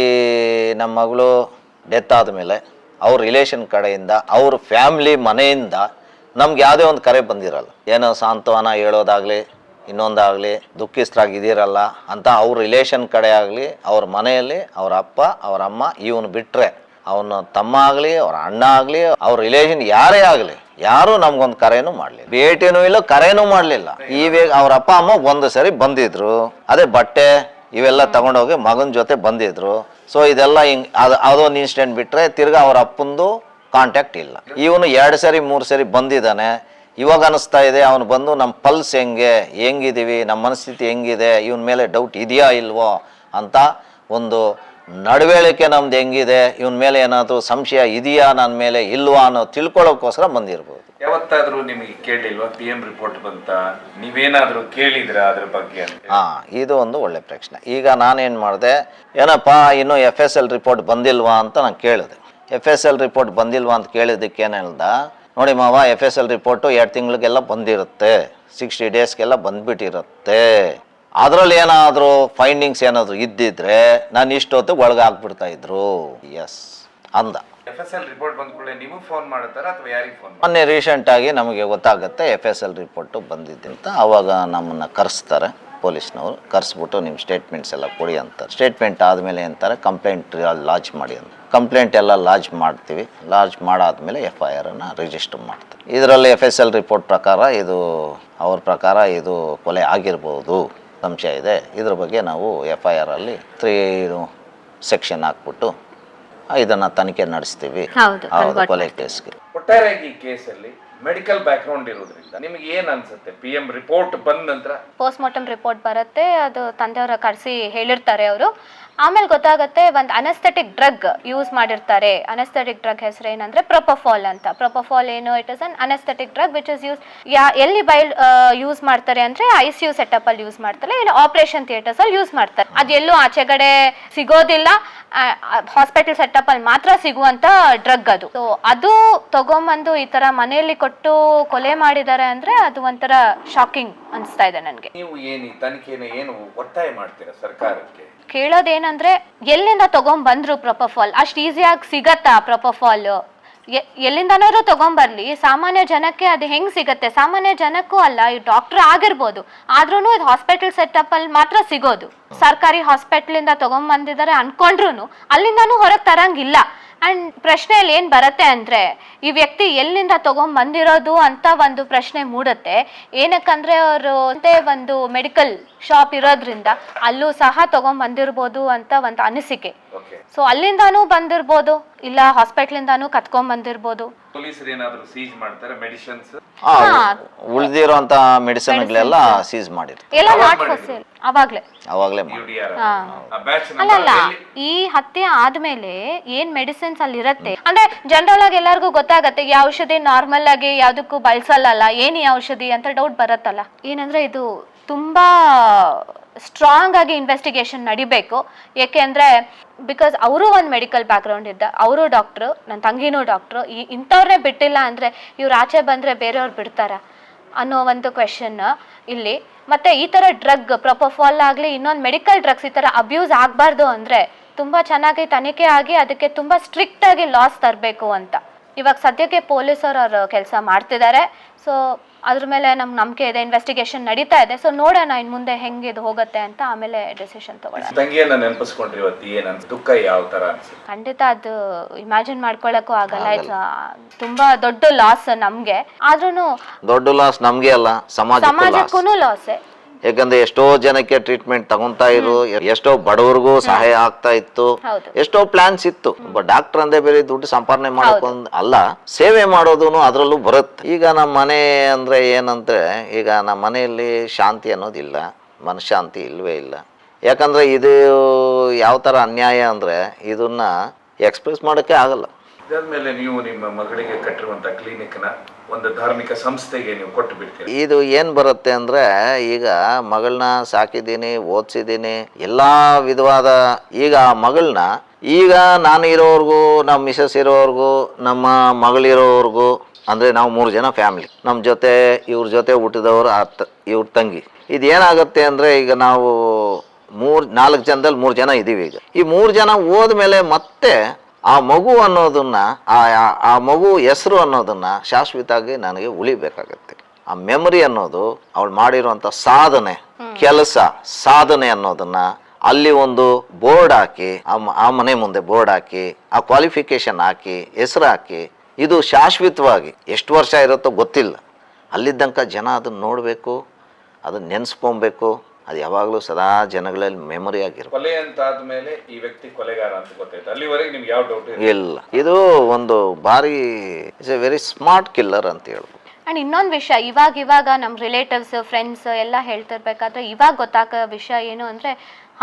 ನಮ್ಮ ಮಗಳು ಡೆತ್ ಆದಮೇಲೆ ಅವ್ರ ರಿಲೇಷನ್ ಕಡೆಯಿಂದ ಅವ್ರ ಫ್ಯಾಮ್ಲಿ ಮನೆಯಿಂದ ನಮ್ಗೆ ಯಾವುದೇ ಒಂದು ಕರೆ ಬಂದಿರಲ್ಲ. ಏನೋ ಸಾಂತ್ವನ ಹೇಳೋದಾಗಲಿ ಇನ್ನೊಂದಾಗಲಿ ದುಃಖಿಸ್ತರಾಗಿದ್ದೀರಲ್ಲ ಅಂತ ಅವ್ರ ರಿಲೇಷನ್ ಕಡೆ ಆಗಲಿ ಅವ್ರ ಮನೆಯಲ್ಲಿ ಅವ್ರ ಅಪ್ಪ ಅವ್ರ ಅಮ್ಮ ಇವನು ಬಿಟ್ಟರೆ ಅವನ ತಮ್ಮ ಆಗಲಿ ಅವ್ರ ಅಣ್ಣ ಆಗಲಿ ಅವ್ರ ರಿಲೇಷನ್ ಯಾರೇ ಆಗಲಿ ಯಾರೂ ನಮ್ಗೊಂದು ಕರೆನೂ ಮಾಡಲಿಲ್ಲ, ಭೇಟಿನೂ ಇಲ್ಲ, ಕರೆನೂ ಮಾಡಲಿಲ್ಲ. ಇವಾಗ ಅವ್ರ ಅಪ್ಪ ಅಮ್ಮ ಒಂದು ಸರಿ ಬಂದಿದ್ರು, ಅದೇ ಬಟ್ಟೆ ಇವೆಲ್ಲ ತಗೊಂಡೋಗಿ ಮಗನ ಜೊತೆ ಬಂದಿದ್ರು. ಸೊ ಇದೆಲ್ಲ ಹಿಂಗೆ ಅದೊಂದು ಇನ್ಸಿಡೆಂಟ್ ಬಿಟ್ಟರೆ ತಿರ್ಗಾ ಅವ್ರ ಅಪ್ಪಂದು ಕಾಂಟ್ಯಾಕ್ಟ್ ಇಲ್ಲ. ಇವನು 2 ಸರಿ 3 ಸರಿ ಬಂದಿದ್ದಾನೆ. ಇವಾಗ ಅನಿಸ್ತಾ ಇದೆ ಅವನು ಬಂದು ನಮ್ಮ ಪಲ್ಸ್ ಹೆಂಗಿದ್ದೀವಿ, ನಮ್ಮ ಮನಸ್ಥಿತಿ ಹೆಂಗಿದೆ, ಇವನ ಮೇಲೆ ಡೌಟ್ ಇದೆಯಾ ಇಲ್ವೋ ಅಂತ ಒಂದು ನಡವಳಿಕೆ ನಮ್ದು ಹೆಂಗಿದೆ, ಇವನ ಮೇಲೆ ಏನಾದರೂ ಸಂಶಯ ಇದೆಯಾ ನನ್ನ ಮೇಲೆ ಇಲ್ವಾ ಅನ್ನೋ ತಿಳ್ಕೊಳ್ಳೋಕ್ಕೋಸ್ಕರ ಬಂದಿರ್ಬೋದು. ಯಾವತ್ತಾದ್ರೂ ನಿಮಗೆ ಕೇಳಿಲ್ವಾ PM ರಿಪೋರ್ಟ್ ಬಂತ, ನೀವೇನಾದ್ರೂ ಕೇಳಿದ್ರ ಅದ್ರ ಬಗ್ಗೆ? ಇದು ಒಂದು ಒಳ್ಳೆ ಪ್ರಶ್ನೆ. ಈಗ ನಾನೇನು ಮಾಡಿದೆ, ಏನಪ್ಪ ಇನ್ನೂ FSL ರಿಪೋರ್ಟ್ ಬಂದಿಲ್ವಾ ಅಂತ ನಾನು ಕೇಳಿದೆ. FSL ರಿಪೋರ್ಟ್ ಬಂದಿಲ್ವಾ ಅಂತ ಕೇಳಿದ್ದಕ್ಕೆ ಏನು ಹೇಳ್ದ, ನೋಡಿ ಮಾವ FSL ರಿಪೋರ್ಟು 2 ತಿಂಗಳಿಗೆಲ್ಲ ಬಂದಿರುತ್ತೆ, 60 ಡೇಸ್ಗೆಲ್ಲ ಬಂದ್ಬಿಟ್ಟಿರುತ್ತೆ. ಅದರಲ್ಲಿ ಏನಾದರೂ ಫೈಂಡಿಂಗ್ಸ್ ಏನಾದರೂ ಇದ್ದಿದ್ರೆ ನಾನು ಇಷ್ಟೊತ್ತು ಒಳಗೆ ಹಾಕ್ಬಿಡ್ತಾ ಇದ್ರು. ಎಸ್ ಅಂದ. FSL ರಿಪೋರ್ಟ್ ಬಂದ ಕೂಡಲೇ ನೀವು ಫೋನ್ ಮಾಡ್ತಾರಾ ಅಥವಾ ಯಾರಿಗೆ ಫೋನ್? ಮೊನ್ನೆ ರೀಸೆಂಟಾಗಿ ನಮಗೆ ಗೊತ್ತಾಗುತ್ತೆ FSL ರಿಪೋರ್ಟು ಬಂದಿದೆ ಅಂತ. ಆವಾಗ ನಮ್ಮನ್ನು ಕರೆಸ್ತಾರೆ ಪೊಲೀಸ್ನವರು ಕರೆಸ್ಬಿಟ್ಟು ನಿಮ್ಮ ಸ್ಟೇಟ್ಮೆಂಟ್ಸ್ ಎಲ್ಲ ಕೊಡಿ ಅಂತಾರೆ. ಸ್ಟೇಟ್ಮೆಂಟ್ ಆದಮೇಲೆ ಅಂತಾರೆ ಕಂಪ್ಲೇಂಟ್ ಲಾಂಚ್ ಮಾಡಿ ಅಂತ. ಕಂಪ್ಲೇಂಟ್ ಎಲ್ಲ ಲಾಂಚ್ ಮಾಡ್ತೀವಿ. ಲಾಂಚ್ ಮಾಡಾದ್ಮೇಲೆ FIR ರಿಜಿಸ್ಟರ್ ಮಾಡ್ತೀವಿ. ಇದರಲ್ಲಿ FSL ರಿಪೋರ್ಟ್ ಪ್ರಕಾರ ಇದು ಅವ್ರ ಪ್ರಕಾರ ಇದು ಕೊಲೆ ಆಗಿರ್ಬೋದು ಸಂಶಯ ಇದೆ. ಇದ್ರ ಬಗ್ಗೆ ನಾವು FIR ಅಲ್ಲಿ 3 ಸೆಕ್ಷನ್ ಹಾಕ್ಬಿಟ್ಟು ಇದನ್ನು ತನಿಖೆ ನಡೆಸ್ತೀವಿ. ಹೌದು, ಕೊಲೆ ಕೇಸ್ಗೆ. ಒಟ್ಟಾರೆಯಾಗಿ ಈ ಕೇಸಲ್ಲಿ ಮೆಡಿಕಲ್ ಬ್ಯಾಕ್ಗ್ರೌಂಡ್ ಇರೋದ್ರಿಂದ ನಿಮಗೆ ಏನ್ ಅನ್ಸುತ್ತೆ? PM ರಿಪೋರ್ಟ್ ಬಂದ ನಂತರ ಪೋಸ್ಟ್ ಮಾರ್ಟಮ್ ರಿಪೋರ್ಟ್ ಬರುತ್ತೆ, ಅದು ತಂದೆಯವರ ಕರೆಸಿ ಹೇಳಿರ್ತಾರೆ ಅವರು. ಆಮೇಲೆ ಗೊತ್ತಾಗುತ್ತೆ ಒಂದು ಅನೆಸ್ಥೆಟಿಕ್ ಡ್ರಗ್ ಯೂಸ್ ಮಾಡಿರ್ತಾರೆ. ಅನೆಸ್ಥೆಟಿಕ್ ಡ್ರಗ್ ಹೆಸರು ಏನಂದ್ರೆ ಪ್ರೊಪಫಾಲ್ ಅಂತ. ಪ್ರೊಪಫಾಲ್ ಏನು, it is an anaesthetic drug which is use ಎಲ್ಲಿ ಯೂಸ್ ಮಾಡ್ತಾರೆ ಅಂದ್ರೆ ICU ಸೆಟಪ್ ಅಲ್ಲಿ ಯೂಸ್ ಮಾಡ್ತಾರೆ, ಇಲ್ಲ ಆಪರೇಷನ್ ಥಿಯೇಟರ್ಸ್ ಅಲ್ಲಿ ಯೂಸ್ ಮಾಡ್ತಾರೆ. ಅದೆಲ್ಲೂ ಆಚೆಗಡೆ ಸಿಗೋದಿಲ್ಲ, ಹಾಸ್ಪಿಟಲ್ ಸೆಟಪ್ ಅಲ್ಲಿ ಮಾತ್ರ ಸಿಗುವಂತ ಡ್ರಗ್ ಅದು. ಸೊ ಅದು ತಗೊಂಬಂದು ಈ ತರ ಮನೆಯಲ್ಲಿ ಕೊಟ್ಟು ಕೊಲೆ ಮಾಡಿದ್ದಾರೆ ಅಂದ್ರೆ ಅದು ಒಂಥರ ಶಾಕಿಂಗ್ ಅನಿಸ್ತಾ ಇದೆ ನನಗೆ. ನೀವು ಏನು ತನಿಖೆನ ಏನು ಒತ್ತಾಯ ಮಾಡ್ತೀರಾ ಸರ್ಕಾರಕ್ಕೆ? ಕೇಳೋದೇನಂದ್ರೆ ಎಲ್ಲಿಂದ ತಗೊಂಡ್ಬಂದ್ರು ಪ್ರೊಪಫಾಲ್? ಅಷ್ಟು ಈಸಿಯಾಗಿ ಸಿಗತ್ತಾ ಪ್ರೊಪಫಾಲ್? ಎಲ್ಲಿಂದನಾದ್ರು ತಗೊಂಬರ್ಲಿ, ಸಾಮಾನ್ಯ ಜನಕ್ಕೆ ಅದು ಹೆಂಗ್ ಸಿಗತ್ತೆ? ಸಾಮಾನ್ಯ ಜನಕ್ಕೂ ಅಲ್ಲ, ಈ ಡಾಕ್ಟರ್ ಆಗಿರ್ಬೋದು, ಆದ್ರೂ ಇದು ಹಾಸ್ಪಿಟಲ್ ಸೆಟಪ್ ಅಲ್ಲಿ ಮಾತ್ರ ಸಿಗೋದು. ಸರ್ಕಾರಿ ಹಾಸ್ಪಿಟಲ್ ಇಂದ ತಗೊಂಡ್ಬಂದಿದ್ದಾರೆ ಅನ್ಕೊಂಡ್ರು ಅಲ್ಲಿಂದಾನು ಹೊರಗೆ ತರಂಗಿಲ್ಲ. ಅಂಡ್ ಪ್ರಶ್ನೆಯಲ್ಲಿ ಏನ್ ಬರುತ್ತೆ ಅಂದ್ರೆ ಈ ವ್ಯಕ್ತಿ ಎಲ್ಲಿಂದ ತಗೊಂಡ್ಬಂದಿರೋದು ಅಂತ ಒಂದು ಪ್ರಶ್ನೆ ಮೂಡುತ್ತೆ. ಏನಕ್ಕಂದ್ರೆ ಅವರು ಒಂದು ಮೆಡಿಕಲ್ ಶಾಪ್ ಇರೋದ್ರಿಂದ ಅಲ್ಲೂ ಸಹ ತಗೊಂಡ್ಬಂದಿರ್ಬೋದು ಅಂತ ಒಂದು ಅನಿಸಿಕೆ. ಸೊ ಅಲ್ಲಿಂದಾನು ಬಂದಿರ್ಬೋದು, ಇಲ್ಲ ಹಾಸ್ಪಿಟಲ್ ಇಂದಾನು ಕತ್ಕೊಂಡ್ ಬಂದಿರ್ಬೋದು. ಪೊಲೀಸರು ಏನಾದರೂ ಸೀಜ್ ಮಾಡ್ತಾರೆ ಮೆಡಿಸಿನ್ಸ್? ಉಳಿದಿರುವಂತ ಮೆಡಿಸಿನ್ಗಳೆಲ್ಲ ಸೀಸ್ ಮಾಡಿರ್ತಾರೆ ಎಲ್ಲ ನಾಟ್ ಫಾರ್ ಸೇಲ್ ಅವಾಗ್ಲೇ. ಅಲ್ಲಲ್ಲ, ಈ ಹತ್ಯೆ ಆದ್ಮೇಲೆ ಏನ್ ಮೆಡಿಸಿನ್ಸ್ ಅಲ್ಲಿ ಇರತ್ತೆ ಅಂದ್ರೆ ಜನರಲ್ ಆಗಿ ಎಲ್ಲರಿಗೂ ಗೊತ್ತಾಗತ್ತೆ ಈ ಔಷಧಿ ನಾರ್ಮಲ್ ಆಗಿ ಯಾವ್ದಕ್ಕೂ ಬಳಸಲ್ಲ, ಏನ್ ಈ ಔಷಧಿ ಅಂತ ಡೌಟ್ ಬರತ್ತಲ್ಲ. ಏನಂದ್ರೆ ಇದು ತುಂಬಾ ಸ್ಟ್ರಾಂಗ್ ಆಗಿ ಇನ್ವೆಸ್ಟಿಗೇಷನ್ ನಡಿಬೇಕು. ಯಾಕೆಂದ್ರೆ ಬಿಕಾಸ್ ಅವರು ಒಂದು ಮೆಡಿಕಲ್ ಬ್ಯಾಕ್ಗ್ರೌಂಡ್ ಇದ್ದ, ಅವರು ಡಾಕ್ಟ್ರು, ನನ್ನ ತಂಗಿನೂ ಡಾಕ್ಟ್ರು. ಇಂಥವ್ರನ್ನೇ ಬಿಟ್ಟಿಲ್ಲ ಅಂದ್ರೆ ಇವ್ರು ಆಚೆ ಬಂದ್ರೆ ಬೇರೆಯವ್ರು ಬಿಡ್ತಾರ ಅನ್ನೋ ಒಂದು ಕ್ವೆಶನ್ ಇಲ್ಲಿ. ಮತ್ತೆ ಈ ತರ ಡ್ರಗ್ ಪ್ರೊಪಫಾಲ್ ಆಗ್ಲಿ ಇನ್ನೊಂದು ಮೆಡಿಕಲ್ ಡ್ರಗ್ಸ್ ಈ ತರ ಅಬ್ಯೂಸ್ ಆಗ್ಬಾರ್ದು ಅಂದ್ರೆ ತುಂಬಾ ಚೆನ್ನಾಗಿ ತನಿಖೆ ಆಗಿ ಅದಕ್ಕೆ ತುಂಬಾ ಸ್ಟ್ರಿಕ್ಟ್ ಆಗಿ ಲಾಸ್ ತರಬೇಕು ಅಂತ. ಇವಾಗ ಸದ್ಯಕ್ಕೆ ಪೊಲೀಸರು ಅವ್ರ ಕೆಲಸ ಮಾಡ್ತಿದ್ದಾರೆ. ಸೊ ಅದ್ರ ಮೇಲೆ ನಮ್ಗೆ ನಂಬಿಕೆ ಇದೆ, ಇನ್ವೆಸ್ಟಿಗೇಷನ್ ನಡೀತಾ ಇದೆ. ಸೊ ನೋಡೋಣ ಇನ್ ಮುಂದೆ ಹೆಂಗೆ ಇದು ಹೋಗುತ್ತೆ ಅಂತ, ಆಮೇಲೆ ಡಿಸಿಷನ್ ತಗೊಳ್ಳೋಣ. ತಂಗಿಯನ್ನ ನೆನಪಿಸ್ಕೊಂಡ್ರಿ ಇವತ್ತು ಏನ್ ದುಃಖ ಯಾವ ತರ ಅನ್ಸುತ್ತೆ? ಖಂಡಿತ ಅದು ಇಮ್ಯಾಜಿನ್ ಮಾಡ್ಕೊಳಕ್ಕೂ ಆಗಲ್ಲ. ತುಂಬಾ ದೊಡ್ಡ ಲಾಸ್ ನಮ್ಗೆ, ಆದ್ರೂ ದೊಡ್ಡ ಲಾಸ್ ನಮ್ಗೆ ಅಲ್ಲ, ಸಮಾಜಕ್ಕೂ ಲಾಸ್. ಯಾಕಂದ್ರೆ ಎಷ್ಟೋ ಜನಕ್ಕೆ ಟ್ರೀಟ್ಮೆಂಟ್ ತಗೊಂತಾ ಇರು, ಎಷ್ಟೋ ಬಡವರಿಗೂ ಸಹಾಯ ಆಗ್ತಾ ಇತ್ತು, ಎಷ್ಟೋ ಪ್ಲಾನ್ಸ್ ಇತ್ತು. ಡಾಕ್ಟರ್ ಅಂದೇ ಬೇರೆ ದುಡ್ಡು ಸಂಪಾದನೆ ಮಾಡೋಕೊಂದ್ ಅಲ್ಲ, ಸೇವೆ ಮಾಡೋದು ಅದ್ರಲ್ಲೂ ಬರುತ್ತೆ. ಈಗ ನಮ್ಮ ಮನೆ ಅಂದ್ರೆ ಏನಂದ್ರೆ, ಈಗ ನಮ್ಮ ಮನೆಯಲ್ಲಿ ಶಾಂತಿ ಅನ್ನೋದಿಲ್ಲ, ಮನಃಶಾಂತಿ ಇಲ್ವೇ ಇಲ್ಲ. ಯಾಕಂದ್ರೆ ಇದು ಯಾವ ತರ ಅನ್ಯಾಯ ಅಂದ್ರೆ ಇದನ್ನ ಎಕ್ಸ್ಪ್ರೆಸ್ ಮಾಡೋಕ್ಕೆ ಆಗಲ್ಲ. ಇದಾದ್ಮೇಲೆ ನೀವು ನಿಮ್ಮ ಮಗಳಿಗೆ ಕಟ್ಟಿರುವಂತ ಕ್ಲಿನಿಕ್ನ ಒಂದು ಧಾರ್ಮಿಕ ಸಂಸ್ಥೆಗೆ ನೀವು ಕೊಟ್ಟು ಬಿಡ್ತೀರಿ. ಇದು ಏನ್ ಬರುತ್ತೆ ಅಂದ್ರೆ, ಈಗ ಮಗಳನ್ನ ಸಾಕಿದ್ದೀನಿ, ಓದಿಸಿದ್ದೀನಿ, ಎಲ್ಲಾ ವಿಧವಾದ, ಈಗ ಮಗಳನ್ನ ಈಗ ನಾನು ಇರೋವರೆಗೂ, ನಮ್ಮ ಮಿಸಸ್ ಇರೋವರೆಗೂ, ನಮ್ಮ ಮಗಳಿರೋವರೆಗೂ, ಅಂದ್ರೆ ನಾವು 3 ಜನ ಫ್ಯಾಮಿಲಿ, ನಮ್ಮ ಜೊತೆ ಇವ್ರ ಜೊತೆ ಹುಟ್ಟಿದವರು ಇವ್ರ ತಂಗಿ. ಇದೇನಾಗುತ್ತೆ ಅಂದ್ರೆ, ಈಗ ನಾವು 4 ಜನದಲ್ಲಿ 3 ಜನ ಇದೀವಿ. ಈಗ ಈ 3 ಜನ ಹೋದ್ಮೇಲೆ ಮತ್ತೆ ಆ ಮಗು ಅನ್ನೋದನ್ನ, ಆ ಮಗು ಹೆಸರು ಅನ್ನೋದನ್ನ ಶಾಶ್ವತವಾಗಿ ನನಗೆ ಉಳಿಬೇಕಾಗತ್ತೆ. ಆ ಮೆಮೊರಿ ಅನ್ನೋದು, ಅವಳು ಮಾಡಿರುವಂತ ಸಾಧನೆ, ಕೆಲಸ, ಸಾಧನೆ ಅನ್ನೋದನ್ನ ಅಲ್ಲಿ ಒಂದು ಬೋರ್ಡ್ ಹಾಕಿ, ಆ ಮನೆ ಮುಂದೆ ಬೋರ್ಡ್ ಹಾಕಿ, ಆ ಕ್ವಾಲಿಫಿಕೇಶನ್ ಹಾಕಿ, ಹೆಸರು ಹಾಕಿ, ಇದು ಶಾಶ್ವತವಾಗಿ ಎಷ್ಟು ವರ್ಷ ಇರುತ್ತೋ ಗೊತ್ತಿಲ್ಲ, ಅಲ್ಲಿದ್ದಂಕ ಜನ ಅದನ್ನ ನೋಡಬೇಕು, ಅದನ್ನ ನೆನೆಸ್ಕೊಬೇಕು. ಅದು ಯಾವಾಗಲೂ ಸದಾ ಜನಗಳಲ್ಲಿ ಮೆಮೊರಿ ಆಗಿರುತ್ತೆ. ಕೊಲೆ ಅಂತ ಆದ್ಮೇಲೆ ಈ ವ್ಯಕ್ತಿ ಕೊಲೆಗಾರ ಅಂತ ಗೊತ್ತಾಯ್ತು, ಅಲ್ಲಿವರೆಗೆ ನಿಮ್ಗೆ ಯಾವ ಡೌಟ್ ಇಲ್ಲ. ಇದು ಒಂದು ಬಾರಿ it's A very smart killer ಅಂತ ಹೇಳ್ಬೋದು. ಅಂಡ್ ಇನ್ನೊಂದು ವಿಷಯ, ಇವಾಗ ನಮ್ಮ ರಿಲೇಟಿವ್ಸ್, ಫ್ರೆಂಡ್ಸ್ ಎಲ್ಲ ಹೇಳ್ತಿರ್ಬೇಕಾದ್ರೆ ಇವಾಗ ಗೊತ್ತಾಗೋ ವಿಷಯ ಏನು ಅಂದ್ರೆ,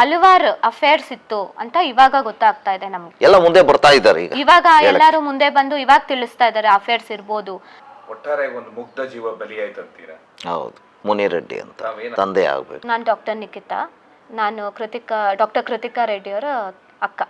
ಹಲವಾರು ಅಫೇರ್ಸ್ ಇತ್ತು ಅಂತ ಇವಾಗ ಗೊತ್ತಾಗ್ತಾ ಇದೆ ನಮ್ಗೆ. ಎಲ್ಲ ಮುಂದೆ ಬರ್ತಾ ಇದ್ದಾರೆ ಇವಾಗ ಎಲ್ಲರೂ ಮುಂದೆ ಬಂದು ಇವಾಗ ತಿಳಿಸ್ತಾ ಇದ್ದಾರೆ ಅಫೇರ್ಸ್ ಇರ್ಬೋದು. ಒಟ್ಟಾರೆ ಒಂದು ಮುಗ್ಧ ಜೀವ ಬಲಿಯಾಯ್ತು ಅಂತೀರಾ? ಹೌದು, ಮುನಿರೆಡ್ಡಿ ಅಂತ ತಂದೆ ಆಗ್ಬೇಕು. ನಾನು ಡಾಕ್ಟರ್ ನಿಖಿತಾ, ನಾನು ಡಾಕ್ಟರ್ ಕೃತಿಕಾ ರೆಡ್ಡಿ ಅವರ ಅಕ್ಕ.